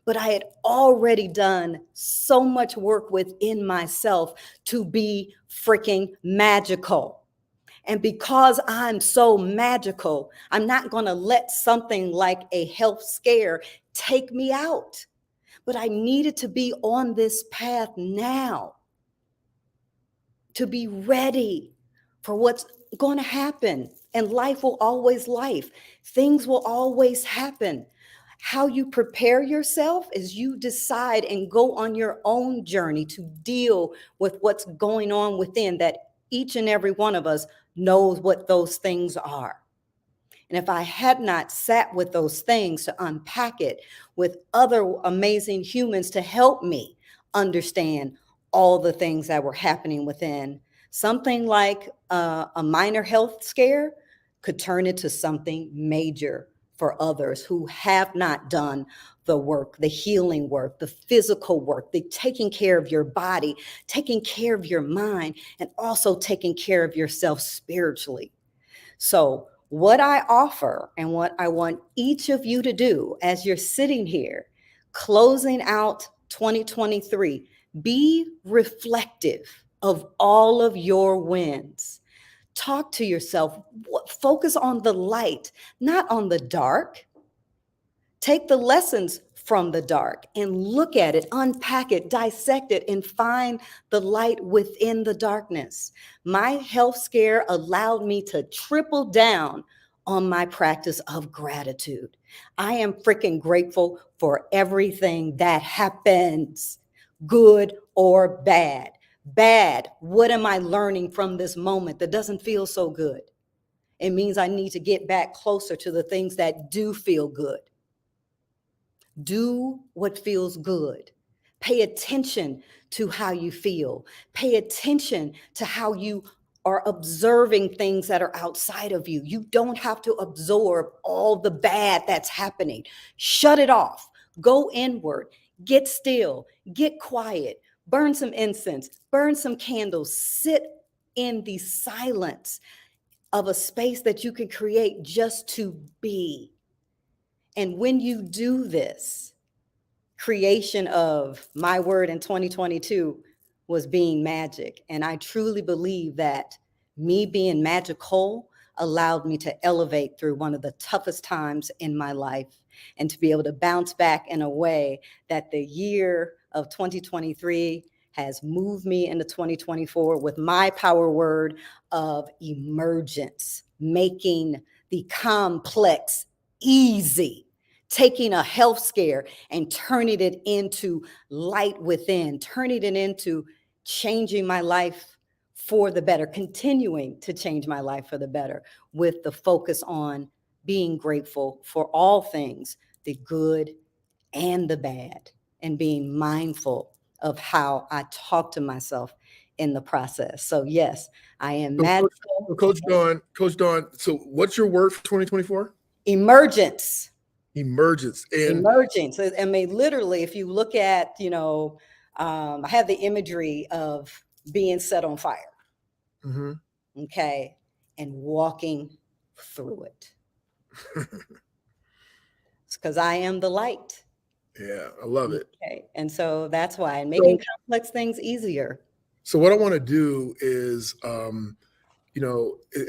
But I had already done so much work within myself to be freaking magical. And because I'm so magical, I'm not going to let something like a health scare take me out. But I needed to be on this path now to be ready for what's going to happen. And life will always life. Things will always happen. How you prepare yourself is you decide and go on your own journey to deal with what's going on within, that each and every one of us knows what those things are. And if I had not sat with those things to unpack it with other amazing humans to help me understand all the things that were happening within, something like a minor health scare could turn into something major for others who have not done the work, the healing work, the physical work, the taking care of your body, taking care of your mind, and also taking care of yourself spiritually. So what I offer and what I want each of you to do as you're sitting here, closing out 2023. Be reflective of all of your wins. Talk to yourself. Focus on the light, not on the dark. Take the lessons from the dark and look at it, unpack it, dissect it, and find the light within the darkness. My health scare allowed me to triple down on my practice of gratitude. I am freaking grateful for everything that happens, good or bad. Bad, what am I learning from this moment that doesn't feel so good? It means I need to get back closer to the things that do feel good. Do what feels good. Pay attention to how you feel. Pay attention to how you are observing things that are outside of you. You don't have to absorb all the bad that's happening. Shut it off. Go inward. Get still. Get quiet. Burn some incense. Burn some candles. Sit in the silence of a space that you can create just to be. And when you do this, creation of my word in 2022 was being magic. And I truly believe that me being magical allowed me to elevate through one of the toughest times in my life and to be able to bounce back in a way that the year of 2023 has moved me into 2024 with my power word of emergence, making the complex easy, taking a health scare and turning it into light within, turning it into changing my life for the better, continuing to change my life for the better with the focus on being grateful for all things, the good and the bad, and being mindful of how I talk to myself in the process. So yes, I am magical. Coach Dawn, so what's your word for 2024? Emergence. Emergence. And Emergence. I mean, literally, if you look at, I have the imagery of being set on fire. mm-hmm. Okay. And walking through it. It's because I am the light. Yeah, I love it. Okay. And so that's why, and making complex things easier. So what I want to do is,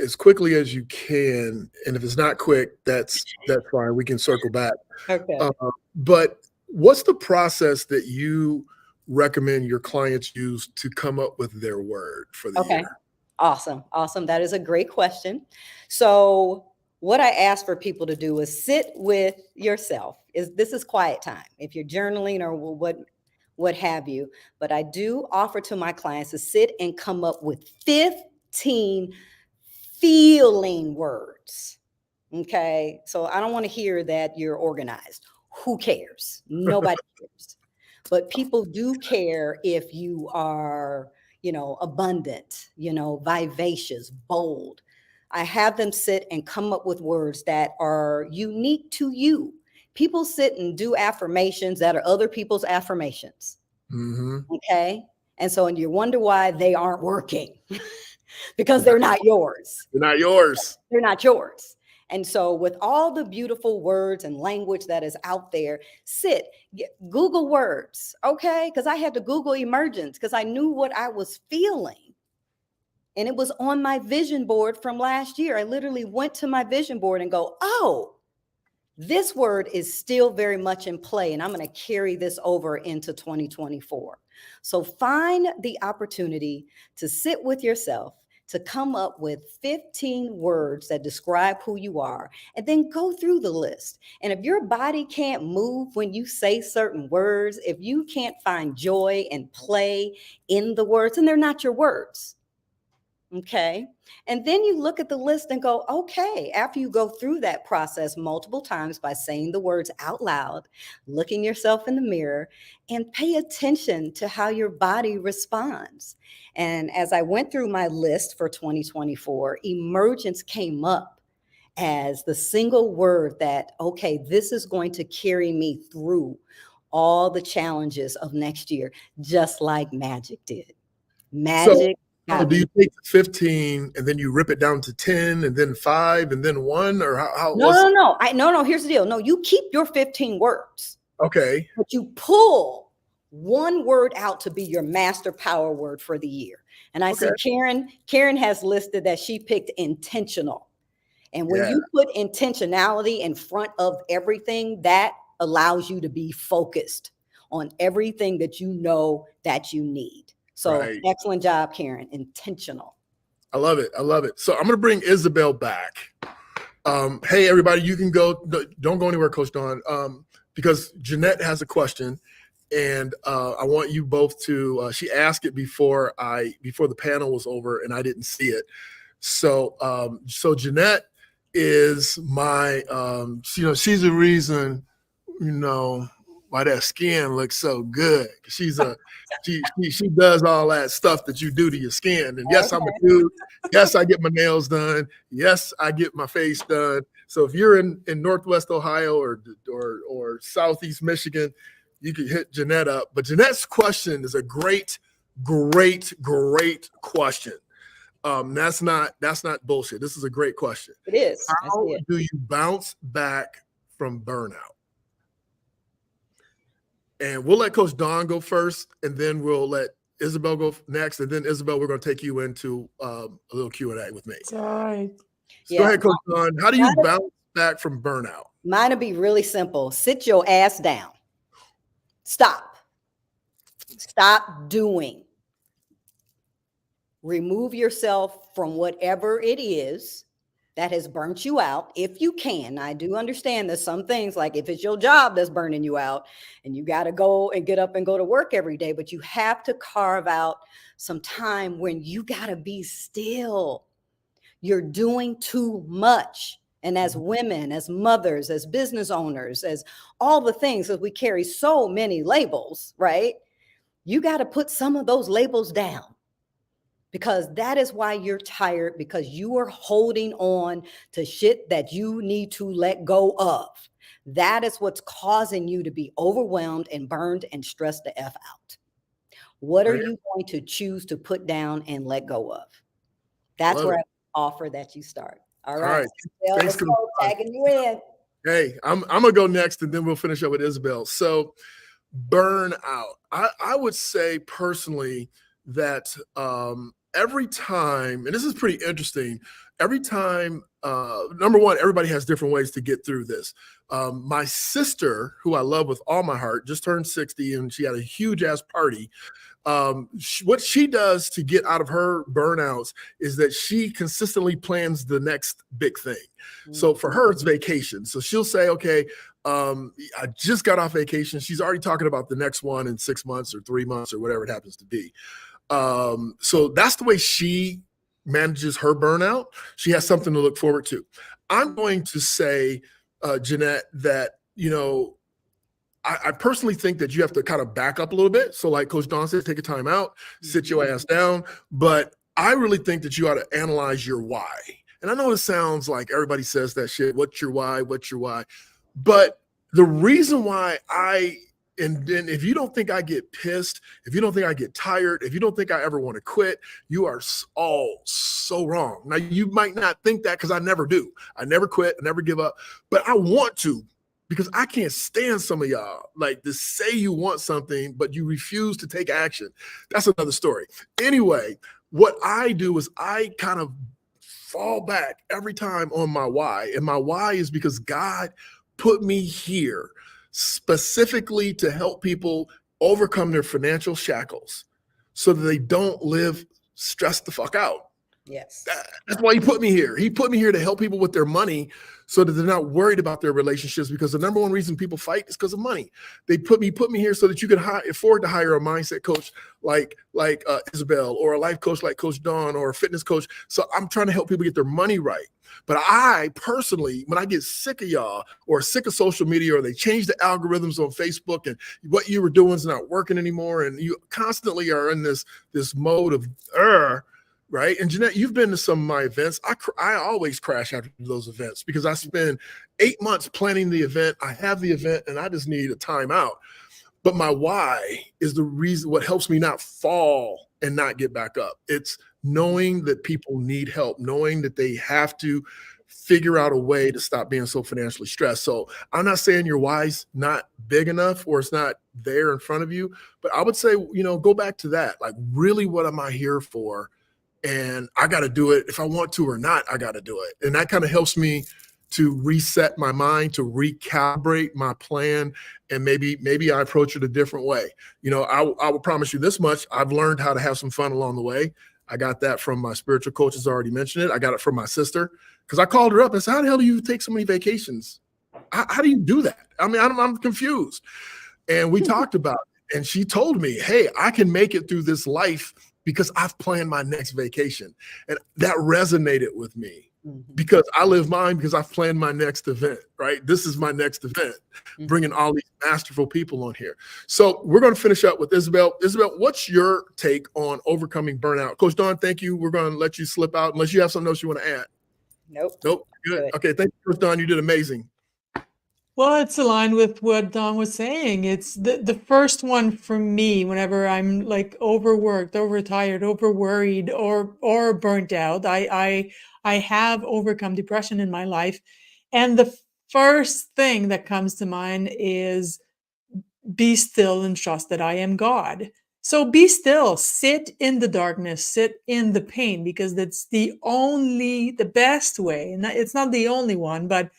as quickly as you can, and if it's not quick, that's fine. We can circle back. Okay. But what's the process that you recommend your clients use to come up with their word for the year? Awesome. That is a great question. So what I ask for people to do is sit with yourself. This is quiet time. If you're journaling or what have you, but I do offer to my clients to sit and come up with 15 feeling words. Okay. So I don't want to hear that you're organized. Who cares? Nobody cares. But people do care if you are, abundant, vivacious, bold. I have them sit and come up with words that are unique to you. People sit and do affirmations that are other people's affirmations. Mm-hmm. Okay. And so, and you wonder why they aren't working because they're not yours. They're not yours. They're not yours. And so with all the beautiful words and language that is out there, Google words. Okay. Because I had to Google emergence because I knew what I was feeling. And it was on my vision board from last year. I literally went to my vision board and go, oh, this word is still very much in play. And I'm going to carry this over into 2024. So find the opportunity to sit with yourself, to come up with 15 words that describe who you are, and then go through the list. And if your body can't move when you say certain words, if you can't find joy and play in the words, then they're not your words. Okay. And then you look at the list and go, okay, after you go through that process multiple times by saying the words out loud, looking yourself in the mirror, and pay attention to how your body responds. And as I went through my list for 2024, emergence came up as the single word that, okay, this is going to carry me through all the challenges of next year, just like magic did. Magic. So do you take 15 and then you rip it down to 10 and then 5 and then 1, or how? No. Here's the deal. No, you keep your 15 words. Okay. But you pull one word out to be your master power word for the year. And I see Karen has listed that she picked intentional. And when you put intentionality in front of everything, that allows you to be focused on everything that you know that you need. So excellent job, Karen. Intentional. I love it. I love it. So I'm going to bring Isabel back. Hey, everybody, you can go. Don't go anywhere, Coach Dawn, because Jeanette has a question. And I want you both to, she asked it before the panel was over and I didn't see it. So, Jeanette is my, she's the reason, why that skin looks so good. She's she does all that stuff that you do to your skin. And yes, I'm a dude. Yes, I get my nails done. Yes, I get my face done. So if you're in Northwest Ohio or Southeast Michigan, you can hit Jeanette up. But Jeanette's question is a great question. That's not bullshit. This is a great question. It is. How do you bounce back from burnout? And we'll let Coach Dawn go first, and then we'll let Isabel go next. And then Isabel, we're going to take you into a little Q&A with me. All right. So go ahead, Coach Dawn. How do you bounce back from burnout? Mine will be really simple. Sit your ass down. Stop doing. Remove yourself from whatever it is that has burnt you out, if you can. I do understand there's some things, like if it's your job that's burning you out and you got to go and get up and go to work every day, but you have to carve out some time when you got to be still. You're doing too much. And as women, as mothers, as business owners, as all the things, because we carry so many labels, right? You got to put some of those labels down, because that is why you're tired, because you are holding on to shit that you need to let go of. That is what's causing you to be overwhelmed and burned and stressed the F out. What are you going to choose to put down and let go of? That's where I offer that you start. All right. Let's go, tagging you in. Hey, I'm gonna go next, and then we'll finish up with Isabel. So, burnout. I would say personally that every time, and this is pretty interesting, every time, number one, everybody has different ways to get through this. My sister, who I love with all my heart, just turned 60, and she had a huge ass party. What she does to get out of her burnouts is that she consistently plans the next big thing. So for her, it's vacation. So she'll say, okay, I just got off vacation. She's already talking about the next one in 6 months or 3 months or whatever it happens to be. So that's the way she manages her burnout. She has something to look forward to. I'm going to say, Jeanette, that, I personally think that you have to kind of back up a little bit. So like Coach Dawn said, take a time out, sit your ass down. But I really think that you ought to analyze your why. And I know it sounds like everybody says that shit. What's your why? What's your why? But the reason why and then if you don't think I get pissed, if you don't think I get tired, if you don't think I ever want to quit, you are all so wrong. Now, you might not think that, because I never do. I never quit. I never give up. But I want to, because I can't stand some of y'all like to say you want something, but you refuse to take action. That's another story. Anyway, what I do is I kind of fall back every time on my why. And my why is because God put me here specifically to help people overcome their financial shackles so that they don't live stressed the fuck out. Yes. That's why he put me here. He put me here to help people with their money so that they're not worried about their relationships, because the number one reason people fight is because of money. They put me here so that you can afford to hire a mindset coach like Isabel, or a life coach like Coach Dawn, or a fitness coach. So I'm trying to help people get their money right. But I personally, when I get sick of y'all or sick of social media, or they change the algorithms on Facebook and what you were doing is not working anymore, and you constantly are in this mode of right? And Jeanette, you've been to some of my events. I always crash after those events because I spend 8 months planning the event. I have the event and I just need a timeout. But my why is the reason, what helps me not fall and not get back up. It's knowing that people need help, knowing that they have to figure out a way to stop being so financially stressed. So I'm not saying your why's not big enough or it's not there in front of you, but I would say, go back to that. Like, really, what am I here for? And I got to do it. If I want to or not, I got to do it. And that kind of helps me to reset my mind, to recalibrate my plan, and maybe I approach it a different way. I will promise you this much. I've learned how to have some fun along the way. I got that from my spiritual coaches, already mentioned it. I got it from my sister, because I called her up and said, how the hell do you take so many vacations? How do you do that? I mean, I'm confused. And we talked about it, and she told me, hey, I can make it through this life because I've planned my next vacation. And that resonated with me. Because I live mine because I've planned my next event, right? This is my next event, bringing all these masterful people on here. So we're going to finish up with Isabel. Isabel, what's your take on overcoming burnout? Coach Dawn, thank you. We're going to let you slip out unless you have something else you want to add. Nope. Good. Okay, thank you, Coach Dawn. You did amazing. Well, it's aligned with what Don was saying. It's the first one for me whenever I'm like overworked, overtired, overworried, or burnt out. I have overcome depression in my life. And the first thing that comes to mind is be still and trust that I am God. So be still, sit in the darkness, sit in the pain, because that's the best way. And it's not the only one, but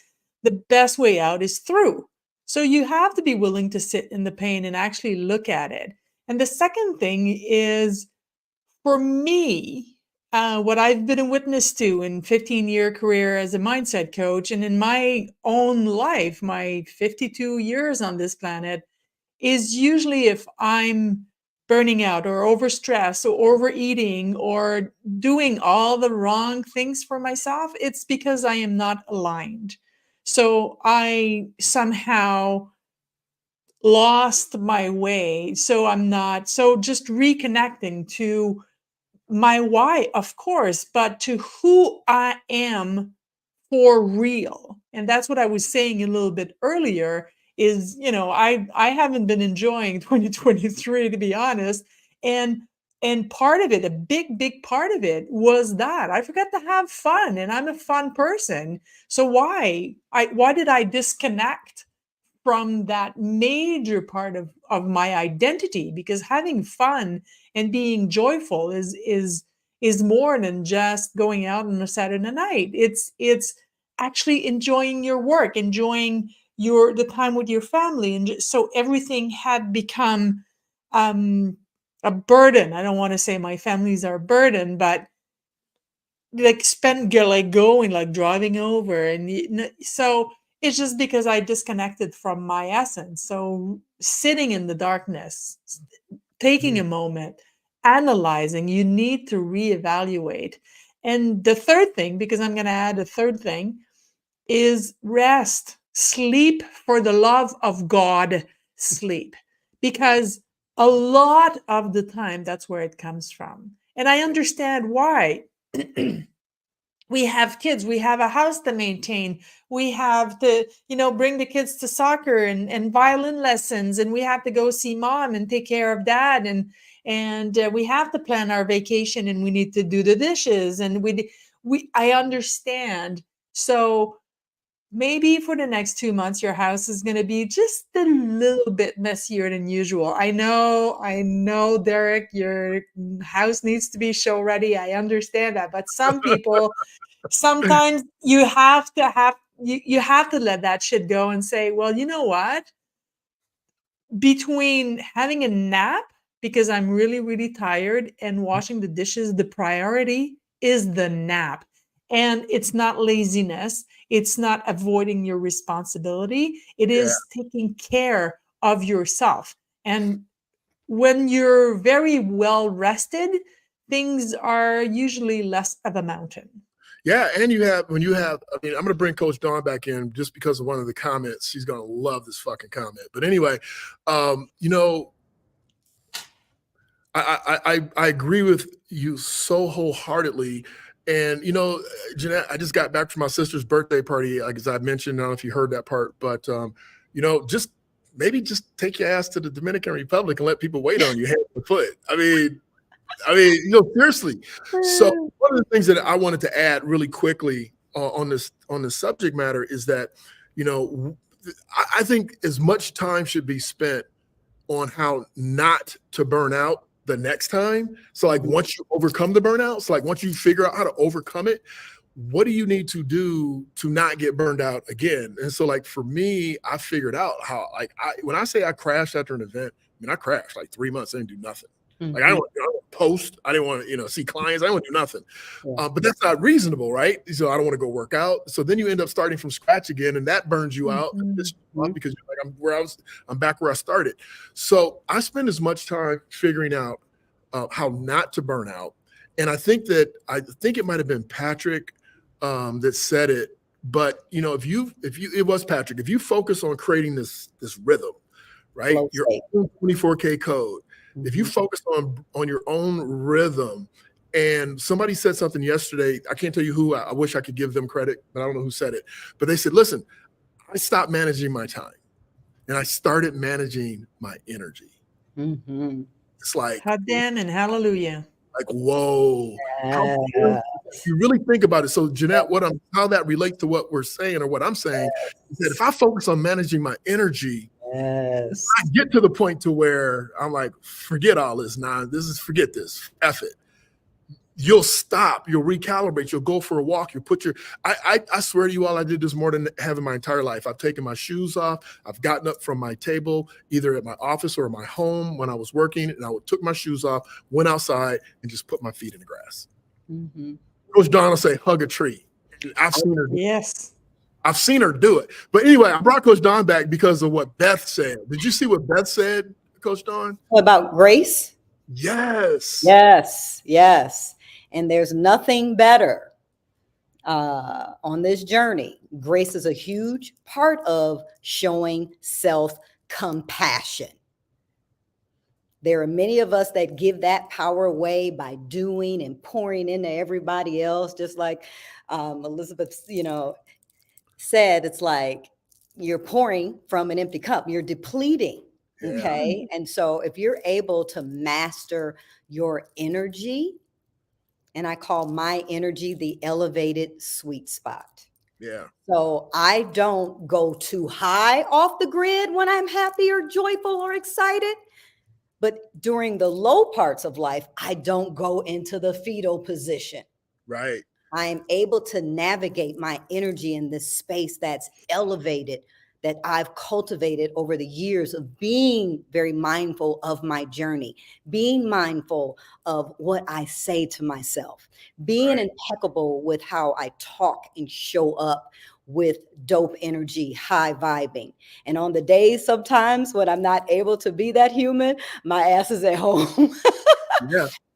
the best way out is through. So you have to be willing to sit in the pain and actually look at it. And the second thing is, for me, what I've been a witness to in 15-year career as a mindset coach, and in my own life, my 52 years on this planet, is usually if I'm burning out or overstressed or overeating or doing all the wrong things for myself, it's because I am not aligned. So I somehow lost my way. So just reconnecting to my why, of course, but to who I am for real. And that's what I was saying a little bit earlier is, I haven't been enjoying 2023, to be honest. And part of it, a big part of it was that I forgot to have fun, and I'm a fun person. So why did I disconnect from that major part of my identity? Because having fun and being joyful is more than just going out on a Saturday night. It's actually enjoying your work, enjoying the time with your family. And so everything had become a burden. I don't want to say my families are a burden, but going, driving over. And so it's just because I disconnected from my essence. So sitting in the darkness, taking a moment, analyzing, you need to reevaluate. And the third thing, because I'm going to add a third thing, is rest, sleep, for the love of God, sleep. Because a lot of the time, that's where it comes from. And I understand why. We have kids, we have a house to maintain, we have to, bring the kids to soccer and violin lessons, and we have to go see mom and take care of dad, and we have to plan our vacation, and we need to do the dishes, and I understand. So maybe for the next 2 months, your house is going to be just a little bit messier than usual. I know, Derek, your house needs to be show ready. I understand that. But some people, sometimes you have to let that shit go and say, well, you know what? Between having a nap, because I'm really, really tired, and washing the dishes, the priority is the nap. And it's not laziness. It's not avoiding your responsibility. It is taking care of yourself. And when you're very well rested, things are usually less of a mountain. Yeah, and I'm going to bring Coach Dawn back in just because of one of the comments. She's going to love this fucking comment. But anyway, I agree with you so wholeheartedly. And, Jeanette, I just got back from my sister's birthday party, as I mentioned. I don't know if you heard that part, but, just take your ass to the Dominican Republic and let people wait on you hand to foot. I mean, seriously. So one of the things that I wanted to add really quickly on this subject matter is that, you know, I think as much time should be spent on how not to burn out the next time. So like once you overcome the burnout, so like once you figure out how to overcome it, what do you need to do to not get burned out again? And so like for me, I figured out how, like, when I say I crashed after an event, I mean, I crashed like 3 months. I didn't do nothing. Like I don't want to post. I didn't want to, you know, see clients. I didn't want to do nothing. But that's not reasonable, right? So I don't want to go work out. So then you end up starting from scratch again, and that burns you out because you're like, I'm back where I started. So I spend as much time figuring out how not to burn out. And I think it might have been Patrick that said it. But you know, it was Patrick. If you focus on creating this rhythm, right? Your own 24K code. If you focus on your own rhythm, and somebody said something yesterday, I can't tell you who, I wish I could give them credit, but I don't know who said it. But they said, listen, I stopped managing my time and I started managing my energy. It's like, Dan and hallelujah. Like, whoa. If you really think about it. So Jeanette, how that relates to what we're saying or what I'm saying is that if I focus on managing my energy, I get to the point to where I'm like, forget all this now. Forget this. F it. You'll stop. You'll recalibrate. You'll go for a walk. You'll put I swear to you all, I did this more than having my entire life. I've taken my shoes off. I've gotten up from my table, either at my office or my home when I was working, and I took my shoes off, went outside, and just put my feet in the grass. Coach Dawn will say, hug a tree. I've seen her. Yes. I've seen her do it. But anyway, I brought Coach Dawn back because of what Beth said. Did you see what Beth said, Coach Dawn? About grace? Yes. Yes, yes. And there's nothing better on this journey. Grace is a huge part of showing self-compassion. There are many of us that give that power away by doing and pouring into everybody else, just like Elizabeth, said. It's like you're pouring from an empty cup. You're depleting. Okay. And so if you're able to master your energy, and I call my energy the elevated sweet spot. Yeah. So I don't go too high off the grid when I'm happy or joyful or excited. But during the low parts of life, I don't go into the fetal position. Right. I am able to navigate my energy in this space that's elevated, that I've cultivated over the years of being very mindful of my journey, being mindful of what I say to myself, being impeccable with how I talk and show up with dope energy, high vibing. And on the days sometimes when I'm not able to be that human, my ass is at home.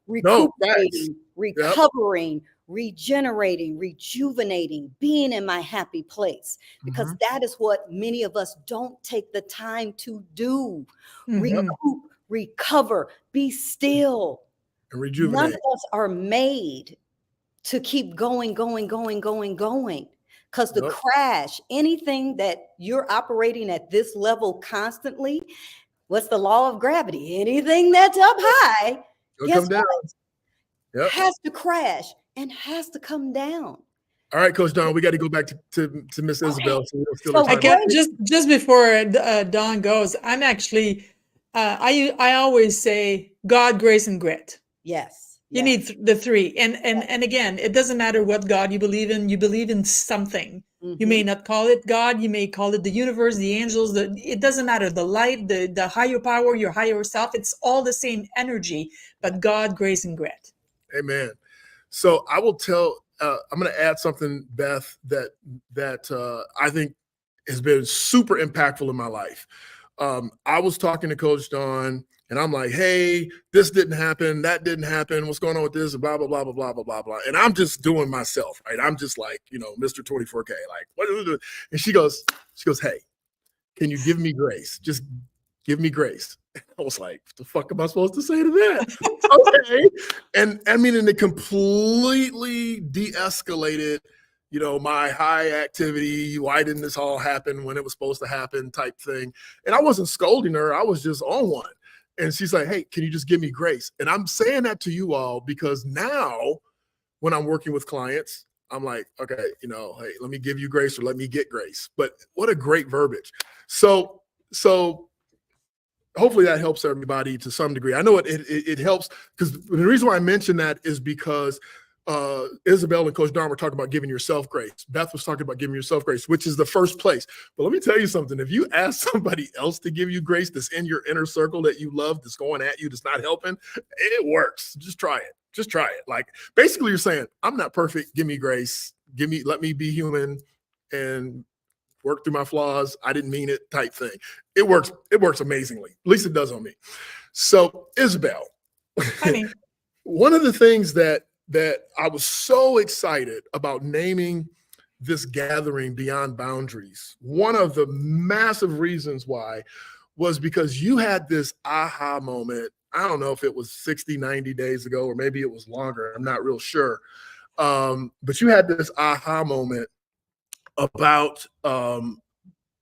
Recuperating, recovering, regenerating, rejuvenating, being in my happy place, because that is what many of us don't take the time to do. Recoup, recover, be still. And rejuvenate. None of us are made to keep going. Because the crash, anything that you're operating at this level constantly, what's the law of gravity? Anything that's up high, come down. Has to crash and has to come down. All right, Coach Dawn, we got to go back to Miss Isabel. So I can just before Dawn goes, I'm actually, I always say God, grace, and grit. Yes. You need the three. And again, it doesn't matter what God you believe in something. You may not call it God, you may call it the universe, the angels, it doesn't matter. The light, the higher power, your higher self, it's all the same energy, but God, grace, and grit. Amen. So I will tell, I'm going to add something, Beth, that I think has been super impactful in my life. I was talking to Coach Dawn, and I'm like, hey, this didn't happen. That didn't happen. What's going on with this? Blah, blah, blah, blah, blah, blah, blah, blah. And I'm just doing myself, right? I'm just like, Mr. 24K, like, what is it? And she goes, hey, can you give me grace? Just give me grace. I was like, what the fuck am I supposed to say to that? Okay. And I mean, and it completely de-escalated, my high activity. Why didn't this all happen when it was supposed to happen type thing? And I wasn't scolding her. I was just on one. And she's like, hey, can you just give me grace? And I'm saying that to you all because now when I'm working with clients, I'm like, okay, hey, let me give you grace or let me get grace. But what a great verbiage. So hopefully that helps everybody to some degree. I know it helps, because the reason why I mentioned that is because Isabel and Coach Don were talking about giving yourself grace. Beth was talking about giving yourself grace, which is the first place. But let me tell you something. If you ask somebody else to give you grace that's in your inner circle that you love, that's going at you, that's not helping, it works. Just try it. Just try it. Like, basically you're saying, I'm not perfect. Give me grace. Let me be human and work through my flaws. I didn't mean it type thing. It works. It works amazingly. At least it does on me. So Isabel, one of the things that I was so excited about naming this gathering Beyond Boundaries, one of the massive reasons why was because you had this aha moment. I don't know if it was 60, 90 days ago, or maybe it was longer. I'm not real sure. But you had this aha moment about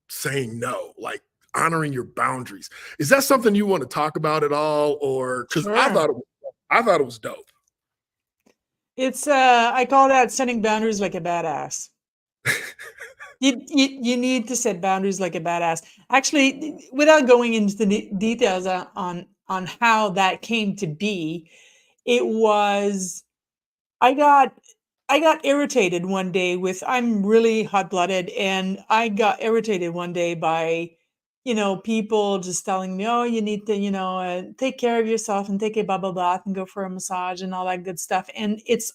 saying no, like honoring your boundaries. Is that something you want to talk about at all? Or because Sure. I thought it was dope. It's I call that setting boundaries like a badass. You need to set boundaries like a badass. Actually, without going into the details on how that came to be, it was I got irritated one day with, I'm really hot-blooded, and I got irritated one day by people just telling me, oh, you need to take care of yourself and take a bubble bath and go for a massage and all that good stuff. And it's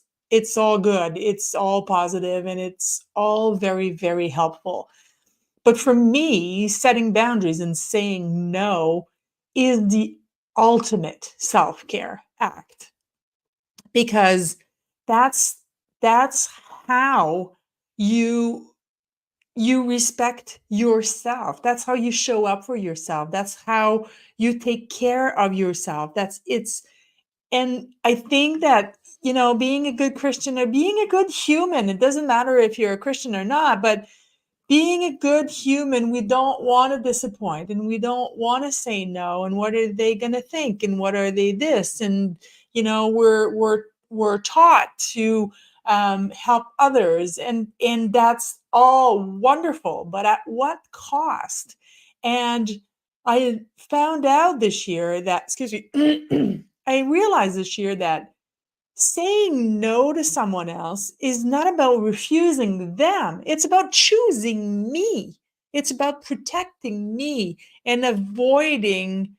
all good, it's all positive, and it's all very, very helpful. But for me, setting boundaries and saying no is the ultimate self-care act, because that's how you respect yourself. That's how you show up for yourself. That's how you take care of yourself. And I think that, being a good Christian or being a good human, it doesn't matter if you're a Christian or not, but being a good human, we don't want to disappoint, and we don't want to say no. And what are they going to think? And what are they this? And, we're taught to help others, and that's all wonderful, but at what cost? And I found out this year that, I realized this year that saying no to someone else is not about refusing them. It's about choosing me. It's about protecting me and avoiding,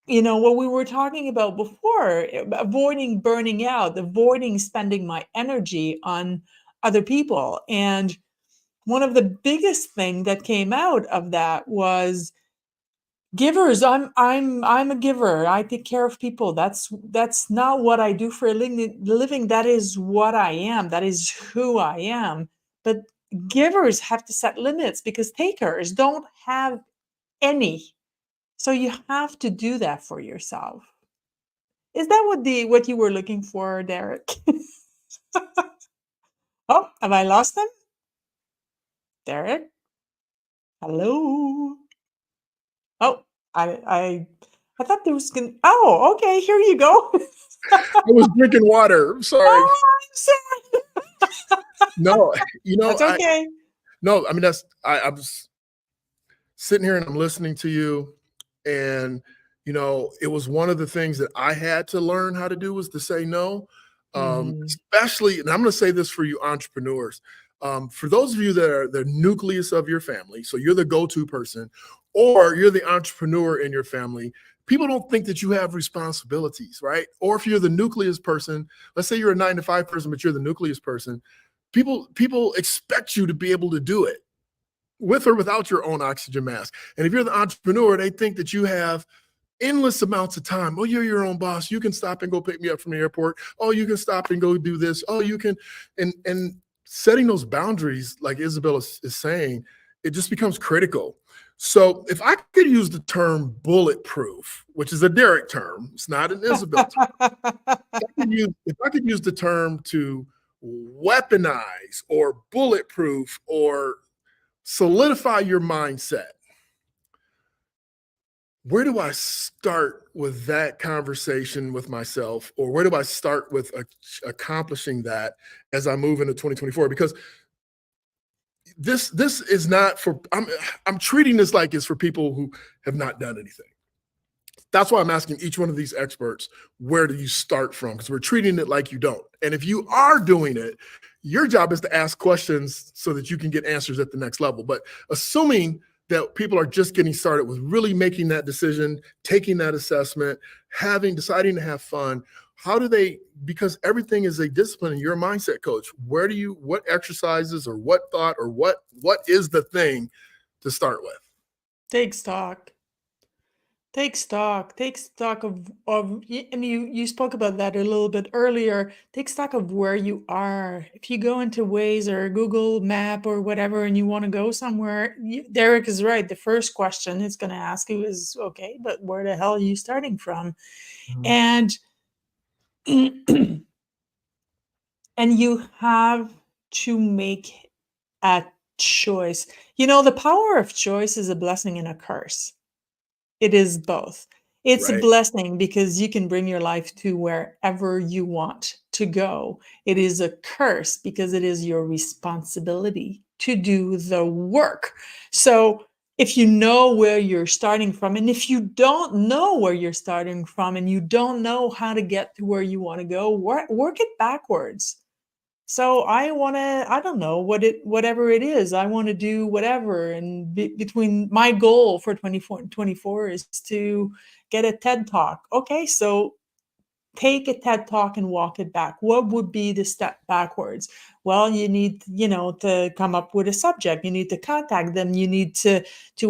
what we were talking about before, avoiding burning out, avoiding spending my energy on other people. And one of the biggest thing that came out of that was givers. I'm a giver. I take care of people. That's not what I do for a living. That is what I am. That is who I am. But givers have to set limits, because takers don't have any. So you have to do that for yourself. Is that what you were looking for, Derek? Oh, have I lost him? Derek? Hello? Oh, I thought there was gonna. Oh, okay, here you go. I was drinking water. I'm sorry. Oh, I'm sorry. No, That's okay. I mean, I was sitting here and I'm listening to you, and it was one of the things that I had to learn how to do, was to say no. Especially, and I'm going to say this for you entrepreneurs, for those of you that are the nucleus of your family, so you're the go-to person, or you're the entrepreneur in your family, people don't think that you have responsibilities, right? Or if you're the nucleus person, let's say you're a 9-to-5 person, but you're the nucleus person, people expect you to be able to do it with or without your own oxygen mask. And if you're the entrepreneur, they think that you have endless amounts of time. Oh, you're your own boss. You can stop and go pick me up from the airport. Oh, you can stop and go do this. Oh, you can. And setting those boundaries, like Isabel is saying, it just becomes critical. So if I could use the term bulletproof, which is a Derek term, it's not an Isabel term. If I could use the term to weaponize or bulletproof or solidify your mindset, where do I start with that conversation with myself, or where do I start with accomplishing that as I move into 2024? Because this is not for, I'm treating this like it's for people who have not done anything. That's why I'm asking each one of these experts, where do you start from? Because we're treating it like you don't. And if you are doing it, your job is to ask questions so that you can get answers at the next level. But assuming that people are just getting started with really making that decision, taking that assessment, deciding to have fun, how do they, because everything is a discipline and you're a mindset coach, what exercises or what thought or what is the thing to start with? Take stock. Take stock of, and you spoke about that a little bit earlier. Take stock of where you are. If you go into Waze or Google Map or whatever, and you want to go somewhere, Derek is right. The first question it's going to ask you is, okay, but where the hell are you starting from? And and you have to make a choice. You know, the power of choice is a blessing and a curse. It is both. It's a blessing because you can bring your life to wherever you want to go. It is a curse because it is your responsibility to do the work. So if you know where you're starting from, and if you don't know where you're starting from and you don't know how to get to where you want to go, work it backwards. So I don't know whatever it is, I want to do whatever. And between my goal for 2024 is to get a TED Talk. Okay, so take a TED Talk and walk it back. What would be the step backwards? Well, you need, to come up with a subject. You need to contact them. You need to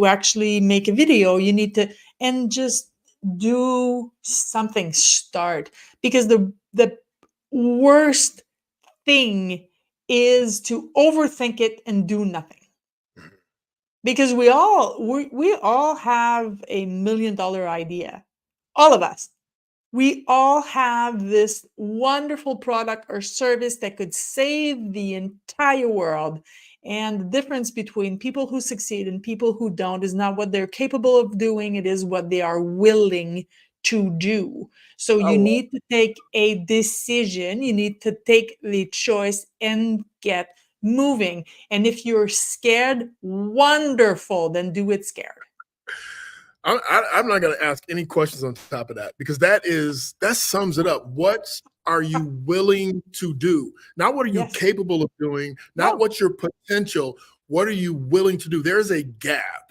actually make a video. You need to, and just do something, start. Because the worst thing is to overthink it and do nothing, because we all have a $1 million idea. All of us, we all have this wonderful product or service that could save the entire world. And the difference between people who succeed and people who don't is not what they're capable of doing, it is what they are willing to do. So you need to take a decision, you need to take the choice and get moving. And if you're scared, wonderful, then do it scared. I'm not going to ask any questions on top of that, because that sums it up. What are you willing to do? Not what are you capable of doing, not what's your potential. What are you willing to do? There's a gap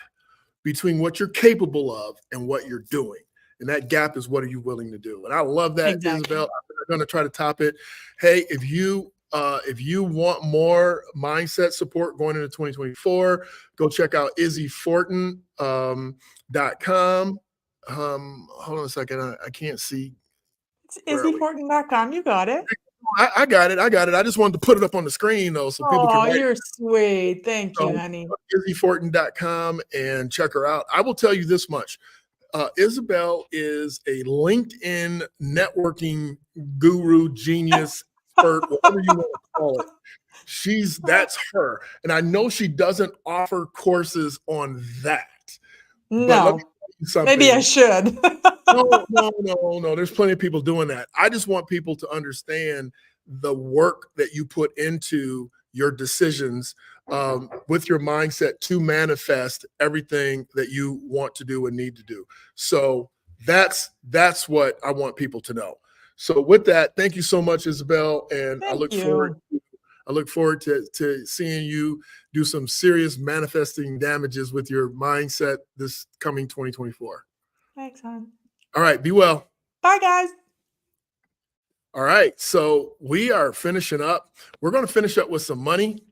between what you're capable of and what you're doing. And that gap is, what are you willing to do? And I love that, Isabel. I'm going to try to top it. Hey, if you want more mindset support going into 2024, go check out izzyfortin.com. Hold on a second. I can't see. It's izzyfortin.com. You got it. I got it. I just wanted to put it up on the screen, though, so people can. Oh, you're sweet. Thank you, honey. izzyfortin.com and check her out. I will tell you this much. Isabel is a LinkedIn networking guru, genius, expert, whatever you want to call it. That's her. And I know she doesn't offer courses on that. No, maybe I should. No. There's plenty of people doing that. I just want people to understand the work that you put into your decisions with your mindset to manifest everything that you want to do and need to do. So that's what I want people to know. So with that, thank you so much, Isabel. And I look forward to seeing you do some serious manifesting damages with your mindset this coming 2024. Thanks, hon. All right. Be well. Bye, guys. All right. So we are finishing up. We're going to finish up with some money.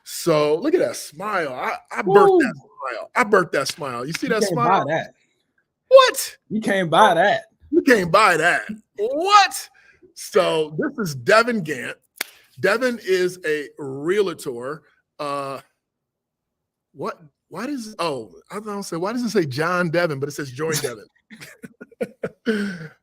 So look at that smile. I birthed that smile. I birthed that smile. You see that smile? Buy that. What? You can't buy that. You can't buy that. What? So this is Devin Gant. Devin is a realtor. What? Why does? Oh, I was gonna say, why does it say John Devin, but it says Join Devin?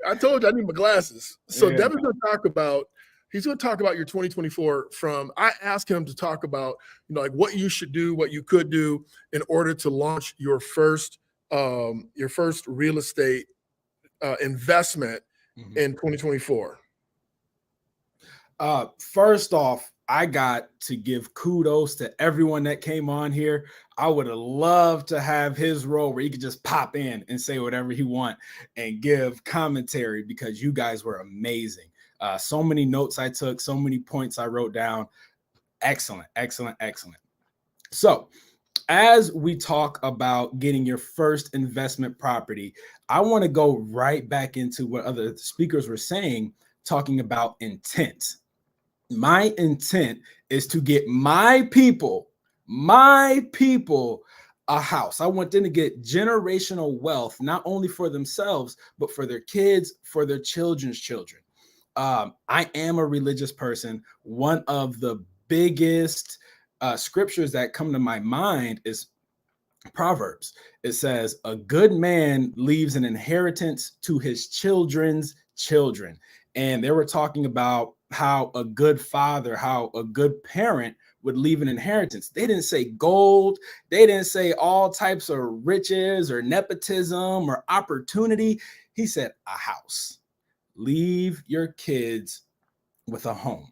I told you I need my glasses. So Devin's going to talk about. He's going to talk about your 2024 I asked him to talk about, like what you should do, what you could do in order to launch your first your first real estate investment Mhm. in 2024? First off, I got to give kudos to everyone that came on here. I would have loved to have his role where he could just pop in and say whatever he want and give commentary, because you guys were amazing. So many notes I took, so many points I wrote down. Excellent, excellent, excellent. So as we talk about getting your first investment property, I want to go right back into what other speakers were saying, talking about intent. My intent is to get my people a house. I want them to get generational wealth, not only for themselves, but for their kids, for their children's children. I am a religious person. One of the biggest scriptures that come to my mind is Proverbs. It says, a good man leaves an inheritance to his children's children. And they were talking about how a good father, how a good parent would leave an inheritance. They didn't say gold. They didn't say all types of riches or nepotism or opportunity. He said a house. Leave your kids with a home.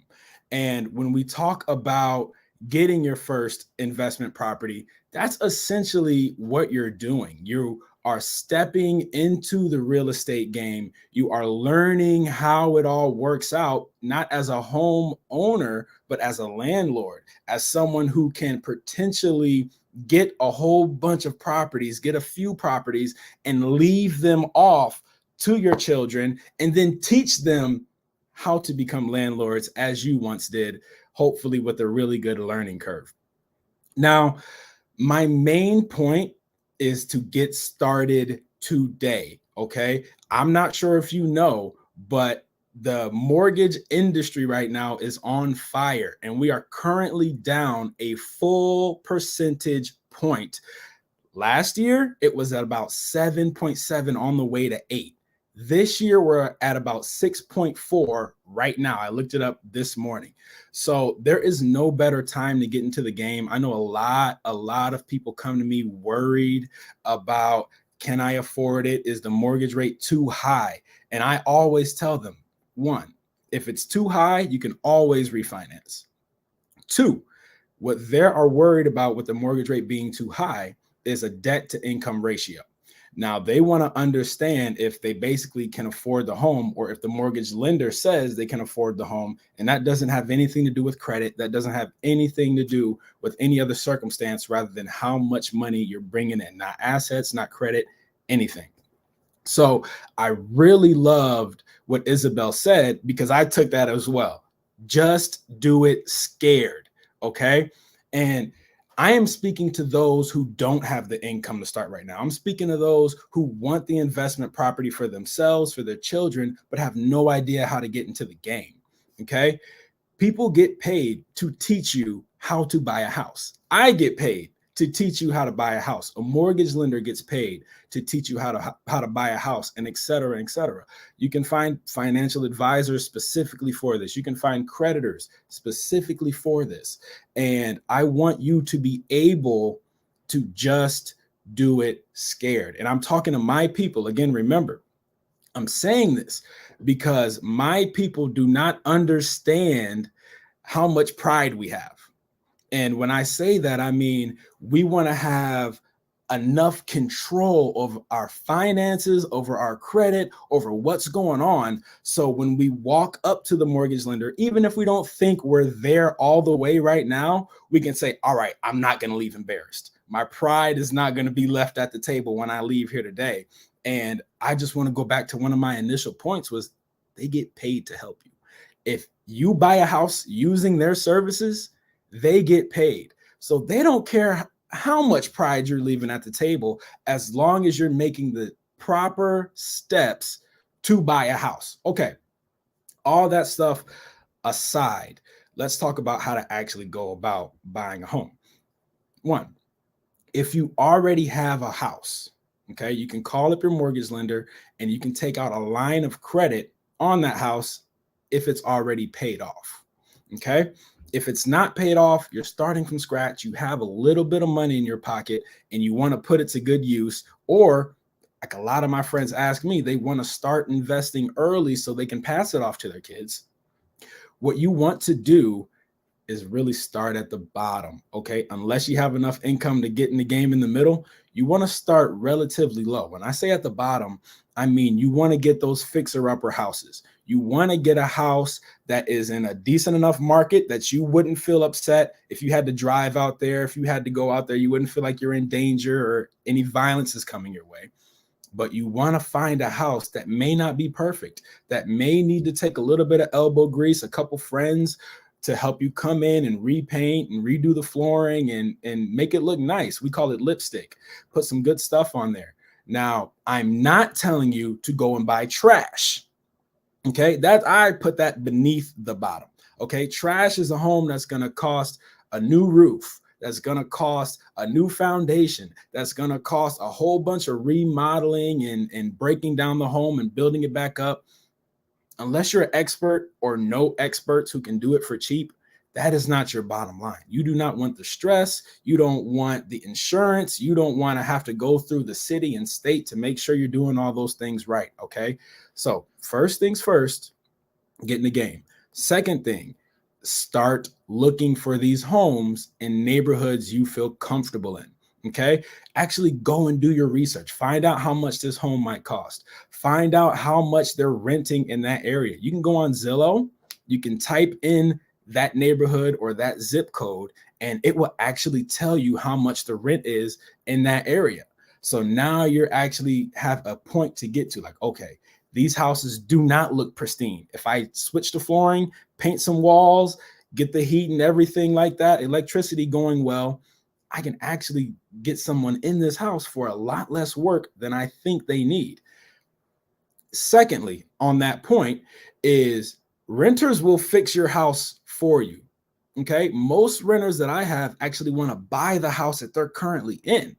And when we talk about getting your first investment property, that's essentially what you're doing. You are stepping into the real estate game. You are learning how it all works out, not as a home owner, but as a landlord, as someone who can potentially get a whole bunch of properties, get a few properties, and leave them off to your children, and then teach them how to become landlords as you once did, hopefully with a really good learning curve. Now, my main point is to get started today, okay? I'm not sure if you know, but the mortgage industry right now is on fire, and we are currently down a full percentage point. Last year, it was at about 7.7 on the way to 8. This year, we're at about 6.4 right now. I looked it up this morning. So there is no better time to get into the game. I know a lot of people come to me worried about, can I afford it? Is the mortgage rate too high? And I always tell them, one, if it's too high, you can always refinance. Two, what they are worried about with the mortgage rate being too high is a debt to income ratio. Now, they want to understand if they basically can afford the home, or if the mortgage lender says they can afford the home. And that doesn't have anything to do with credit. That doesn't have anything to do with any other circumstance rather than how much money you're bringing in, not assets, not credit, anything. So I really loved what Isabel said, because I took that as well. Just do it scared. Okay. And I am speaking to those who don't have the income to start right now. I'm speaking to those who want the investment property for themselves, for their children, but have no idea how to get into the game. Okay. People get paid to teach you how to buy a house. I get paid to teach you how to buy a house. A mortgage lender gets paid to teach you how to buy a house, and et cetera, et cetera. You can find financial advisors specifically for this. You can find creditors specifically for this. And I want you to be able to just do it scared. And I'm talking to my people. Again, remember, I'm saying this because my people do not understand how much pride we have. And when I say that, I mean, we want to have enough control of our finances, over our credit, over what's going on. So when we walk up to the mortgage lender, even if we don't think we're there all the way right now, we can say, all right, I'm not going to leave embarrassed. My pride is not going to be left at the table when I leave here today. And I just want to go back to one of my initial points was they get paid to help you. If you buy a house using their services, they get paid. So they don't care how much pride you're leaving at the table, as long as you're making the proper steps to buy a house. Okay, all that stuff aside, let's talk about how to actually go about buying a home. One, if you already have a house, okay, you can call up your mortgage lender and you can take out a line of credit on that house if it's already paid off. Okay. If it's not paid off, you're starting from scratch, you have a little bit of money in your pocket and you want to put it to good use, or like a lot of my friends ask me, they want to start investing early so they can pass it off to their kids. What you want to do is really start at the bottom, okay? Unless you have enough income to get in the game in the middle, you want to start relatively low. When I say at the bottom, I mean you want to get those fixer-upper houses. You want to get a house that is in a decent enough market that you wouldn't feel upset if you had to drive out there. If you had to go out there, you wouldn't feel like you're in danger or any violence is coming your way. But you want to find a house that may not be perfect, that may need to take a little bit of elbow grease, a couple friends to help you come in and repaint and redo the flooring and make it look nice. We call it lipstick. Put some good stuff on there. Now, I'm not telling you to go and buy trash. Okay, that I put that beneath the bottom. Okay, trash is a home that's going to cost a new roof, that's going to cost a new foundation, that's going to cost a whole bunch of remodeling and breaking down the home and building it back up. Unless you're an expert or know experts who can do it for cheap, that is not your bottom line. You do not want the stress. You don't want the insurance. You don't want to have to go through the city and state to make sure you're doing all those things right. Okay. So first things first, get in the game. Second thing, start looking for these homes in neighborhoods you feel comfortable in. Okay. Actually go and do your research. Find out how much this home might cost. Find out how much they're renting in that area. You can go on Zillow. You can type in that neighborhood or that zip code, and it will actually tell you how much the rent is in that area. So now you're actually have a point to get to, like, okay, these houses do not look pristine. If I switch the flooring, paint some walls, get the heat and everything like that, electricity going well, I can actually get someone in this house for a lot less work than I think they need. Secondly, on that point is renters will fix your house for you. Okay. Most renters that I have actually want to buy the house that they're currently in.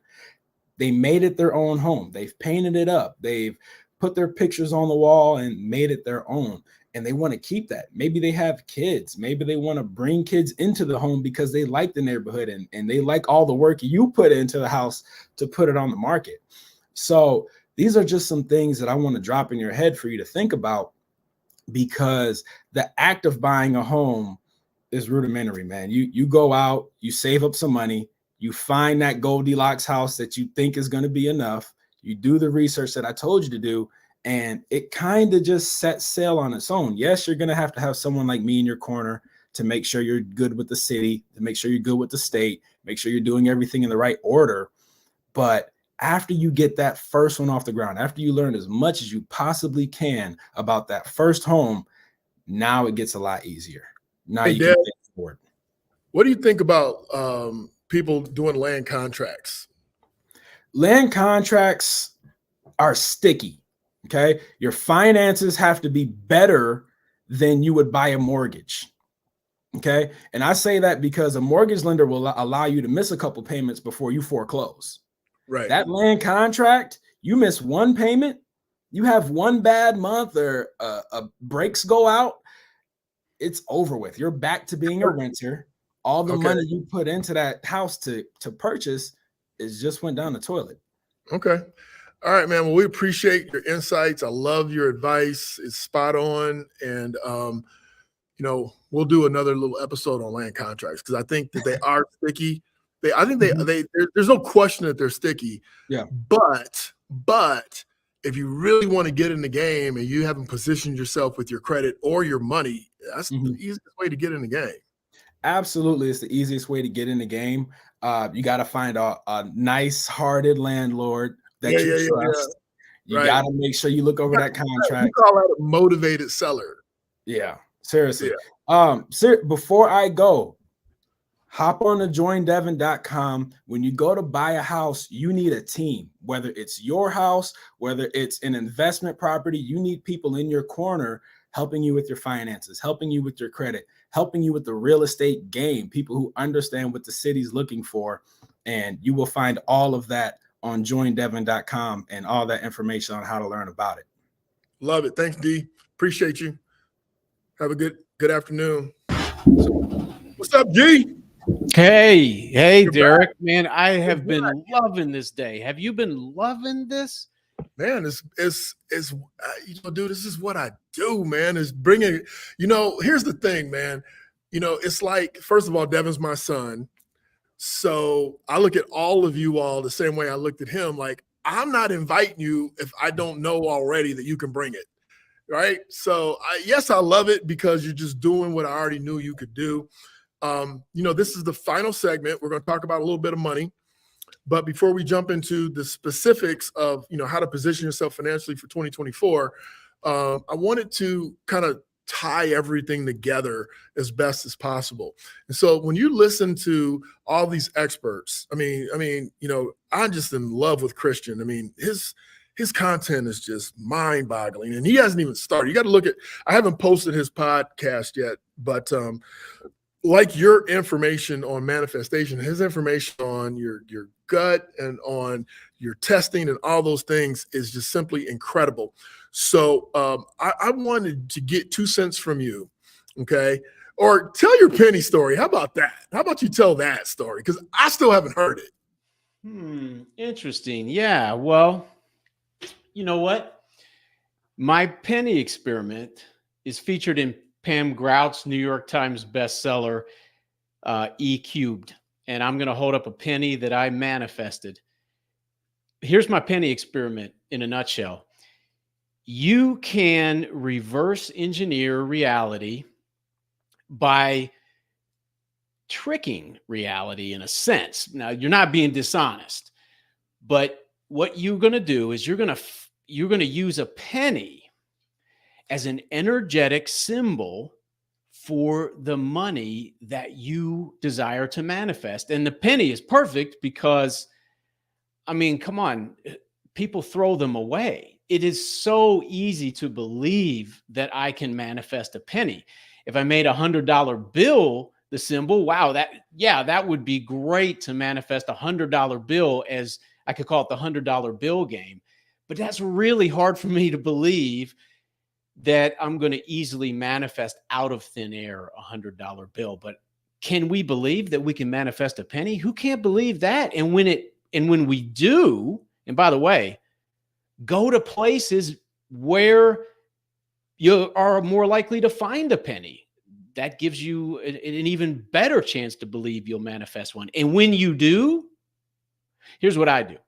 They made it their own home. They've painted it up. They've put their pictures on the wall and made it their own. And they want to keep that. Maybe they have kids. Maybe they want to bring kids into the home because they like the neighborhood and they like all the work you put into the house to put it on the market. So these are just some things that I want to drop in your head for you to think about, because the act of buying a home is rudimentary, man. You go out, you save up some money, you find that Goldilocks house that you think is going to be enough. You do the research that I told you to do, and it kind of just sets sail on its own. Yes, you're going to have someone like me in your corner to make sure you're good with the city, to make sure you're good with the state, make sure you're doing everything in the right order. But after you get that first one off the ground, after you learn as much as you possibly can about that first home, now it gets a lot easier. Now Hey, you Dad, can pay for it. what do you think about people doing land contracts? Land contracts are sticky. Okay. Your finances have to be better than you would buy a mortgage. Okay. And I say that because a mortgage lender will allow you to miss a couple payments before you foreclose. Right. That land contract, you miss one payment, you have one bad month or breaks go out, it's over with. You're back to being a renter. All the money you put into that house to purchase is just went down the toilet. Okay. All right, man. Well, we appreciate your insights. I love your advice. It's spot on. And, we'll do another little episode on land contracts because I think that they are sticky. There's no question that they're sticky. Yeah. But if you really want to get in the game and you haven't positioned yourself with your credit or your money, that's the easiest way to get in the game. Absolutely. It's the easiest way to get in the game. You got to find a nice-hearted landlord that you trust. You got to make sure you look over that contract. We call that a motivated seller. Yeah, seriously. Yeah. Before I go, hop on to joindevin.com. When you go to buy a house, you need a team, whether it's your house, whether it's an investment property, you need people in your corner helping you with your finances, helping you with your credit, helping you with the real estate game, people who understand what the city's looking for. And you will find all of that on joindevin.com and all that information on how to learn about it. Love it. Thanks, D. Appreciate you. Have a good afternoon. What's up, G? Hey, You're Derek, man, I have You're been loving this day. Have you been loving this? Man, it's you know, dude, this is what I do, man. Is bringing, you know, here's the thing, man. You know, it's like, first of all, Devin's my son. So I look at all of you all the same way I looked at him. Like, I'm not inviting you if I don't know already that you can bring it. Right. So yes, I love it because you're just doing what I already knew you could do. You know, this is the final segment. We're going to talk about a little bit of money. But before we jump into the specifics of, you know, how to position yourself financially for 2024, I wanted to kind of tie everything together as best as possible. And so when you listen to all these experts, I mean, you know, I'm just in love with Christian. I mean, his content is just mind-boggling, and he hasn't even started. You got to look at, I haven't posted his podcast yet, but like your information on manifestation, his information on your gut and on your testing and all those things is just simply incredible. So I wanted to get 2 cents from you, okay? Or tell your penny story. How about that? How about you tell that story? Because I still haven't heard it. Interesting. Yeah, well, you know what? My penny experiment is featured in Pam Grout's New York Times bestseller, E Cubed. And I'm going to hold up a penny that I manifested. Here's my penny experiment in a nutshell. You can reverse engineer reality by tricking reality in a sense. Now, you're not being dishonest, but what you're going to do is you're going to use a penny as an energetic symbol for the money that you desire to manifest. And the penny is perfect because, I mean, come on, people throw them away. It is so easy to believe that I can manifest a penny. If I made $100 bill the symbol, wow, that would be great to manifest $100 bill, as I could call it the $100 bill game. But that's really hard for me to believe that I'm going to easily manifest out of thin air $100 bill. But can we believe that we can manifest a penny? Who can't believe that? And when we do, and by the way, go to places where you are more likely to find a penny. That gives you an even better chance to believe you'll manifest one. And when you do, here's what I do.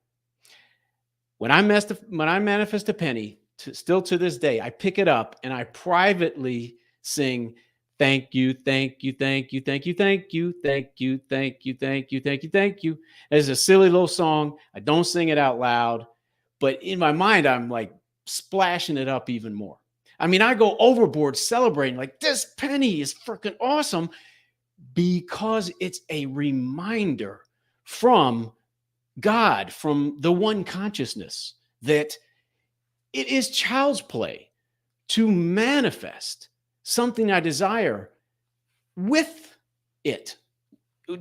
When I manifest a penny, still to this day, I pick it up and I privately sing, thank you, thank you, thank you, thank you, thank you, thank you, thank you, thank you, thank you, thank you. It's a silly little song. I don't sing it out loud, but in my mind, I'm like splashing it up even more. I mean, I go overboard celebrating, like, this penny is freaking awesome, because it's a reminder from God, from the one consciousness, that it is child's play to manifest something I desire with it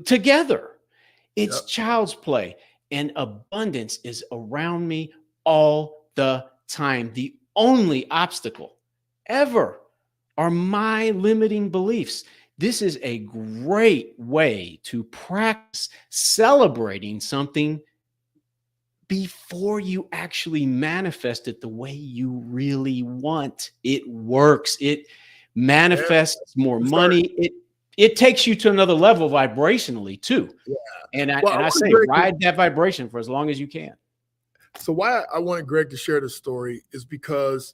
together. It's child's play, and abundance is around me all the time. The only obstacle ever are my limiting beliefs. This is a great way to practice celebrating something before you actually manifest it the way you really want. It works. It manifests more money. It takes you to another level vibrationally too. Yeah. And I say, ride that vibration for as long as you can. So why I wanted Greg to share this story is because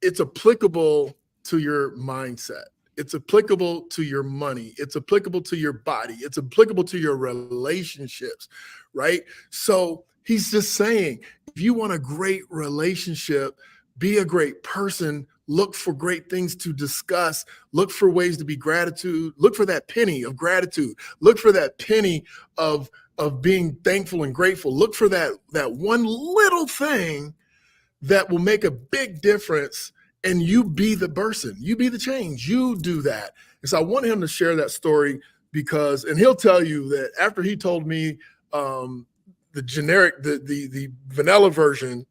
it's applicable to your mindset. It's applicable to your money. It's applicable to your body. It's applicable to your relationships, right? So he's just saying, if you want a great relationship, be a great person, look for great things to discuss, look for ways to be gratitude, look for that penny of gratitude, look for that penny of being thankful and grateful, look for that one little thing that will make a big difference. And you be the person, you be the change, you do that. And so I want him to share that story because, and he'll tell you that after he told me the generic, the vanilla version,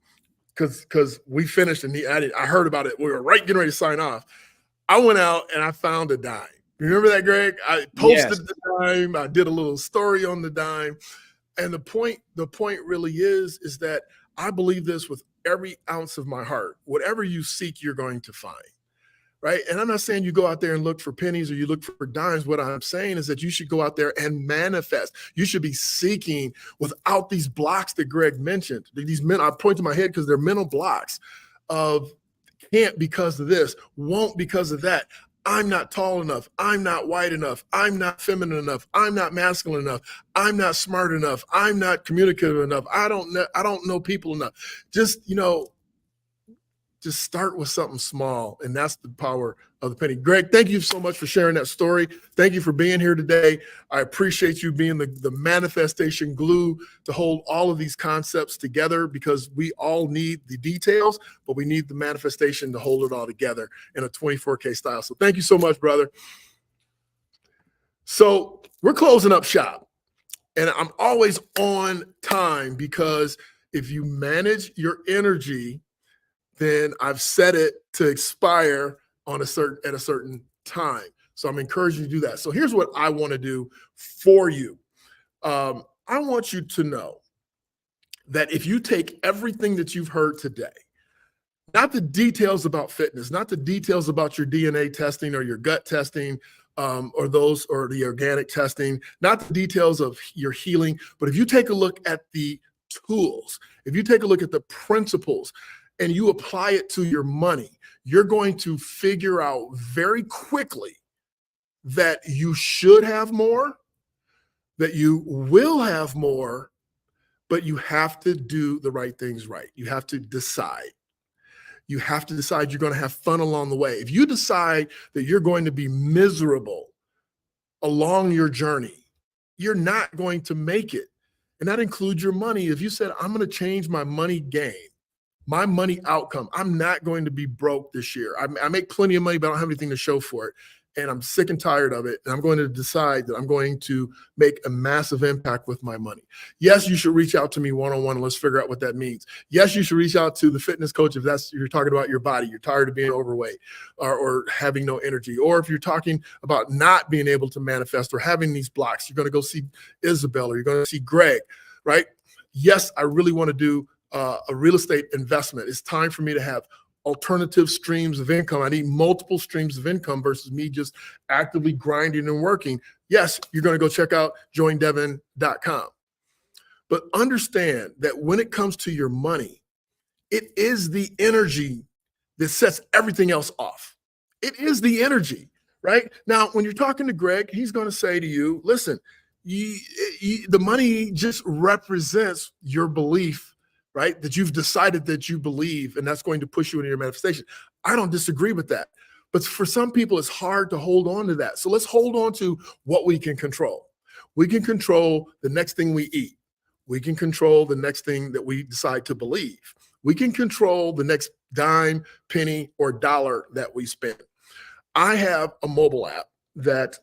because we finished and I heard about it. We were getting ready to sign off. I went out and I found a dime Remember that, Greg? I posted Yes. the dime. I did a little story on the dime. And the point really is that I believe this with every ounce of my heart. Whatever you seek, you're going to find. Right. And I'm not saying you go out there and look for pennies or you look for dimes. What I'm saying is that you should go out there and manifest. You should be seeking without these blocks that Greg mentioned. These men, I point to my head because they're mental blocks of can't because of this, won't because of that. I'm not tall enough. I'm not white enough. I'm not feminine enough. I'm not masculine enough. I'm not smart enough. I'm not communicative enough. I don't know people enough. Just start with something small, and that's the power of the penny. Greg, thank you so much for sharing that story. Thank you for being here today. I appreciate you being the manifestation glue to hold all of these concepts together, because we all need the details, but we need the manifestation to hold it all together in a 24K style. So thank you so much, brother. So we're closing up shop, and I'm always on time, because if you manage your energy, then I've set it to expire at a certain time. So I'm encouraging you to do that. So here's what I want to do for you. I want you to know that if you take everything that you've heard today, not the details about fitness, not the details about your DNA testing or your gut testing, or the organic testing, not the details of your healing, but if you take a look at the tools, if you take a look at the principles, and you apply it to your money, you're going to figure out very quickly that you should have more, that you will have more, but you have to do the right things right. You have to decide. You have to decide you're going to have fun along the way. If you decide that you're going to be miserable along your journey, you're not going to make it. And that includes your money. If you said, I'm going to change my money game, my money outcome, I'm not going to be broke this year. I make plenty of money, but I don't have anything to show for it. And I'm sick and tired of it. And I'm going to decide that I'm going to make a massive impact with my money. Yes, you should reach out to me one-on-one and let's figure out what that means. Yes, you should reach out to the fitness coach if you're talking about your body, you're tired of being overweight or having no energy. Or if you're talking about not being able to manifest or having these blocks, you're going to go see Isabel or you're going to see Greg, right? Yes, I really want to do a real estate investment. It's time for me to have alternative streams of income. I need multiple streams of income versus me just actively grinding and working. Yes, you're going to go check out joindevin.com. But understand that when it comes to your money, it is the energy that sets everything else off. It is the energy, right? Now, when you're talking to Greg, he's going to say to you, listen, the money just represents your belief, right? That you've decided that you believe, and that's going to push you into your manifestation. I don't disagree with that. But for some people, it's hard to hold on to that. So let's hold on to what we can control. We can control the next thing we eat. We can control the next thing that we decide to believe. We can control the next dime, penny, or dollar that we spend. I have a mobile app that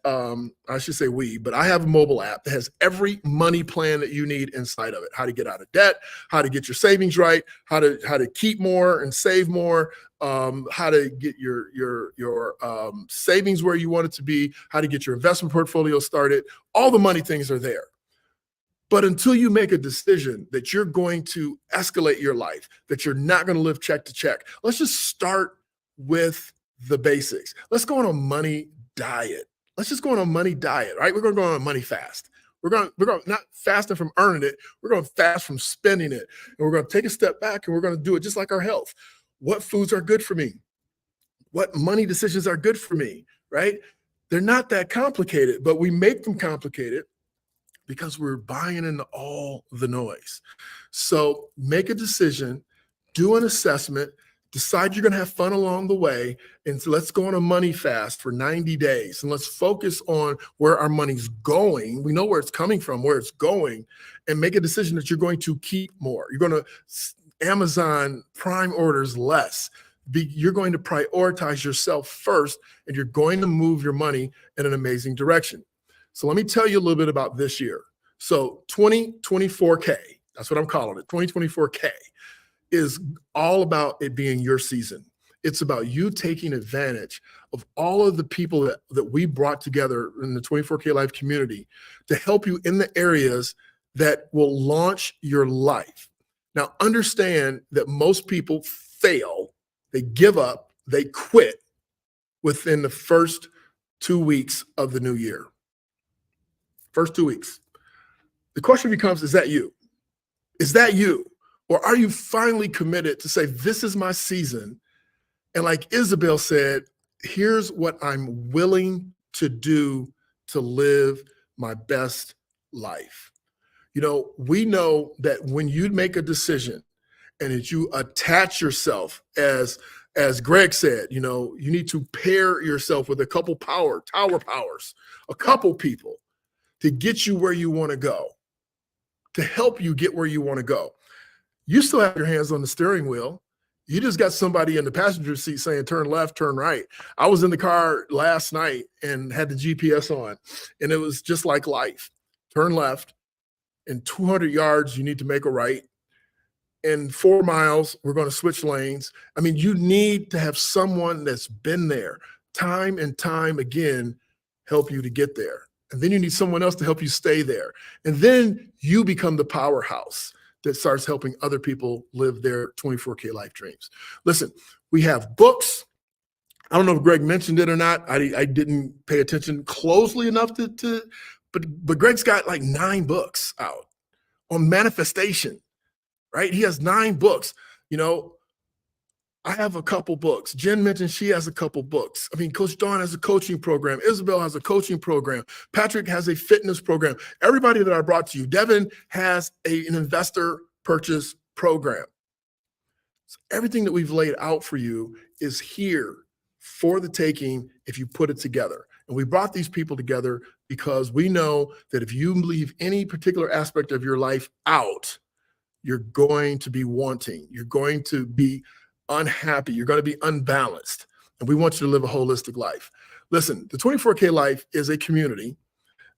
I should say but I have a mobile app that has every money plan that you need inside of it. How to get out of debt, how to get your savings right, how to keep more and save more, how to get your savings where you want it to be, how to get your investment portfolio started. All the money things are there. But until you make a decision that you're going to escalate your life, that you're not going to live check to check, let's just start with the basics. Let's go on a money diet. Let's just go on a money diet, right? We're going to go on a money fast. We're going not fasting from earning it. We're going to fast from spending it. And we're going to take a step back and we're going to do it just like our health. What foods are good for me? What money decisions are good for me, right? They're not that complicated, but we make them complicated because we're buying into all the noise. So make a decision, do an assessment, decide you're going to have fun along the way. And so let's go on a money fast for 90 days. And let's focus on where our money's going. We know where it's coming from, where it's going, and make a decision that you're going to keep more. You're going to Amazon Prime orders less. You're going to prioritize yourself first, and you're going to move your money in an amazing direction. So let me tell you a little bit about this year. So 2024K, that's what I'm calling it, 2024K. Is all about it being your season. It's about you taking advantage of all of the people that we brought together in the 24K Life community to help you in the areas that will launch your life. Now, understand that most people fail, they give up, they quit within the first 2 weeks of the new year. First 2 weeks. The question becomes, is that you? Is that you? Or are you finally committed to say, this is my season? And like Isabel said, here's what I'm willing to do to live my best life. You know, we know that when you make a decision and that you attach yourself, as Greg said, you know, you need to pair yourself with a couple tower powers, a couple people to get you where you want to go, to help you get where you want to go. You still have your hands on the steering wheel. You just got somebody in the passenger seat saying, turn left, turn right. I was in the car last night and had the GPS on, and it was just like life. Turn left. In 200 yards, you need to make a right. In 4 miles, we're going to switch lanes. I mean, you need to have someone that's been there time and time again, help you to get there. And then you need someone else to help you stay there. And then you become the powerhouse that starts helping other people live their 24K life dreams. Listen, we have books. I don't know if Greg mentioned it or not. I didn't pay attention closely enough but Greg's got like 9 books out on manifestation, right? He has 9 books. You know, I have a couple books. Jen mentioned she has a couple books. I mean, Coach Dawn has a coaching program. Isabel has a coaching program. Patrick has a fitness program. Everybody that I brought to you, Devin has an investor purchase program. So everything that we've laid out for you is here for the taking if you put it together. And we brought these people together because we know that if you leave any particular aspect of your life out, you're going to be wanting. You're going to be unhappy. You're going to be unbalanced. And we want you to live a holistic life. Listen, the 24K Life is a community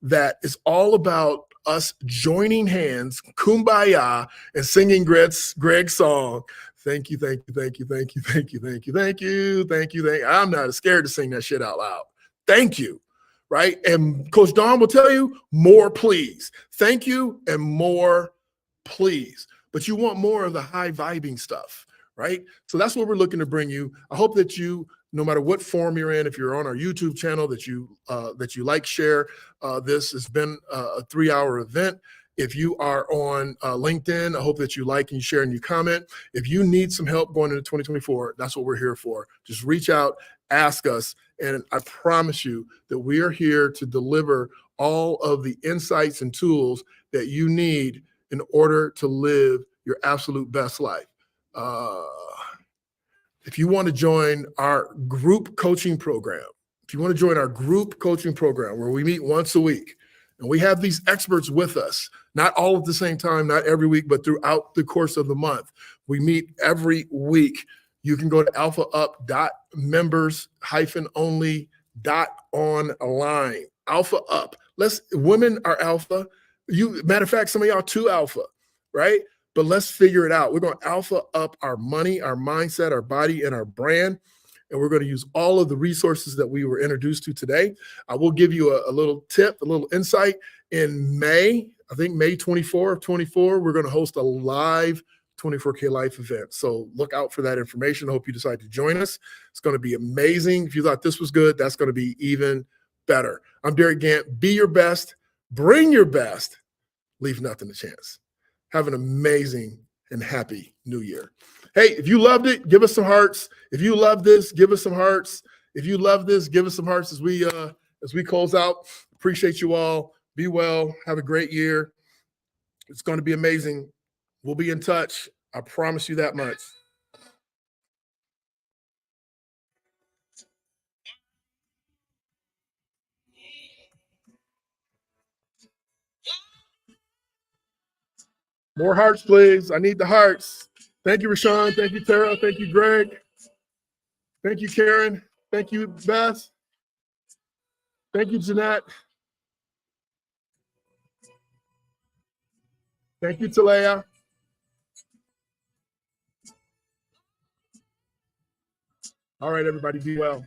that is all about us joining hands, kumbaya, and singing Greg's song. Thank you, thank you, thank you, thank you, thank you, thank you, thank you, thank you, thank you. I'm not scared to sing that shit out loud. Thank you, right? And Coach Dawn will tell you, more please. Thank you and more please. But you want more of the high vibing stuff, right? So that's what we're looking to bring you. I hope that you, no matter what form you're in, if you're on our YouTube channel, that you like, share. This has been a 3-hour event. If you are on LinkedIn, I hope that you like and you share and you comment. If you need some help going into 2024, that's what we're here for. Just reach out, ask us, and I promise you that we are here to deliver all of the insights and tools that you need in order to live your absolute best life. If you want to join our group coaching program, where we meet once a week, and we have these experts with us, not all at the same time, not every week, but throughout the course of the month. We meet every week. You can go to alphaUp.members-only.online. Alpha Up. Women are alpha. Matter of fact, some of y'all too alpha, right? But let's figure it out. We're going to alpha up our money, our mindset, our body, and our brand. And we're going to use all of the resources that we were introduced to today. I will give you a little tip, a little insight. In May, I think May 24 of 24, we're going to host a live 24K Life event. So look out for that information. I hope you decide to join us. It's going to be amazing. If you thought this was good, that's going to be even better. I'm Derek Gant. Be your best. Bring your best. Leave nothing to chance. Have an amazing and happy new year. Hey, if you loved it, give us some hearts. If you love this, give us some hearts. If you love this, give us some hearts as we close out. Appreciate you all. Be well. Have a great year. It's going to be amazing. We'll be in touch. I promise you that much. More hearts, please. I need the hearts. Thank you, Rashawn. Thank you, Tara. Thank you, Greg. Thank you, Karen. Thank you, Beth. Thank you, Jeanette. Thank you, Talea. All right, everybody, be well.